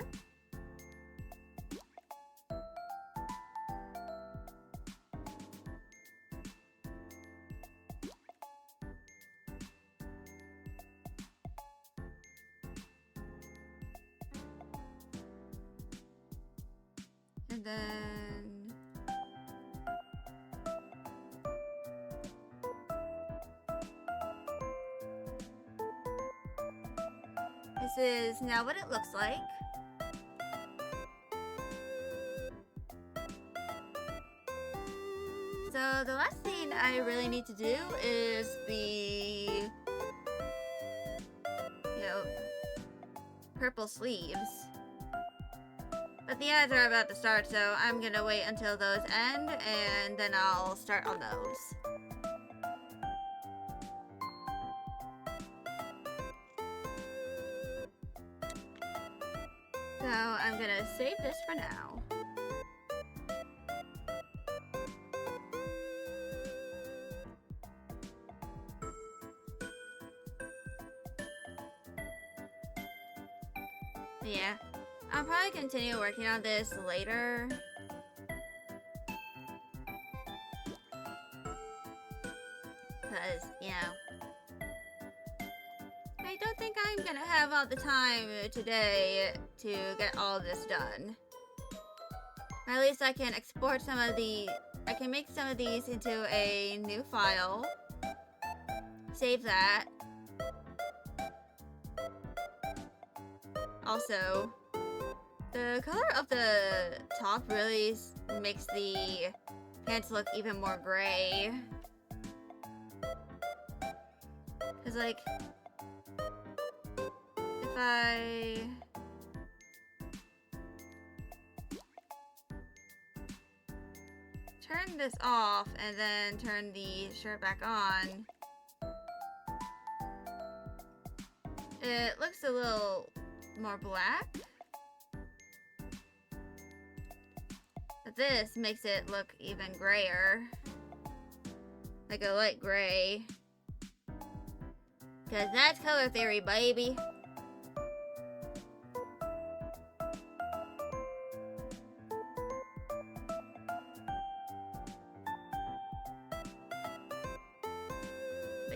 And then this is now what it looks like. So the last thing I really need to do is the, purple sleeves. But the ads are about to start, so I'm gonna wait until those end, and then I'll start on those. So I'm gonna save this for now. Yeah, I'll probably continue working on this later. Because, I don't think I'm gonna have all the time today to get all this done. Or at least I can export some of I can make some of these into a new file. Save that. Also, the color of the top really makes the pants look even more gray. Cause like, if I turn this off and then turn the shirt back on, it looks a little more black. But this makes it look even grayer. Like a light gray. Cause that's color theory, baby.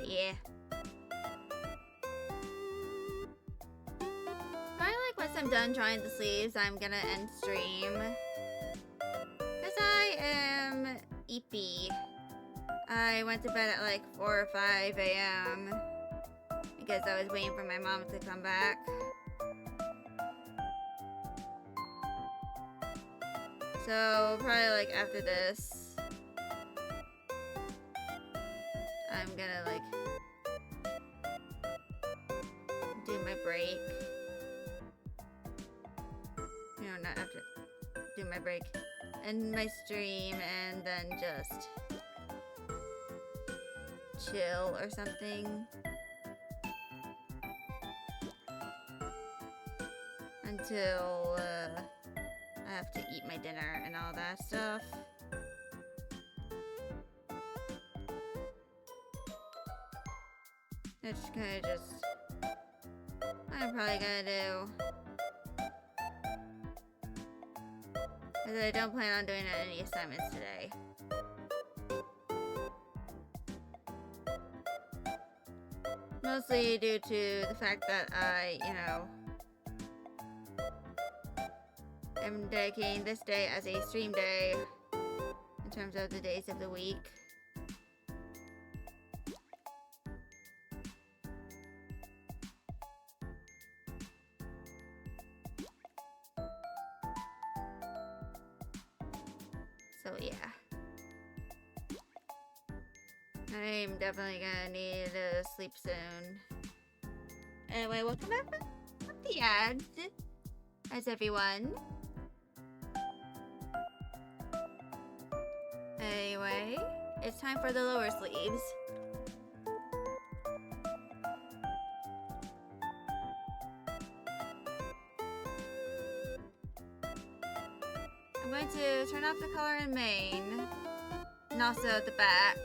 But yeah. Probably like once I'm done drawing the sleeves, I'm gonna end stream. Because I am eepy. I went to bed at like 4 or 5 a.m. because I was waiting for my mom to come back. So probably like after this, I'm gonna like do my break. No, not after. Do my break. End my stream and then just chill or something. Until I have to eat my dinner and all that stuff. That's kind of just what I'm probably gonna do. Because I don't plan on doing any assignments today. Mostly due to the fact that I, am dedicating this day as a stream day in terms of the days of the week. So yeah. I'm definitely gonna need to sleep soon. Anyway, welcome back from the ads. How's everyone? Anyway, it's time for the lower sleeves. I'm going to turn off the color in main, and also at the back,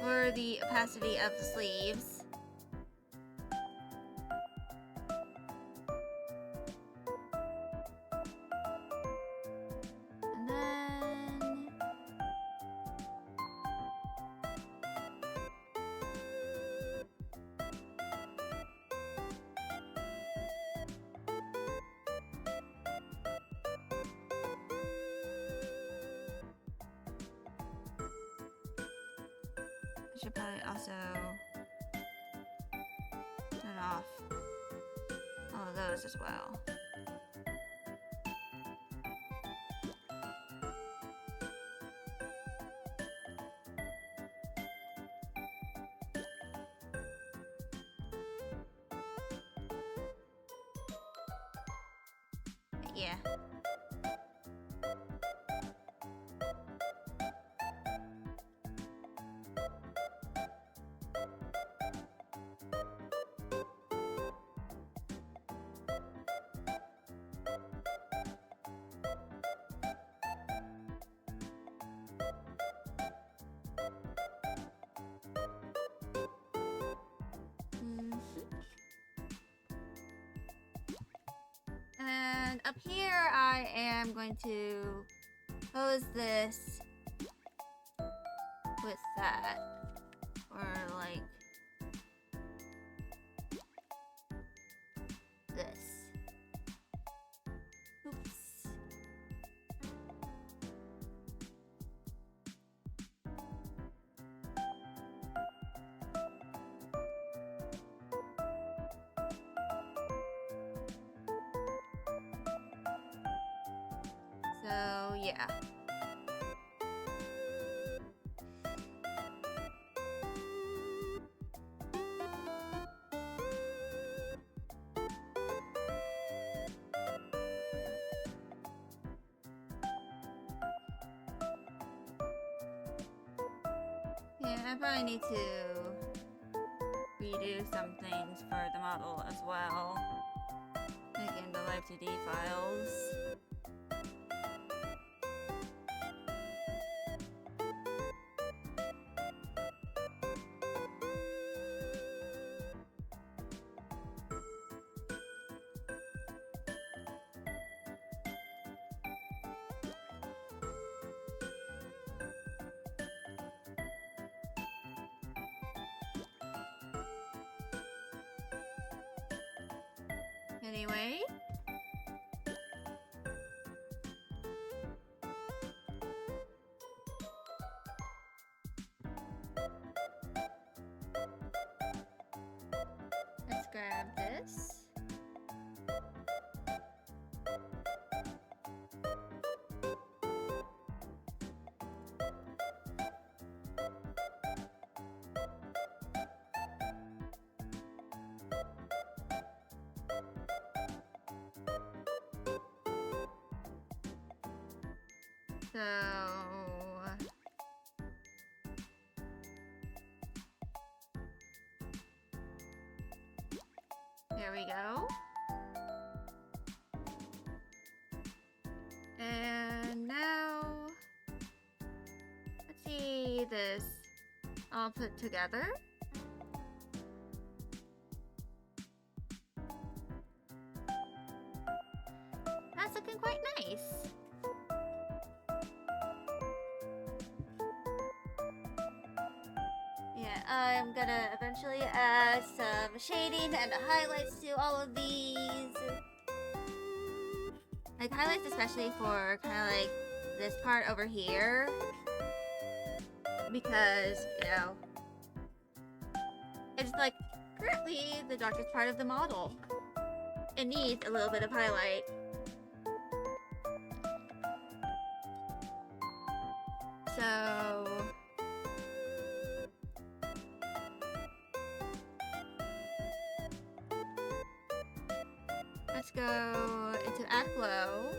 for the opacity of the sleeves. And then I should probably also turn off all of those as well. Yeah. And up here, I am going to pose this with that, or like this. Oops. So, yeah. Yeah, I probably need to redo some things for the model as well. Like in the Live 2D files. Anyway. Let's grab this. So there we go. And now let's see this all put together. That's looking quite nice. Yeah, I'm gonna eventually add some shading and highlights to all of these. Like highlights especially for kind of like this part over here. Because, you know, it's like currently the darkest part of the model. It needs a little bit of highlight. So let's go into add glow.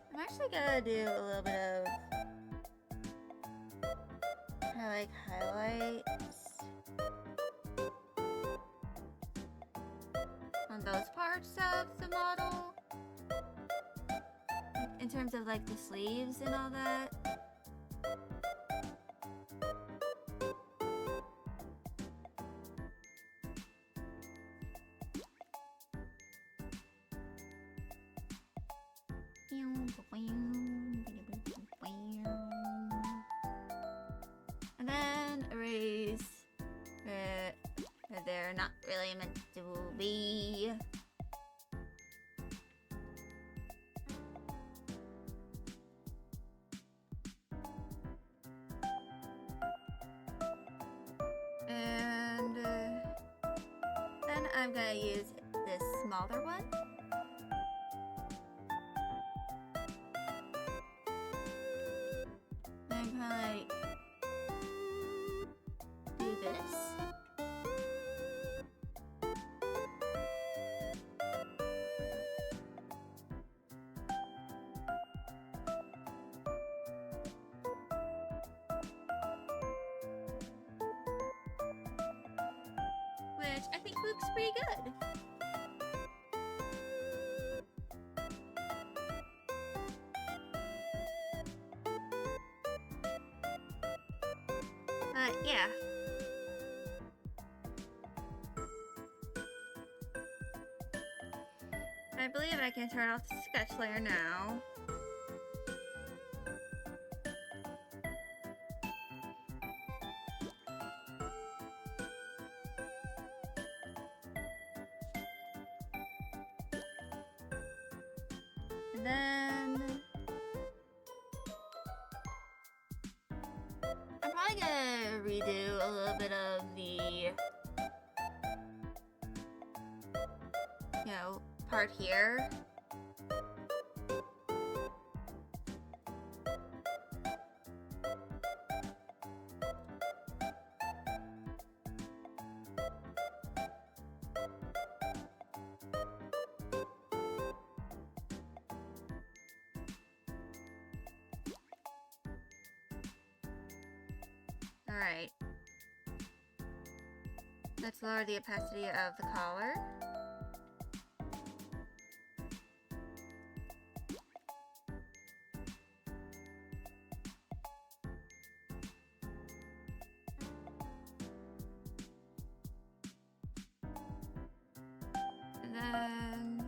I'm actually gonna do a little bit of highlights on those parts of the model. In terms of like the sleeves and all that. And then erase where they're not really meant to be. And then I'm gonna use this smaller one. And kind of like do this. Which I think looks pretty good. Yeah. I believe I can turn off the sketch layer now. And then I'm probably gonna redo a little bit of the, you know, part here. Alright. Let's lower the opacity of the collar. then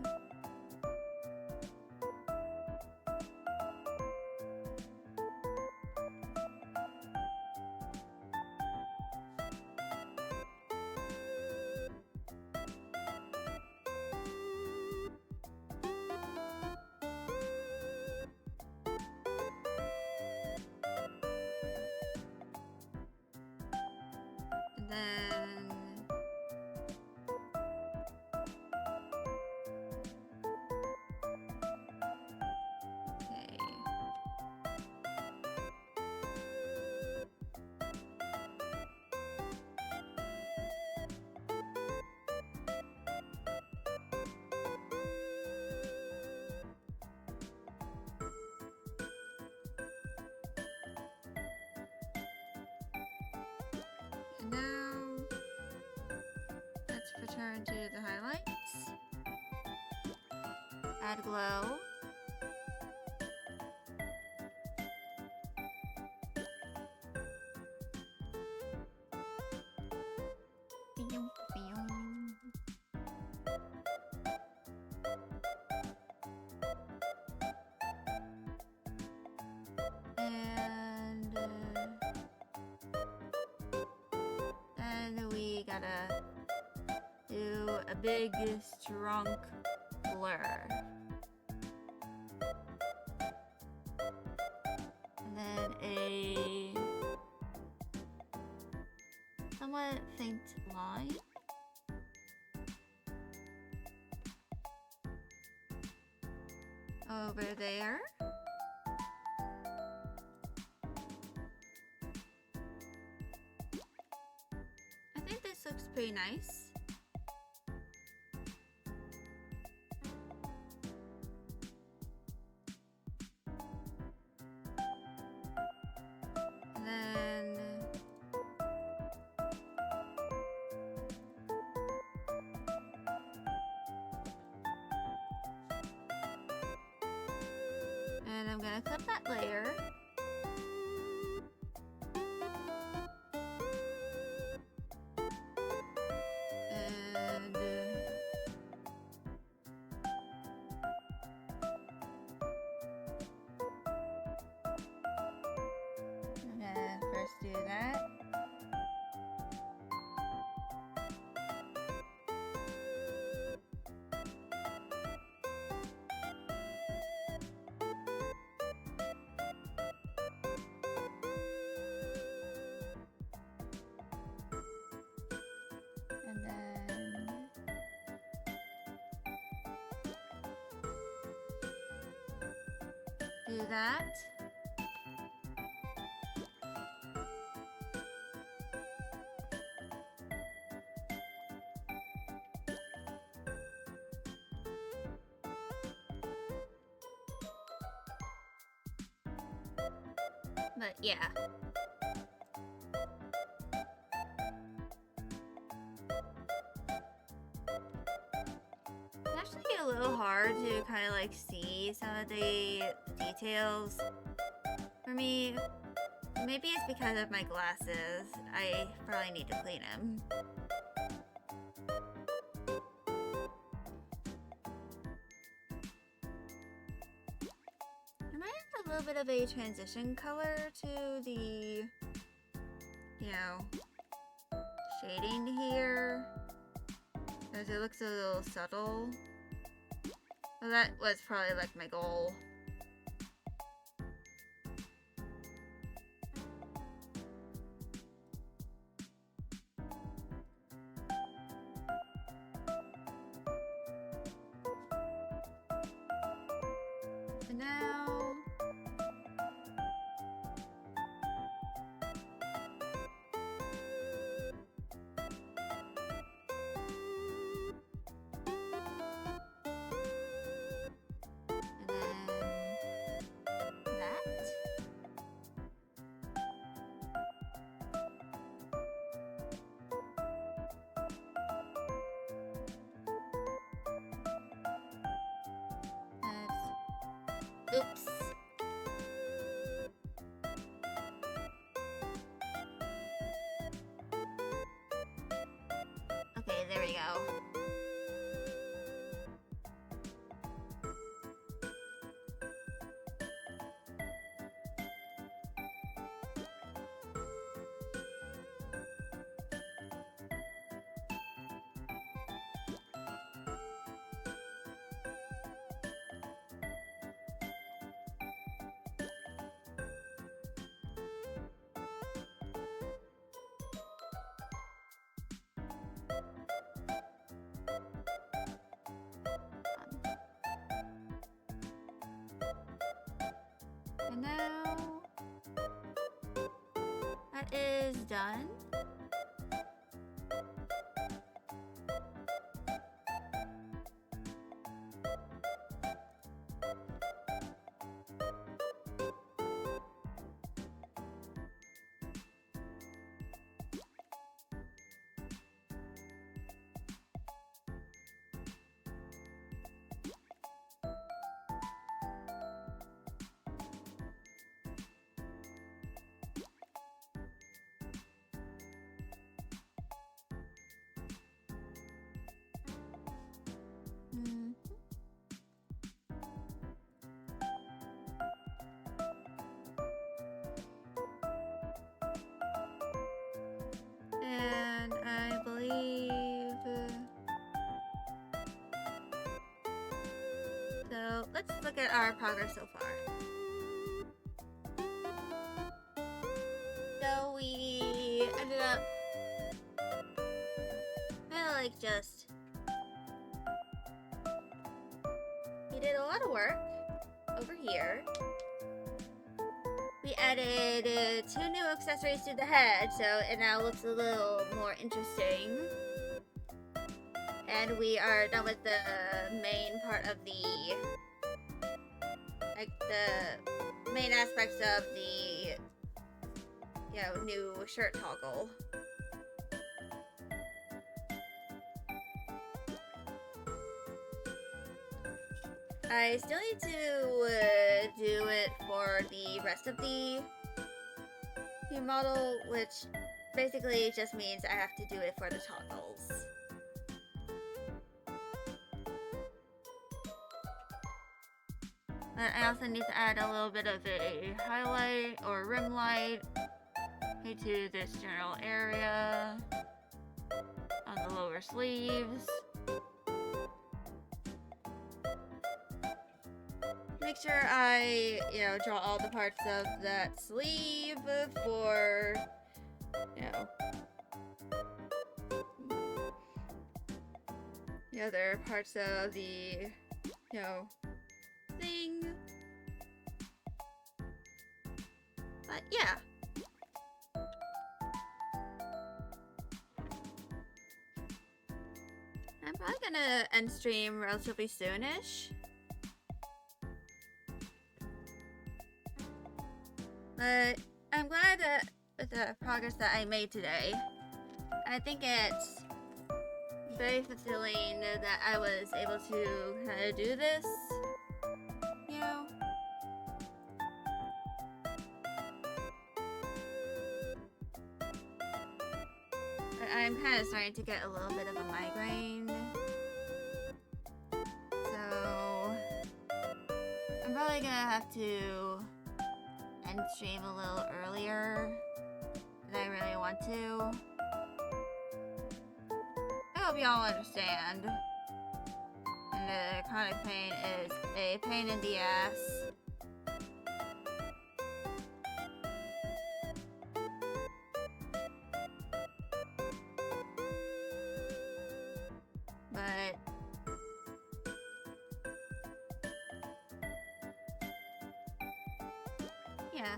now let's return to the highlights. Add glow. And we gotta do a big strong blur. And then a somewhat faint line. Over there. I think this looks pretty nice. And then I'm gonna clip that layer. And I'm gonna first do that. And then do that. But yeah. It's actually a little hard to kind of like see some of the details for me. Maybe it's because of my glasses. I probably need to clean them. I might have a little bit of a transition color to the, shading here. Because it looks a little subtle. Well, that was probably like my goal. And now oops. Okay, there we go. that is done. Hmm. And I believe... So, let's look at our progress so far. So, we ended up kind of like just... We did a lot of work over here. We added 2 new accessories to the head, so it now looks a little more interesting. And we are done with the main part of the, like, the main aspects of the, you know, new shirt toggle. I still need to do it for the rest of the new model, which basically just means I have to do it for the toggles. But I also need to add a little bit of a highlight or rim light into this general area on the lower sleeves. Make sure I, you know, draw all the parts of that sleeve for, you know, the other parts of the, you know, thing. But yeah. I'm probably gonna end stream relatively soonish. But I'm glad that with the progress that I made today. I think it's very fulfilling that I was able to kind of do this, you know. But I'm kind of starting to get a little bit of a migraine. So I'm probably gonna have to end stream a little earlier than I really want to. I hope y'all understand. And the chronic pain is a pain in the ass. But yeah.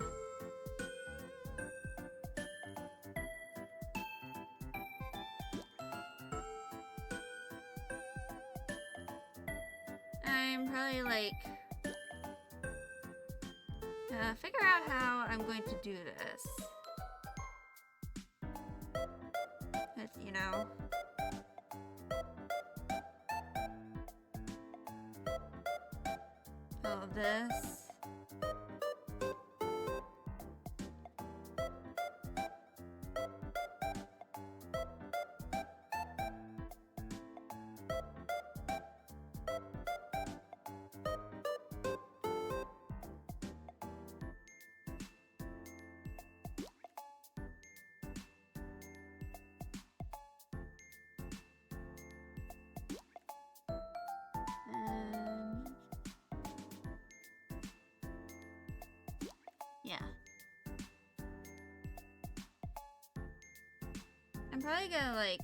I'm probably like figure out how I'm going to do this. It's, you know, all of this. Yeah. I'm probably gonna like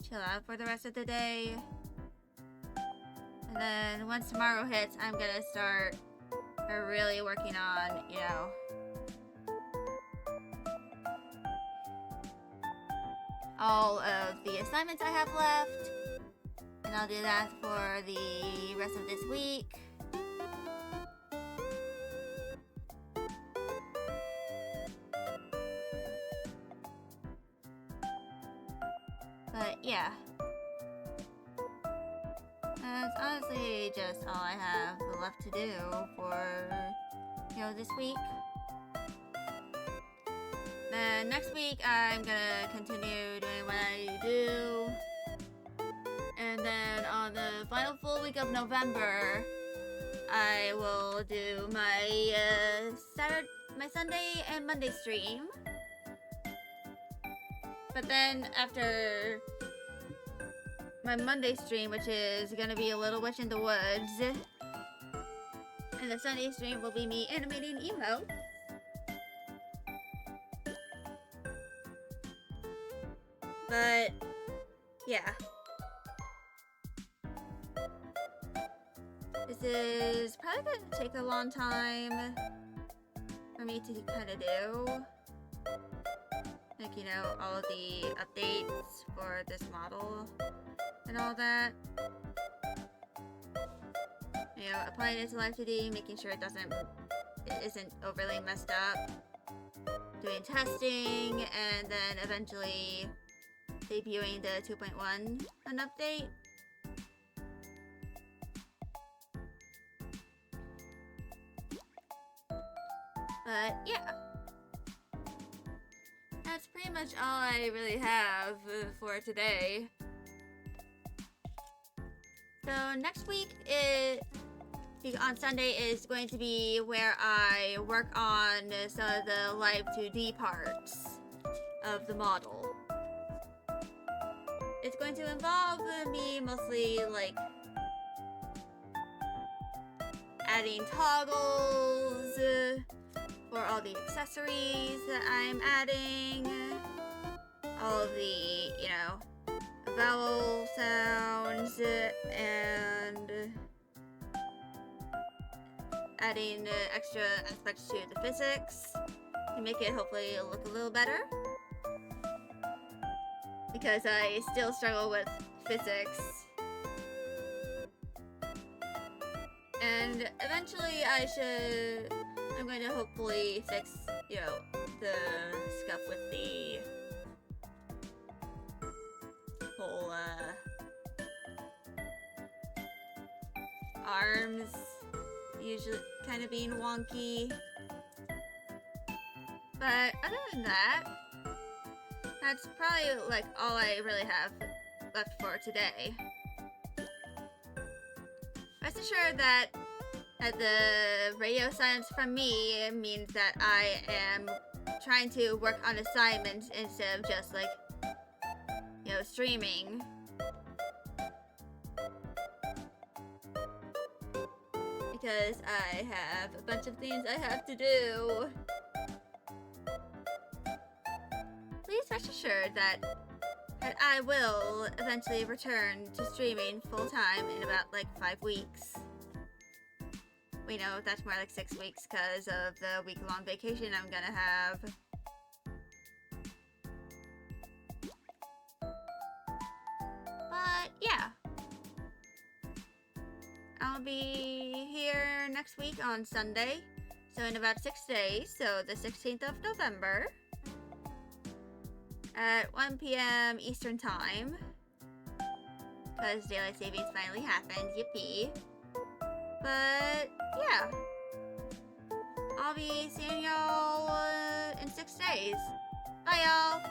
chill out for the rest of the day. And then once tomorrow hits, I'm gonna start really working on, you know, all of the assignments I have left. And I'll do that for the rest of this week. But yeah. That's honestly just all I have left to do for, this week. Then next week, I'm gonna continue doing what I do. And then on the final full week of November, I will do my my Sunday and Monday stream. But then after my Monday stream, which is gonna be a Little Witch in the Woods, and the Sunday stream will be me animating emotes. But yeah. This is probably gonna take a long time for me to kind of do. Like, all of the updates for this model and all that. Applying it to Live 2D, making sure it isn't overly messed up. Doing testing, and then eventually debuting the 2.1 an update. But yeah, that's pretty much all I really have for today. So next week on Sunday is going to be where I work on some of the Live 2D parts of the model. It's going to involve me mostly adding toggles for all the accessories that I'm adding, all of the, vowel sounds, and adding extra aspects to the physics to make it hopefully look a little better. Because I still struggle with physics. And eventually I'm going to hopefully fix, the stuff with the whole, arms usually kind of being wonky. But other than that, that's probably all I really have left for today. Rest assured that the radio silence from me means that I am trying to work on assignments instead of just streaming. Because I have a bunch of things I have to do. Please rest assured that I will eventually return to streaming full-time in about 5 weeks. We know that's more like 6 weeks because of the week-long vacation I'm gonna have. But yeah. I'll be here next week on Sunday. So in about 6 days, so the 16th of November. At 1 p.m. Eastern Time. Because Daylight Savings finally happened, yippee. But, yeah. I'll be seeing y'all in 6 days. Bye, y'all!